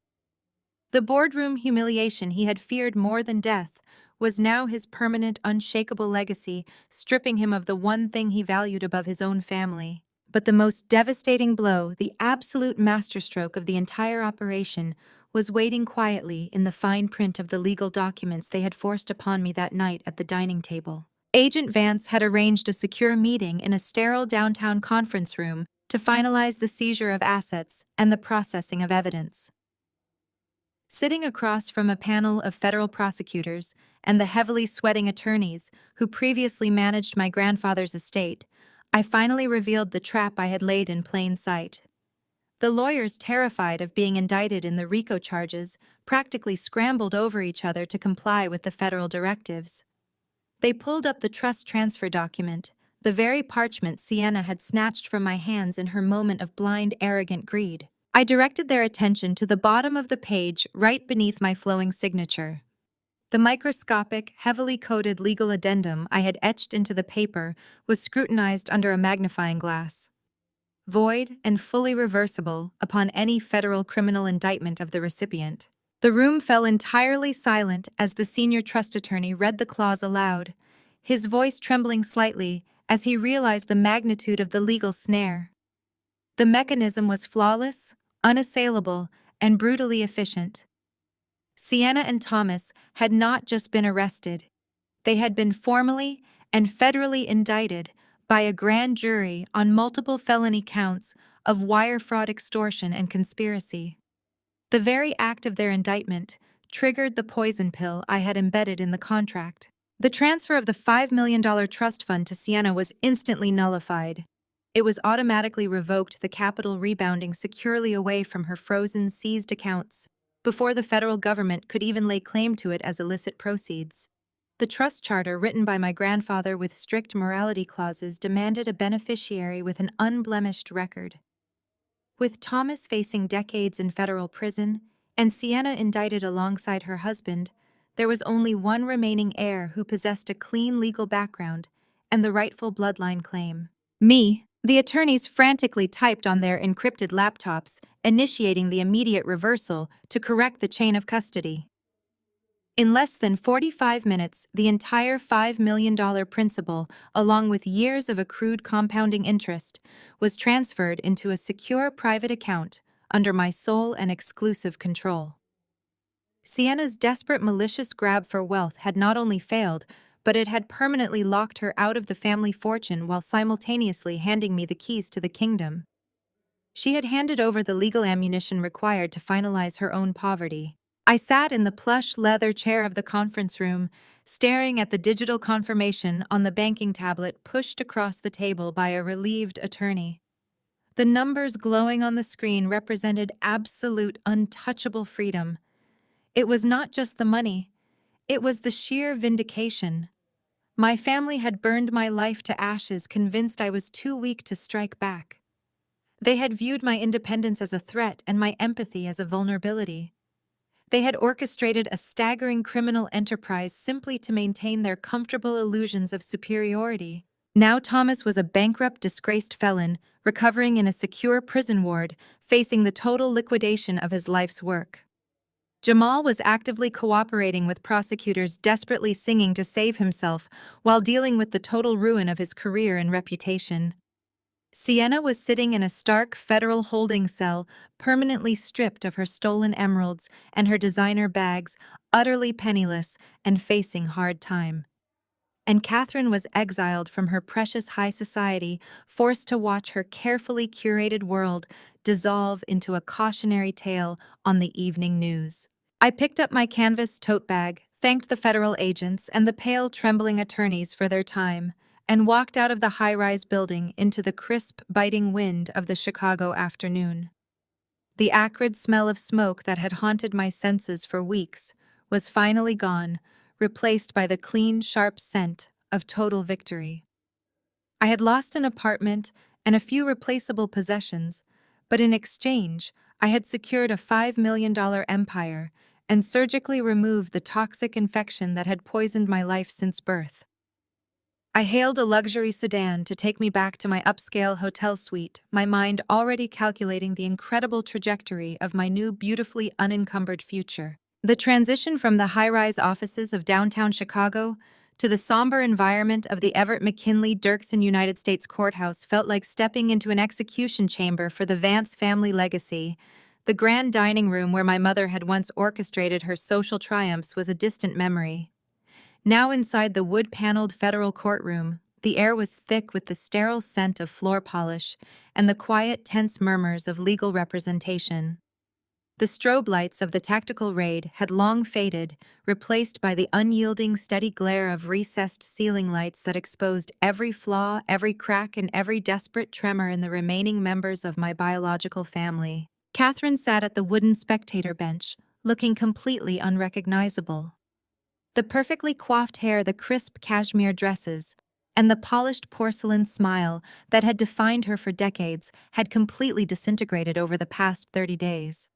The boardroom humiliation he had feared more than death was now his permanent, unshakable legacy, stripping him of the one thing he valued above his own family. But the most devastating blow, the absolute masterstroke of the entire operation, was waiting quietly in the fine print of the legal documents they had forced upon me that night at the dining table. Agent Vance had arranged a secure meeting in a sterile downtown conference room to finalize the seizure of assets and the processing of evidence. Sitting across from a panel of federal prosecutors and the heavily sweating attorneys who previously managed my grandfather's estate, I finally revealed the trap I had laid in plain sight. The lawyers, terrified of being indicted in the RICO charges, practically scrambled over each other to comply with the federal directives. They pulled up the trust transfer document, the very parchment Sienna had snatched from my hands in her moment of blind, arrogant greed. I directed their attention to the bottom of the page right beneath my flowing signature. The microscopic, heavily coded legal addendum I had etched into the paper was scrutinized under a magnifying glass. Void and fully reversible upon any federal criminal indictment of the recipient. The room fell entirely silent as the senior trust attorney read the clause aloud, his voice trembling slightly as he realized the magnitude of the legal snare. The mechanism was flawless, unassailable, and brutally efficient. Sienna and Thomas had not just been arrested. They had been formally and federally indicted by a grand jury on multiple felony counts of wire fraud, extortion, and conspiracy. The very act of their indictment triggered the poison pill I had embedded in the contract. The transfer of the $5 million trust fund to Sienna was instantly nullified. It was automatically revoked, the capital rebounding securely away from her frozen, seized accounts, before the federal government could even lay claim to it as illicit proceeds. The trust charter, written by my grandfather with strict morality clauses, demanded a beneficiary with an unblemished record. With Thomas facing decades in federal prison and Sienna indicted alongside her husband, there was only one remaining heir who possessed a clean legal background and the rightful bloodline claim. Me. The attorneys frantically typed on their encrypted laptops, initiating the immediate reversal to correct the chain of custody. In less than 45 minutes, the entire $5 million principal, along with years of accrued compounding interest, was transferred into a secure private account under my sole and exclusive control. Sienna's desperate, malicious grab for wealth had not only failed, but it had permanently locked her out of the family fortune while simultaneously handing me the keys to the kingdom. She had handed over the legal ammunition required to finalize her own poverty. I sat in the plush leather chair of the conference room, staring at the digital confirmation on the banking tablet pushed across the table by a relieved attorney. The numbers glowing on the screen represented absolute, untouchable freedom. It was not just the money, it was the sheer vindication. My family had burned my life to ashes, convinced I was too weak to strike back. They had viewed my independence as a threat and my empathy as a vulnerability. They had orchestrated a staggering criminal enterprise simply to maintain their comfortable illusions of superiority. Now Thomas was a bankrupt, disgraced felon, recovering in a secure prison ward, facing the total liquidation of his life's work. Jamal was actively cooperating with prosecutors desperately singing to save himself while dealing with the total ruin of his career and reputation. Sienna was sitting in a stark federal holding cell, permanently stripped of her stolen emeralds and her designer bags, utterly penniless and facing hard time. And Catherine was exiled from her precious high society, forced to watch her carefully curated world dissolve into a cautionary tale on the evening news. I picked up my canvas tote bag, thanked the federal agents and the pale, trembling attorneys for their time, and walked out of the high-rise building into the crisp, biting wind of the Chicago afternoon. The acrid smell of smoke that had haunted my senses for weeks was finally gone, replaced by the clean, sharp scent of total victory. I had lost an apartment and a few replaceable possessions, but in exchange, I had secured a $5 million empire and surgically removed the toxic infection that had poisoned my life since birth. I hailed a luxury sedan to take me back to my upscale hotel suite, my mind already calculating the incredible trajectory of my new, beautifully unencumbered future. The transition from the high-rise offices of downtown Chicago to the somber environment of the Everett McKinley Dirksen United States Courthouse felt like stepping into an execution chamber for the Vance family legacy. The grand dining room where my mother had once orchestrated her social triumphs was a distant memory. Now inside the wood-paneled federal courtroom, the air was thick with the sterile scent of floor polish and the quiet, tense murmurs of legal representation. The strobe lights of the tactical raid had long faded, replaced by the unyielding, steady glare of recessed ceiling lights that exposed every flaw, every crack, and every desperate tremor in the remaining members of my biological family. Catherine sat at the wooden spectator bench, looking completely unrecognizable. The perfectly coiffed hair, the crisp cashmere dresses, and the polished porcelain smile that had defined her for decades had completely disintegrated over the past 30 days.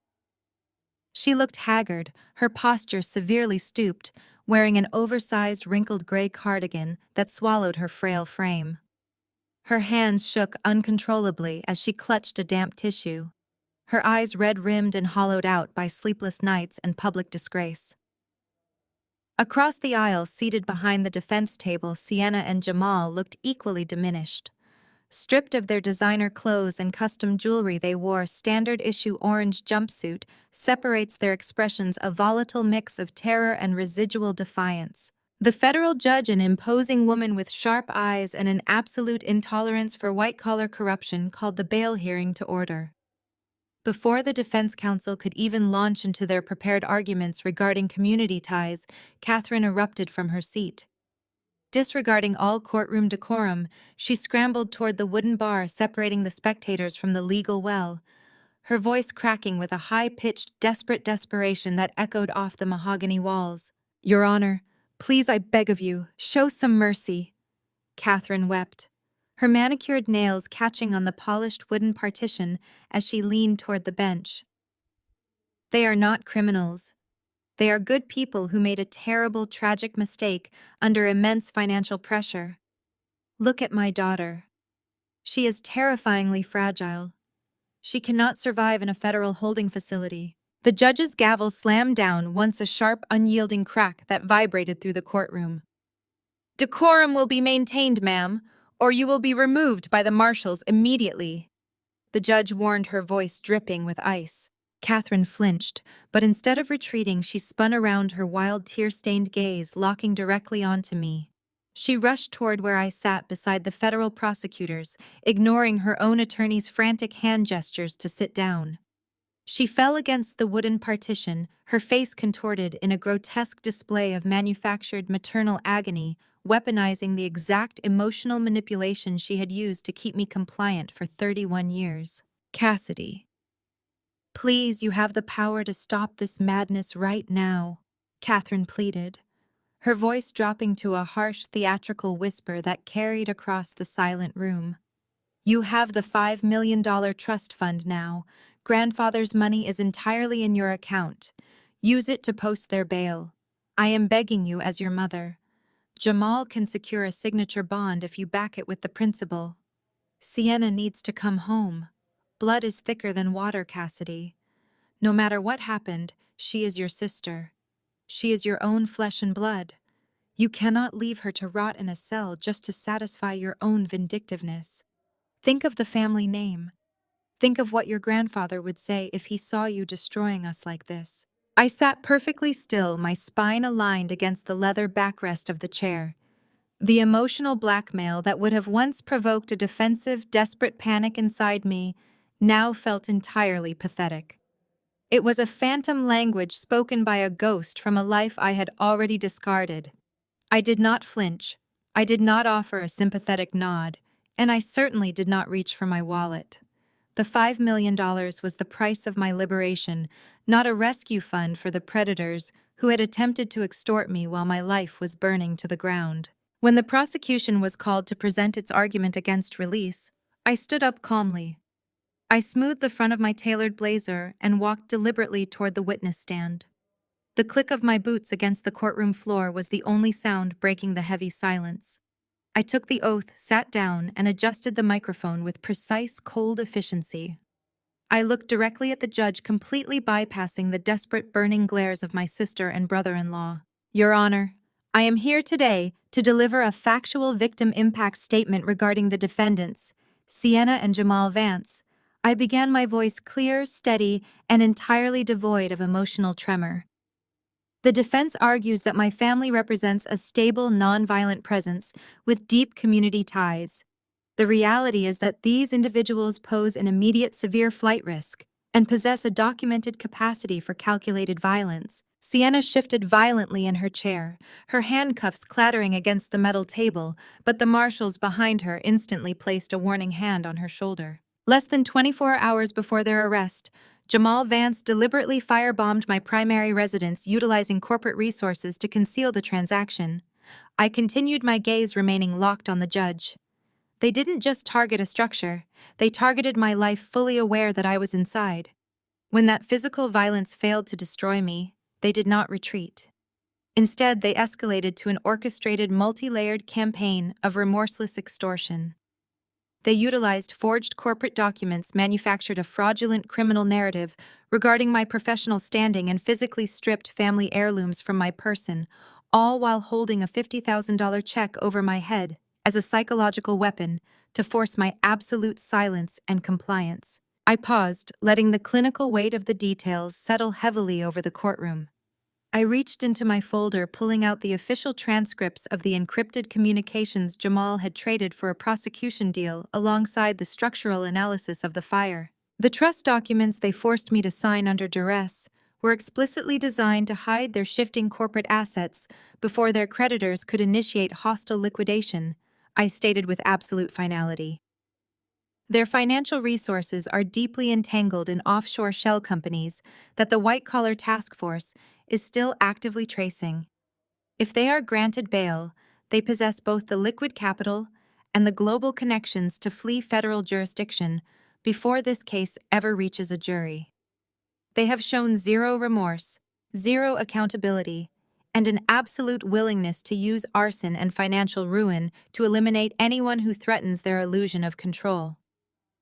She looked haggard, her posture severely stooped, wearing an oversized wrinkled gray cardigan that swallowed her frail frame. Her hands shook uncontrollably as she clutched a damp tissue, her eyes red-rimmed and hollowed out by sleepless nights and public disgrace. Across the aisle, seated behind the defense table, Sienna and Jamal looked equally diminished. Stripped of their designer clothes and custom jewelry, they wore standard-issue orange jumpsuit separates their expressions a volatile mix of terror and residual defiance. The federal judge, an imposing woman with sharp eyes and an absolute intolerance for white-collar corruption, called the bail hearing to order. Before the defense counsel could even launch into their prepared arguments regarding community ties, Catherine erupted from her seat. Disregarding all courtroom decorum, she scrambled toward the wooden bar separating the spectators from the legal well, her voice cracking with a high-pitched, desperate desperation that echoed off the mahogany walls. "Your Honor, please, I beg of you, show some mercy," Catherine wept, her manicured nails catching on the polished wooden partition as she leaned toward the bench. "They are not criminals. They are good people who made a terrible, tragic mistake under immense financial pressure. Look at my daughter. She is terrifyingly fragile. She cannot survive in a federal holding facility." The judge's gavel slammed down once, a sharp, unyielding crack that vibrated through the courtroom. "Decorum will be maintained, ma'am, or you will be removed by the marshals immediately," the judge warned, her voice dripping with ice. Catherine flinched, but instead of retreating, she spun around, her wild, tear-stained gaze locking directly onto me. She rushed toward where I sat beside the federal prosecutors, ignoring her own attorney's frantic hand gestures to sit down. She fell against the wooden partition, her face contorted in a grotesque display of manufactured maternal agony, weaponizing the exact emotional manipulation she had used to keep me compliant for 31 years. "Cassidy, please, you have the power to stop this madness right now," Catherine pleaded, her voice dropping to a harsh, theatrical whisper that carried across the silent room. "You have the $5 million trust fund now. Grandfather's money is entirely in your account. Use it to post their bail. I am begging you as your mother. Jamal can secure a signature bond if you back it with the principal. Sienna needs to come home. Blood is thicker than water, Cassidy. No matter what happened, she is your sister. She is your own flesh and blood. You cannot leave her to rot in a cell just to satisfy your own vindictiveness. Think of the family name. Think of what your grandfather would say if he saw you destroying us like this. I sat perfectly still, my spine aligned against the leather backrest of the chair. The emotional blackmail that would have once provoked a defensive, desperate panic inside me now felt entirely pathetic. It was a phantom language spoken by a ghost from a life I had already discarded. I did not flinch. I did not offer a sympathetic nod, and I certainly did not reach for my wallet. The $5 million was the price of my liberation, not a rescue fund for the predators who had attempted to extort me while my life was burning to the ground. When the prosecution was called to present its argument against release, I stood up calmly. I smoothed the front of my tailored blazer and walked deliberately toward the witness stand. The click of my boots against the courtroom floor was the only sound breaking the heavy silence. I took the oath, sat down, and adjusted the microphone with precise, cold efficiency. I looked directly at the judge, completely bypassing the desperate, burning glares of my sister and brother-in-law. Your Honor, I am here today to deliver a factual victim impact statement regarding the defendants, Sienna and Jamal Vance. I began, my voice clear, steady, and entirely devoid of emotional tremor. The defense argues that my family represents a stable, nonviolent presence with deep community ties. The reality is that these individuals pose an immediate severe flight risk and possess a documented capacity for calculated violence. Sienna shifted violently in her chair, her handcuffs clattering against the metal table, but the marshals behind her instantly placed a warning hand on her shoulder. Less than 24 hours before their arrest, Jamal Vance deliberately firebombed my primary residence, utilizing corporate resources to conceal the transaction. I continued, my gaze remaining locked on the judge. They didn't just target a structure, they targeted my life, fully aware that I was inside. When that physical violence failed to destroy me, they did not retreat. Instead, they escalated to an orchestrated, multi-layered campaign of remorseless extortion. They utilized forged corporate documents, manufactured a fraudulent criminal narrative regarding my professional standing, and physically stripped family heirlooms from my person, all while holding a $50,000 check over my head as a psychological weapon to force my absolute silence and compliance. I paused, letting the clinical weight of the details settle heavily over the courtroom. I reached into my folder, pulling out the official transcripts of the encrypted communications Jamal had traded for a prosecution deal alongside the structural analysis of the fire. The trust documents they forced me to sign under duress were explicitly designed to hide their shifting corporate assets before their creditors could initiate hostile liquidation, I stated with absolute finality. Their financial resources are deeply entangled in offshore shell companies that the white-collar task force is still actively tracing. If they are granted bail, they possess both the liquid capital and the global connections to flee federal jurisdiction before this case ever reaches a jury. They have shown zero remorse, zero accountability, and an absolute willingness to use arson and financial ruin to eliminate anyone who threatens their illusion of control.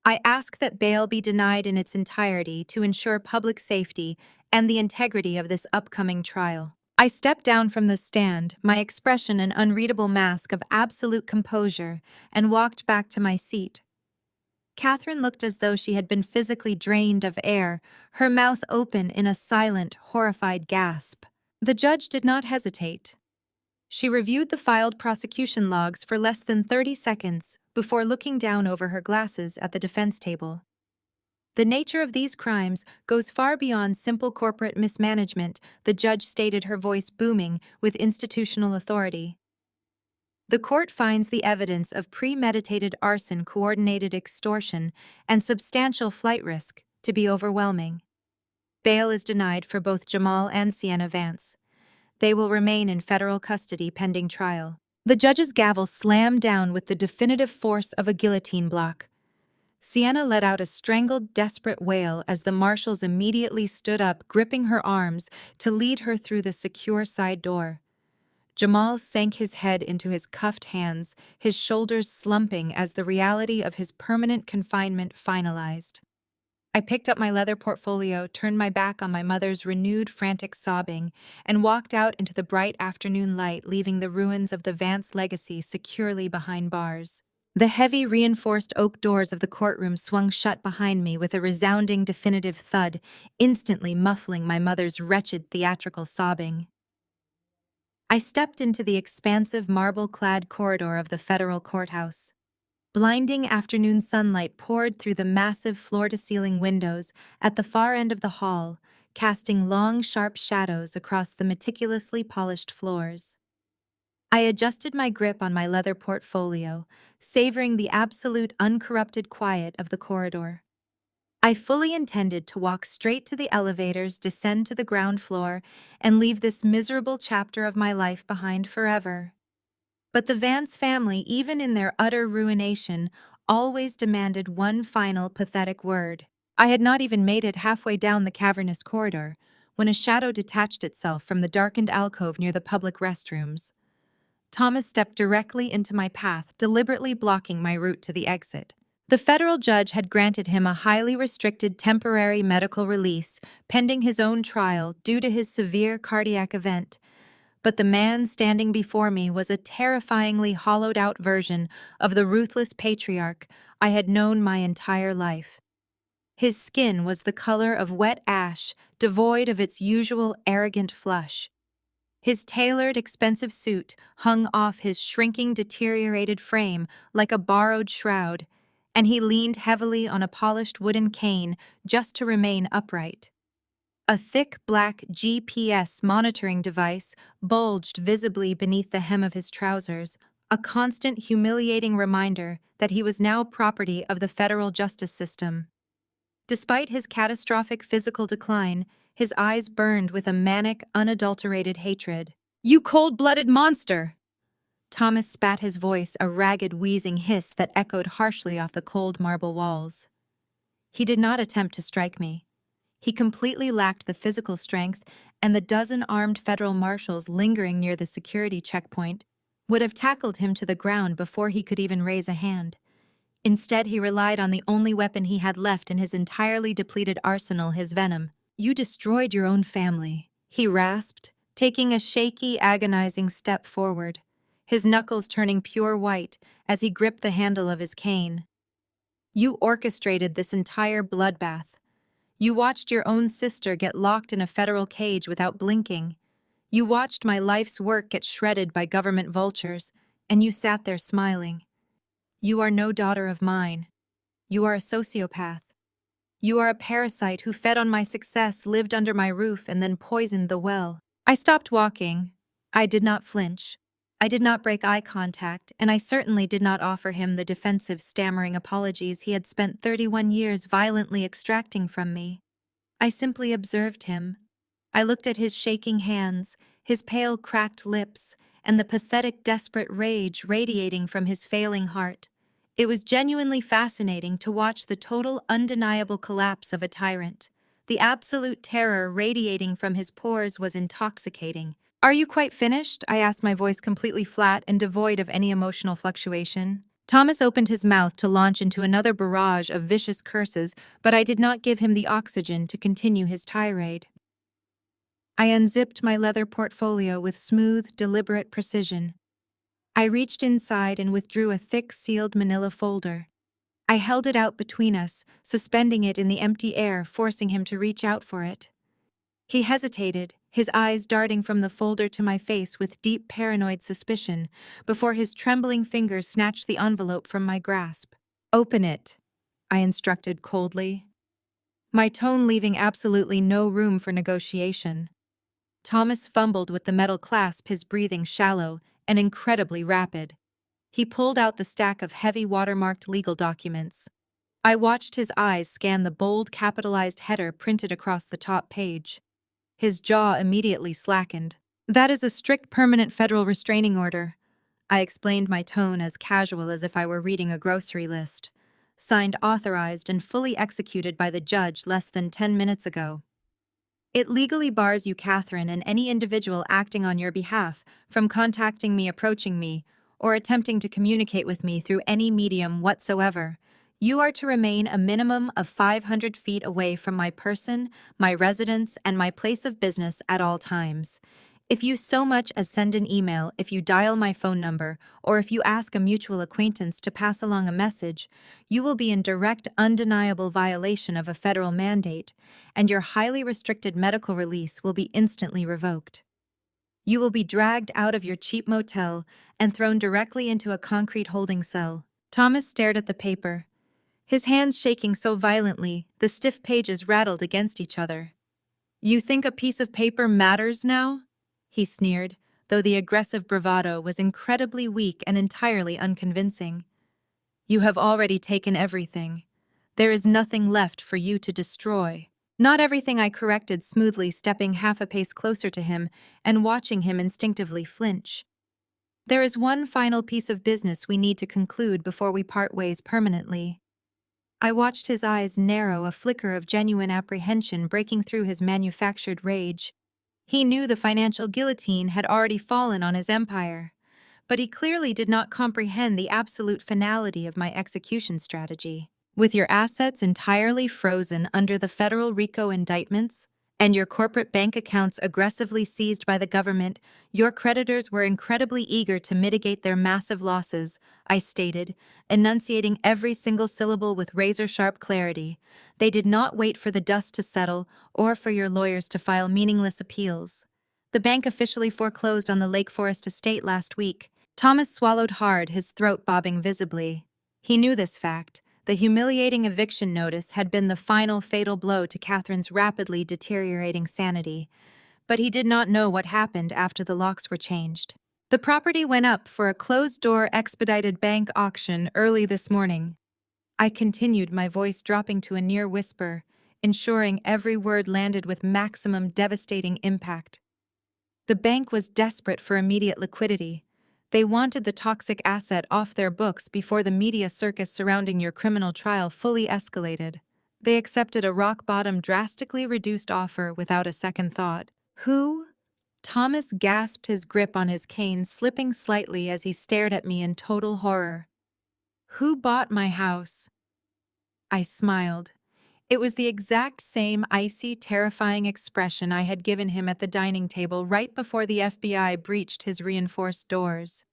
I ask that bail be denied in its entirety to ensure public safety and the integrity of this upcoming trial. I stepped down from the stand, my expression an unreadable mask of absolute composure, and walked back to my seat. Catherine looked as though she had been physically drained of air, her mouth open in a silent, horrified gasp. The judge did not hesitate. She reviewed the filed prosecution logs for less than 30 seconds before looking down over her glasses at the defense table. The nature of these crimes goes far beyond simple corporate mismanagement, the judge stated, her voice booming with institutional authority. The court finds the evidence of premeditated arson, coordinated extortion, and substantial flight risk to be overwhelming. Bail is denied for both Jamal and Sienna Vance. They will remain in federal custody pending trial. The judge's gavel slammed down with the definitive force of a guillotine block. Sienna let out a strangled, desperate wail as the marshals immediately stood up, gripping her arms to lead her through the secure side door. Jamal sank his head into his cuffed hands, his shoulders slumping as the reality of his permanent confinement finalized. I picked up my leather portfolio, turned my back on my mother's renewed frantic sobbing, and walked out into the bright afternoon light, leaving the ruins of the Vance legacy securely behind bars. The heavy reinforced oak doors of the courtroom swung shut behind me with a resounding definitive thud, instantly muffling my mother's wretched theatrical sobbing. I stepped into the expansive marble-clad corridor of the federal courthouse. Blinding afternoon sunlight poured through the massive floor-to-ceiling windows at the far end of the hall, casting long, sharp shadows across the meticulously polished floors. I adjusted my grip on my leather portfolio, savoring the absolute uncorrupted quiet of the corridor. I fully intended to walk straight to the elevators, descend to the ground floor, and leave this miserable chapter of my life behind forever. But the Vance family, even in their utter ruination, always demanded one final pathetic word. I had not even made it halfway down the cavernous corridor when a shadow detached itself from the darkened alcove near the public restrooms. Thomas stepped directly into my path, deliberately blocking my route to the exit. The federal judge had granted him a highly restricted temporary medical release pending his own trial due to his severe cardiac event, but the man standing before me was a terrifyingly hollowed-out version of the ruthless patriarch I had known my entire life. His skin was the color of wet ash, devoid of its usual arrogant flush. His tailored, expensive suit hung off his shrinking, deteriorated frame like a borrowed shroud, and he leaned heavily on a polished wooden cane just to remain upright. A thick black GPS monitoring device bulged visibly beneath the hem of his trousers, a constant humiliating reminder that he was now property of the federal justice system. Despite his catastrophic physical decline, his eyes burned with a manic, unadulterated hatred. "You cold-blooded monster!" Thomas spat his voice, a ragged, wheezing hiss that echoed harshly off the cold marble walls. He did not attempt to strike me. He completely lacked the physical strength, and the dozen armed federal marshals lingering near the security checkpoint would have tackled him to the ground before he could even raise a hand. Instead, he relied on the only weapon he had left in his entirely depleted arsenal, his venom. "You destroyed your own family," he rasped, taking a shaky, agonizing step forward, his knuckles turning pure white as he gripped the handle of his cane. "You orchestrated this entire bloodbath. You watched your own sister get locked in a federal cage without blinking. You watched my life's work get shredded by government vultures, and you sat there smiling. You are no daughter of mine. You are a sociopath. You are a parasite who fed on my success, lived under my roof, and then poisoned the well." I stopped walking. I did not flinch. I did not break eye contact, and I certainly did not offer him the defensive, stammering apologies he had spent 31 years violently extracting from me. I simply observed him. I looked at his shaking hands, his pale, cracked lips, and the pathetic, desperate rage radiating from his failing heart. It was genuinely fascinating to watch the total, undeniable collapse of a tyrant. The absolute terror radiating from his pores was intoxicating. "Are you quite finished?" I asked, my voice completely flat and devoid of any emotional fluctuation. Thomas opened his mouth to launch into another barrage of vicious curses, but I did not give him the oxygen to continue his tirade. I unzipped my leather portfolio with smooth, deliberate precision. I reached inside and withdrew a thick, sealed manila folder. I held it out between us, suspending it in the empty air, forcing him to reach out for it. He hesitated, his eyes darting from the folder to my face with deep paranoid suspicion, before his trembling fingers snatched the envelope from my grasp. "Open it," I instructed coldly, my tone leaving absolutely no room for negotiation. Thomas fumbled with the metal clasp, his breathing shallow and incredibly rapid. He pulled out the stack of heavy watermarked legal documents. I watched his eyes scan the bold capitalized header printed across the top page. His jaw immediately slackened. "That is a strict permanent federal restraining order." I explained, my tone as casual as if I were reading a grocery list. signed, authorized, and fully executed by the judge less than 10 minutes ago. It legally bars you, Catherine, and any individual acting on your behalf from contacting me, approaching me, or attempting to communicate with me through any medium whatsoever. You are to remain a minimum of 500 feet away from my person, my residence, and my place of business at all times. If you so much as send an email, if you dial my phone number, or if you ask a mutual acquaintance to pass along a message, you will be in direct, undeniable violation of a federal mandate, and your highly restricted medical release will be instantly revoked. You will be dragged out of your cheap motel and thrown directly into a concrete holding cell. Thomas stared at the paper, his hands shaking so violently the stiff pages rattled against each other. "You think a piece of paper matters now?" he sneered, though the aggressive bravado was incredibly weak and entirely unconvincing. "You have already taken everything. There is nothing left for you to destroy." "Not everything," I corrected smoothly, stepping half a pace closer to him and watching him instinctively flinch. "There is one final piece of business we need to conclude before we part ways permanently." I watched his eyes narrow, a flicker of genuine apprehension breaking through his manufactured rage. He knew the financial guillotine had already fallen on his empire, but he clearly did not comprehend the absolute finality of my execution strategy. "With your assets entirely frozen under the federal RICO indictments, and your corporate bank accounts aggressively seized by the government, your creditors were incredibly eager to mitigate their massive losses," I stated, enunciating every single syllable with razor-sharp clarity. "They did not wait for the dust to settle or for your lawyers to file meaningless appeals. The bank officially foreclosed on the Lake Forest estate last week." Thomas swallowed hard, his throat bobbing visibly. He knew this fact. The humiliating eviction notice had been the final fatal blow to Catherine's rapidly deteriorating sanity, but he did not know what happened after the locks were changed. "The property went up for a closed-door expedited bank auction early this morning." I continued, my voice dropping to a near whisper, ensuring every word landed with maximum devastating impact. "The bank was desperate for immediate liquidity. They wanted the toxic asset off their books before the media circus surrounding your criminal trial fully escalated. They accepted a rock-bottom, drastically reduced offer without a second thought." "Who?" Thomas gasped, his grip on his cane slipping slightly as he stared at me in total horror. "Who bought my house?" I smiled. It was the exact same icy, terrifying expression I had given him at the dining table right before the FBI breached his reinforced doors.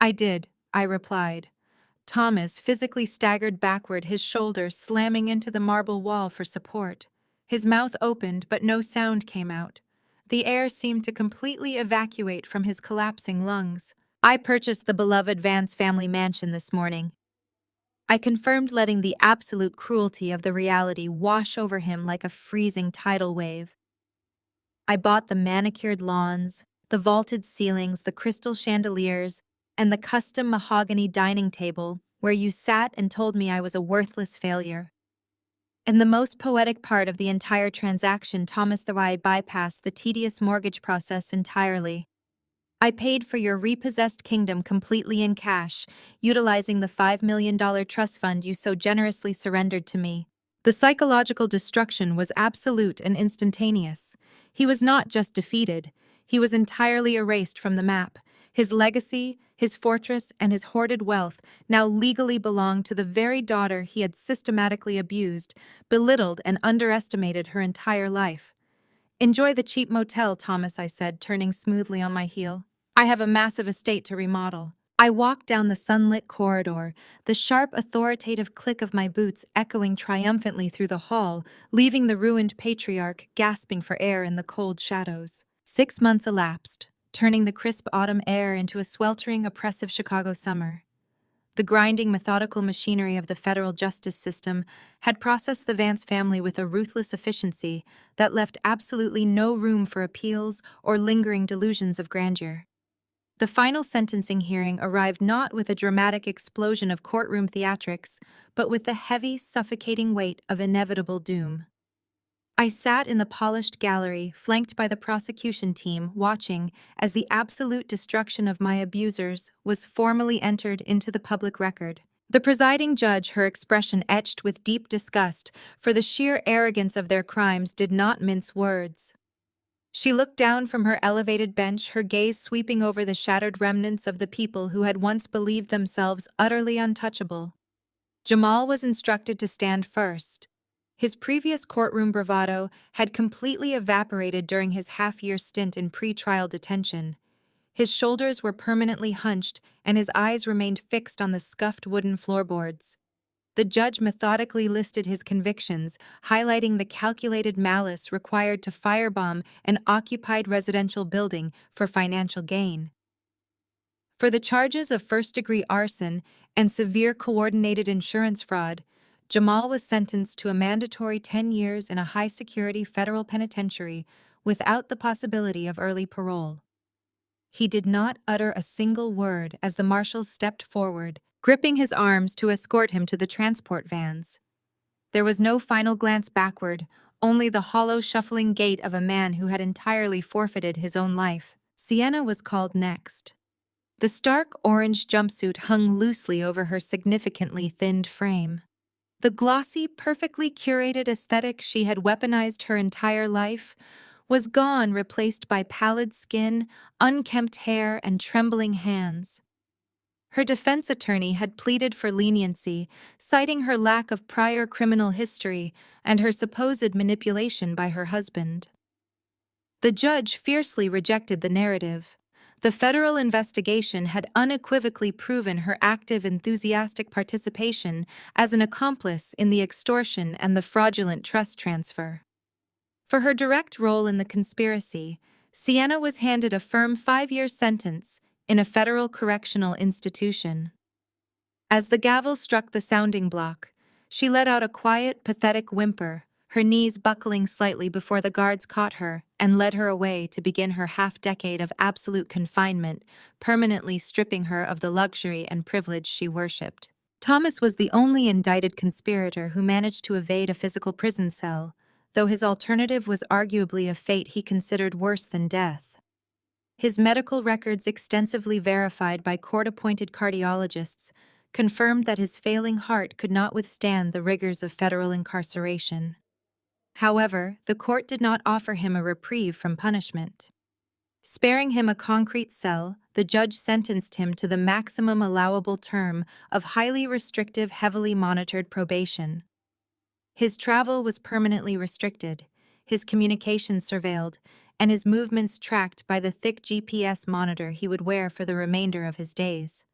"I did," I replied. Thomas physically staggered backward, his shoulders slamming into the marble wall for support. His mouth opened, but no sound came out. The air seemed to completely evacuate from his collapsing lungs. "I purchased the beloved Vance family mansion this morning." I confirmed, letting the absolute cruelty of the reality wash over him like a freezing tidal wave. "I bought the manicured lawns, the vaulted ceilings, the crystal chandeliers, and the custom mahogany dining table where you sat and told me I was a worthless failure." In the most poetic part of the entire transaction, Thomas Thawai bypassed the tedious mortgage process entirely. "I paid for your repossessed kingdom completely in cash, utilizing the $5 million trust fund you so generously surrendered to me." The psychological destruction was absolute and instantaneous. He was not just defeated, he was entirely erased from the map. His legacy, his fortress, and his hoarded wealth now legally belonged to the very daughter he had systematically abused, belittled, and underestimated her entire life. "Enjoy the cheap motel, Thomas," I said, turning smoothly on my heel. "I have a massive estate to remodel." I walked down the sunlit corridor, the sharp, authoritative click of my boots echoing triumphantly through the hall, leaving the ruined patriarch gasping for air in the cold shadows. 6 months elapsed, turning the crisp autumn air into a sweltering, oppressive Chicago summer. The grinding, methodical machinery of the federal justice system had processed the Vance family with a ruthless efficiency that left absolutely no room for appeals or lingering delusions of grandeur. The final sentencing hearing arrived not with a dramatic explosion of courtroom theatrics, but with the heavy, suffocating weight of inevitable doom. I sat in the polished gallery, flanked by the prosecution team, watching as the absolute destruction of my abusers was formally entered into the public record. The presiding judge, her expression etched with deep disgust, for the sheer arrogance of their crimes, did not mince words. She looked down from her elevated bench, her gaze sweeping over the shattered remnants of the people who had once believed themselves utterly untouchable. Jamal was instructed to stand first. His previous courtroom bravado had completely evaporated during his half-year stint in pre-trial detention. His shoulders were permanently hunched, and his eyes remained fixed on the scuffed wooden floorboards. The judge methodically listed his convictions, highlighting the calculated malice required to firebomb an occupied residential building for financial gain. For the charges of first-degree arson and severe coordinated insurance fraud, Jamal was sentenced to a mandatory 10 years in a high-security federal penitentiary without the possibility of early parole. He did not utter a single word as the marshals stepped forward, gripping his arms to escort him to the transport vans. There was no final glance backward, only the hollow, shuffling gait of a man who had entirely forfeited his own life. Sienna was called next. The stark orange jumpsuit hung loosely over her significantly thinned frame. The glossy, perfectly curated aesthetic she had weaponized her entire life was gone, replaced by pallid skin, unkempt hair, and trembling hands. Her defense attorney had pleaded for leniency, citing her lack of prior criminal history and her supposed manipulation by her husband. The judge fiercely rejected the narrative. The federal investigation had unequivocally proven her active, enthusiastic participation as an accomplice in the extortion and the fraudulent trust transfer. For her direct role in the conspiracy, Sienna was handed a firm 5-year sentence in a federal correctional institution. As the gavel struck the sounding block, she let out a quiet, pathetic whimper, her knees buckling slightly before the guards caught her and led her away to begin her half-decade of absolute confinement, permanently stripping her of the luxury and privilege she worshipped. Thomas was the only indicted conspirator who managed to evade a physical prison cell, though his alternative was arguably a fate he considered worse than death. His medical records, extensively verified by court-appointed cardiologists, confirmed that his failing heart could not withstand the rigors of federal incarceration. However, the court did not offer him a reprieve from punishment. Sparing him a concrete cell, the judge sentenced him to the maximum allowable term of highly restrictive, heavily monitored probation. His travel was permanently restricted, his communications surveilled, and his movements tracked by the thick GPS monitor he would wear for the remainder of his days.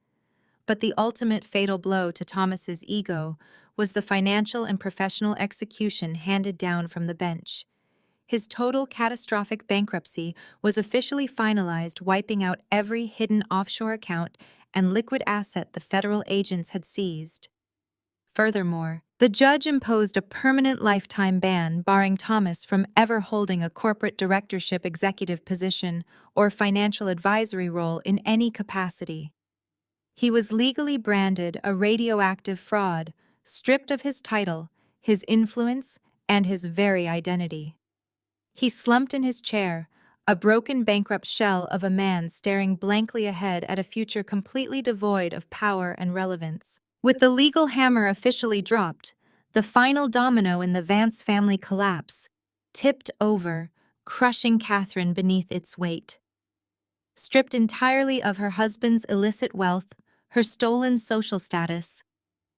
But the ultimate fatal blow to Thomas's ego was the financial and professional execution handed down from the bench. His total catastrophic bankruptcy was officially finalized, wiping out every hidden offshore account and liquid asset the federal agents had seized. Furthermore, the judge imposed a permanent lifetime ban barring Thomas from ever holding a corporate directorship, executive position, or financial advisory role in any capacity. He was legally branded a radioactive fraud, stripped of his title, his influence, and his very identity. He slumped in his chair, a broken, bankrupt shell of a man staring blankly ahead at a future completely devoid of power and relevance. With the legal hammer officially dropped, the final domino in the Vance family collapse tipped over, crushing Catherine beneath its weight. Stripped entirely of her husband's illicit wealth, her stolen social status,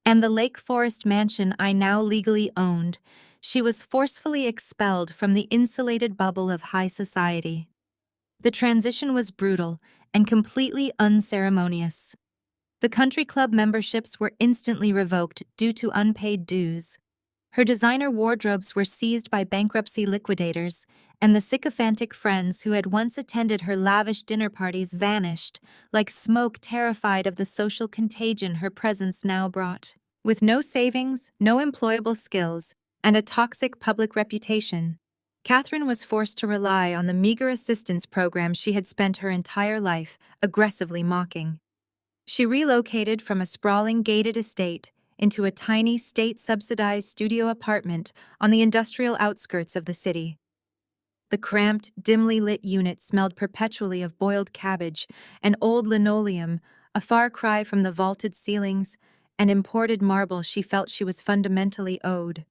and the Lake Forest mansion I now legally owned, she was forcefully expelled from the insulated bubble of high society. The transition was brutal and completely unceremonious. The country club memberships were instantly revoked due to unpaid dues. Her designer wardrobes were seized by bankruptcy liquidators, and the sycophantic friends who had once attended her lavish dinner parties vanished, like smoke terrified of the social contagion her presence now brought. With no savings, no employable skills, and a toxic public reputation, Catherine was forced to rely on the meager assistance program she had spent her entire life aggressively mocking. She relocated from a sprawling gated estate into a tiny state-subsidized studio apartment on the industrial outskirts of the city. The cramped, dimly lit unit smelled perpetually of boiled cabbage and old linoleum, a far cry from the vaulted ceilings and imported marble she felt she was fundamentally owed.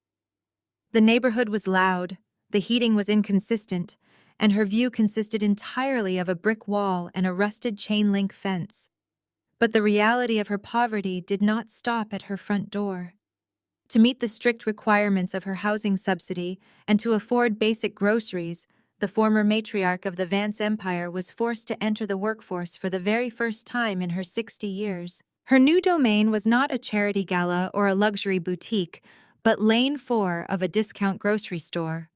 The neighborhood was loud, the heating was inconsistent, and her view consisted entirely of a brick wall and a rusted chain-link fence. But the reality of her poverty did not stop at her front door. To meet the strict requirements of her housing subsidy and to afford basic groceries, the former matriarch of the Vance Empire was forced to enter the workforce for the very first time in her 60 years. Her new domain was not a charity gala or a luxury boutique, but lane 4 of a discount grocery store.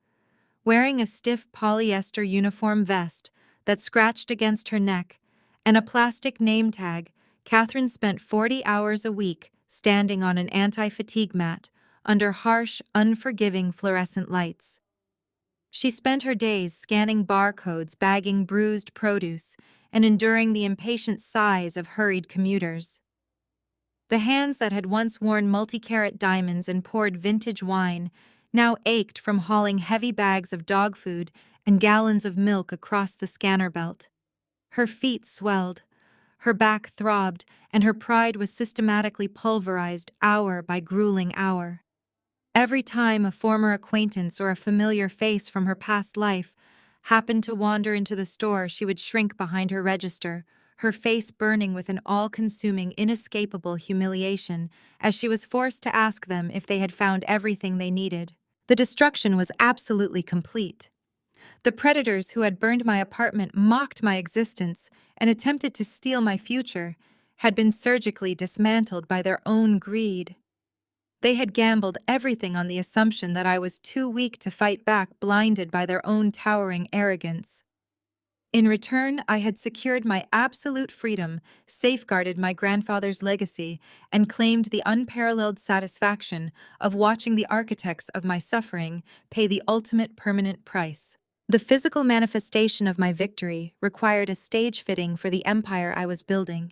Wearing a stiff polyester uniform vest that scratched against her neck and a plastic name tag, Catherine spent 40 hours a week standing on an anti-fatigue mat under harsh, unforgiving fluorescent lights. She spent her days scanning barcodes, bagging bruised produce, and enduring the impatient sighs of hurried commuters. The hands that had once worn multi-carat diamonds and poured vintage wine now ached from hauling heavy bags of dog food and gallons of milk across the scanner belt. Her feet swelled, her back throbbed, and her pride was systematically pulverized hour by grueling hour. Every time a former acquaintance or a familiar face from her past life happened to wander into the store, she would shrink behind her register, her face burning with an all-consuming, inescapable humiliation as she was forced to ask them if they had found everything they needed. The destruction was absolutely complete. The predators who had burned my apartment mocked my existence and attempted to steal my future had been surgically dismantled by their own greed. They had gambled everything on the assumption that I was too weak to fight back, blinded by their own towering arrogance. In return, I had secured my absolute freedom, safeguarded my grandfather's legacy, and claimed the unparalleled satisfaction of watching the architects of my suffering pay the ultimate permanent price. The physical manifestation of my victory required a stage fitting for the empire I was building.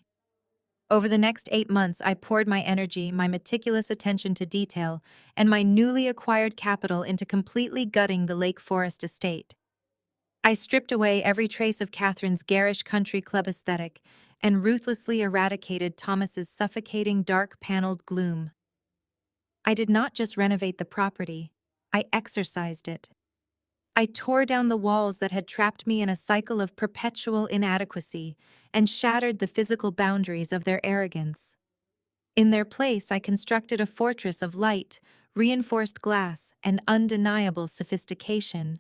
Over the next 8 months, I poured my energy, my meticulous attention to detail, and my newly acquired capital into completely gutting the Lake Forest estate. I stripped away every trace of Catherine's garish country club aesthetic and ruthlessly eradicated Thomas's suffocating dark-paneled gloom. I did not just renovate the property, I exorcised it. I tore down the walls that had trapped me in a cycle of perpetual inadequacy and shattered the physical boundaries of their arrogance. In their place, I constructed a fortress of light, reinforced glass, and undeniable sophistication.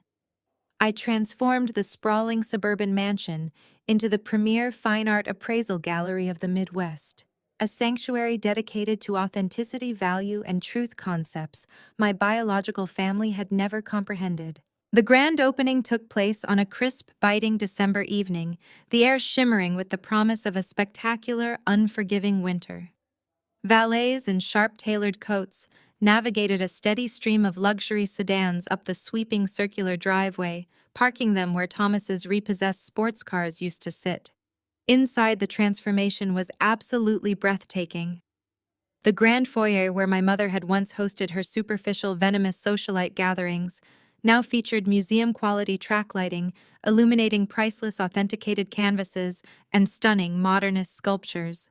I transformed the sprawling suburban mansion into the premier fine art appraisal gallery of the Midwest, a sanctuary dedicated to authenticity, value, and truth concepts my biological family had never comprehended. The grand opening took place on a crisp, biting December evening, the air shimmering with the promise of a spectacular, unforgiving winter. Valets in sharp-tailored coats navigated a steady stream of luxury sedans up the sweeping circular driveway, parking them where Thomas's repossessed sports cars used to sit. Inside, the transformation was absolutely breathtaking. The grand foyer where my mother had once hosted her superficial, venomous socialite gatherings now featured museum-quality track lighting, illuminating priceless authenticated canvases, and stunning modernist sculptures.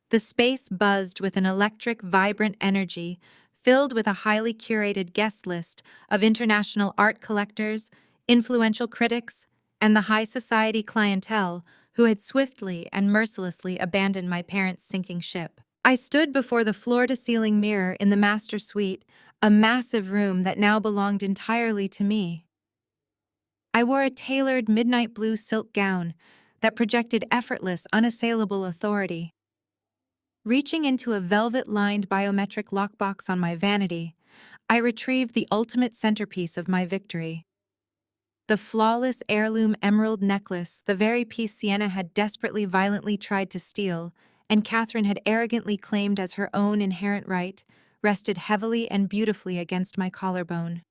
The space buzzed with an electric, vibrant energy, filled with a highly curated guest list of international art collectors, influential critics, and the high society clientele who had swiftly and mercilessly abandoned my parents' sinking ship. I stood before the floor-to-ceiling mirror in the master suite, a massive room that now belonged entirely to me. I wore a tailored midnight blue silk gown that projected effortless, unassailable authority. Reaching into a velvet-lined biometric lockbox on my vanity, I retrieved the ultimate centerpiece of my victory. The flawless heirloom emerald necklace, the very piece Sienna had desperately, violently tried to steal, and Catherine had arrogantly claimed as her own inherent right, rested heavily and beautifully against my collarbone.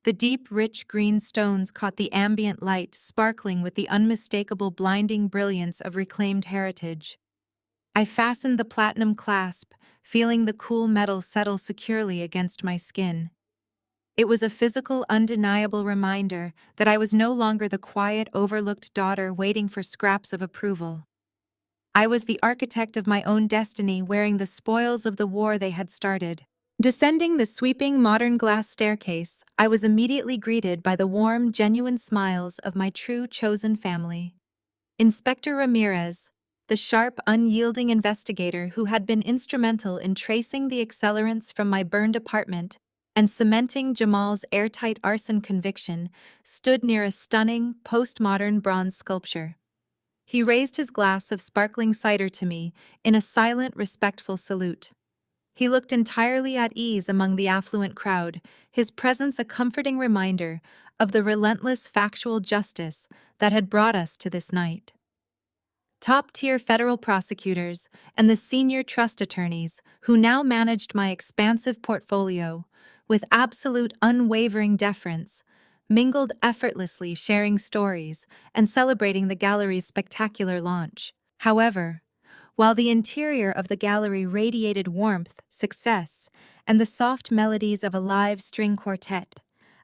The deep, rich green stones caught the ambient light, sparkling with the unmistakable, blinding brilliance of reclaimed heritage. I fastened the platinum clasp, feeling the cool metal settle securely against my skin. It was a physical, undeniable reminder that I was no longer the quiet, overlooked daughter waiting for scraps of approval. I was the architect of my own destiny, wearing the spoils of the war they had started. Descending the sweeping modern glass staircase, I was immediately greeted by the warm, genuine smiles of my true chosen family. Inspector Ramirez, the sharp, unyielding investigator who had been instrumental in tracing the accelerants from my burned apartment and cementing Jamal's airtight arson conviction, stood near a stunning, postmodern bronze sculpture. He raised his glass of sparkling cider to me in a silent, respectful salute. He looked entirely at ease among the affluent crowd, his presence a comforting reminder of the relentless factual justice that had brought us to this night. Top-tier federal prosecutors and the senior trust attorneys who now managed my expansive portfolio, with absolute unwavering deference, mingled effortlessly, sharing stories and celebrating the gallery's spectacular launch. However, while the interior of the gallery radiated warmth, success, and the soft melodies of a live string quartet,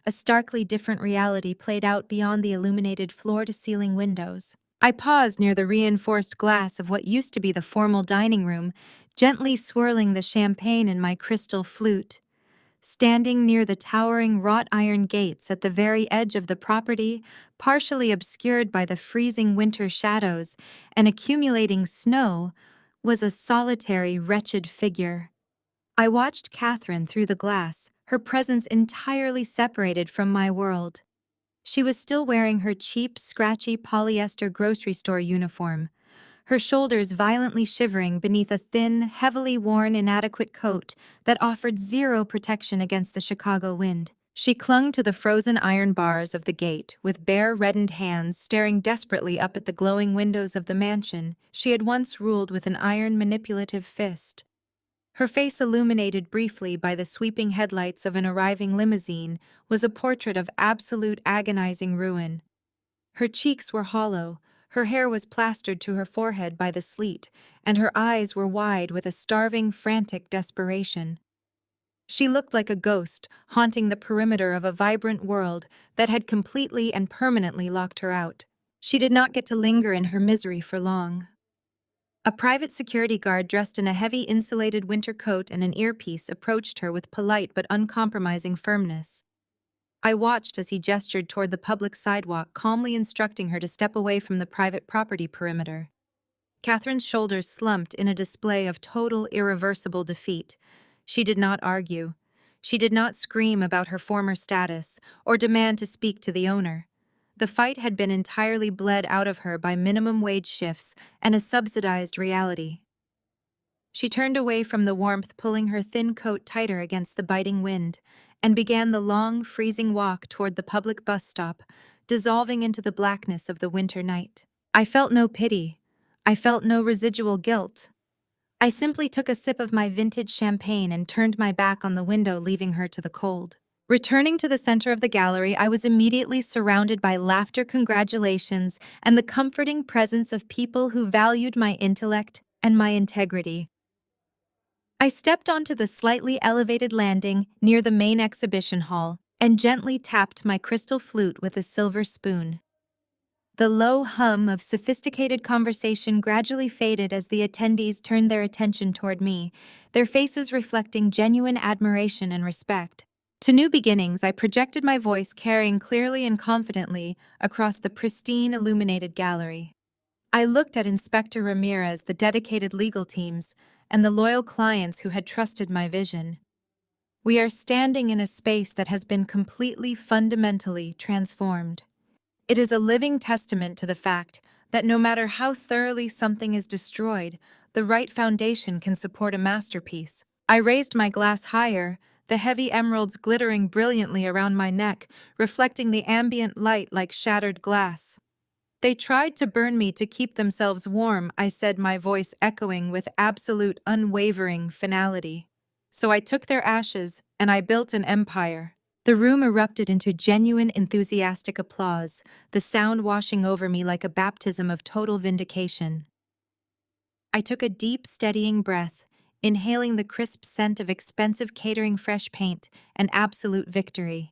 a starkly different reality played out beyond the illuminated floor-to-ceiling windows. I paused near the reinforced glass of what used to be the formal dining room, gently swirling the champagne in my crystal flute. Standing near the towering wrought iron gates at the very edge of the property, partially obscured by the freezing winter shadows and accumulating snow, was a solitary, wretched figure. I watched Catherine through the glass, her presence entirely separated from my world. She was still wearing her cheap, scratchy polyester grocery store uniform, her shoulders violently shivering beneath a thin, heavily worn, inadequate coat that offered zero protection against the Chicago wind. She clung to the frozen iron bars of the gate, with bare, reddened hands staring desperately up at the glowing windows of the mansion she had once ruled with an iron, manipulative fist. Her face, illuminated briefly by the sweeping headlights of an arriving limousine, was a portrait of absolute agonizing ruin. Her cheeks were hollow, her hair was plastered to her forehead by the sleet, and her eyes were wide with a starving, frantic desperation. She looked like a ghost, haunting the perimeter of a vibrant world that had completely and permanently locked her out. She did not get to linger in her misery for long. A private security guard dressed in a heavy insulated winter coat and an earpiece approached her with polite but uncompromising firmness. I watched as he gestured toward the public sidewalk, calmly instructing her to step away from the private property perimeter. Catherine's shoulders slumped in a display of total, irreversible defeat. She did not argue. She did not scream about her former status or demand to speak to the owner. The fight had been entirely bled out of her by minimum wage shifts and a subsidized reality. She turned away from the warmth, pulling her thin coat tighter against the biting wind, and began the long, freezing walk toward the public bus stop, dissolving into the blackness of the winter night. I felt no pity. I felt no residual guilt. I simply took a sip of my vintage champagne and turned my back on the window, leaving her to the cold. Returning to the center of the gallery, I was immediately surrounded by laughter, congratulations, and the comforting presence of people who valued my intellect and my integrity. I stepped onto the slightly elevated landing near the main exhibition hall and gently tapped my crystal flute with a silver spoon. The low hum of sophisticated conversation gradually faded as the attendees turned their attention toward me, their faces reflecting genuine admiration and respect. To new beginnings, I projected my voice, carrying clearly and confidently across the pristine, illuminated gallery. I looked at Inspector Ramirez, the dedicated legal teams, and the loyal clients who had trusted my vision. We are standing in a space that has been completely, fundamentally transformed. It is a living testament to the fact that no matter how thoroughly something is destroyed, the right foundation can support a masterpiece. I raised my glass higher, the heavy emeralds glittering brilliantly around my neck, reflecting the ambient light like shattered glass. They tried to burn me to keep themselves warm, I said, my voice echoing with absolute unwavering finality. So I took their ashes, and I built an empire. The room erupted into genuine, enthusiastic applause, the sound washing over me like a baptism of total vindication. I took a deep, steadying breath, inhaling the crisp scent of expensive catering, fresh paint, and absolute victory.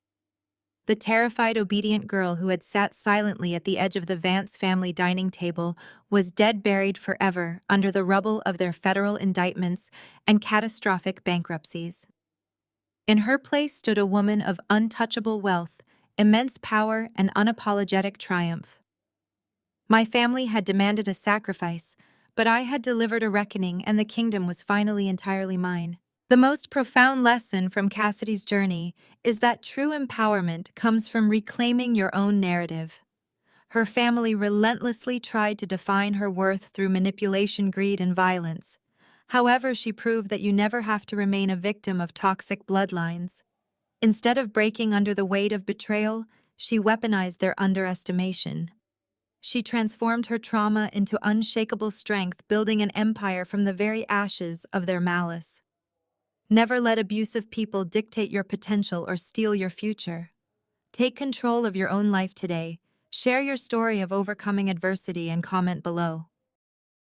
The terrified, obedient girl who had sat silently at the edge of the Vance family dining table was dead, buried forever under the rubble of their federal indictments and catastrophic bankruptcies. In her place stood a woman of untouchable wealth, immense power, and unapologetic triumph. My family had demanded a sacrifice, but I had delivered a reckoning, and the kingdom was finally entirely mine. The most profound lesson from Cassidy's journey is that true empowerment comes from reclaiming your own narrative. Her family relentlessly tried to define her worth through manipulation, greed, and violence. However, she proved that you never have to remain a victim of toxic bloodlines. Instead of breaking under the weight of betrayal, she weaponized their underestimation. She transformed her trauma into unshakable strength, building an empire from the very ashes of their malice. Never let abusive people dictate your potential or steal your future. Take control of your own life today. Share your story of overcoming adversity and comment below.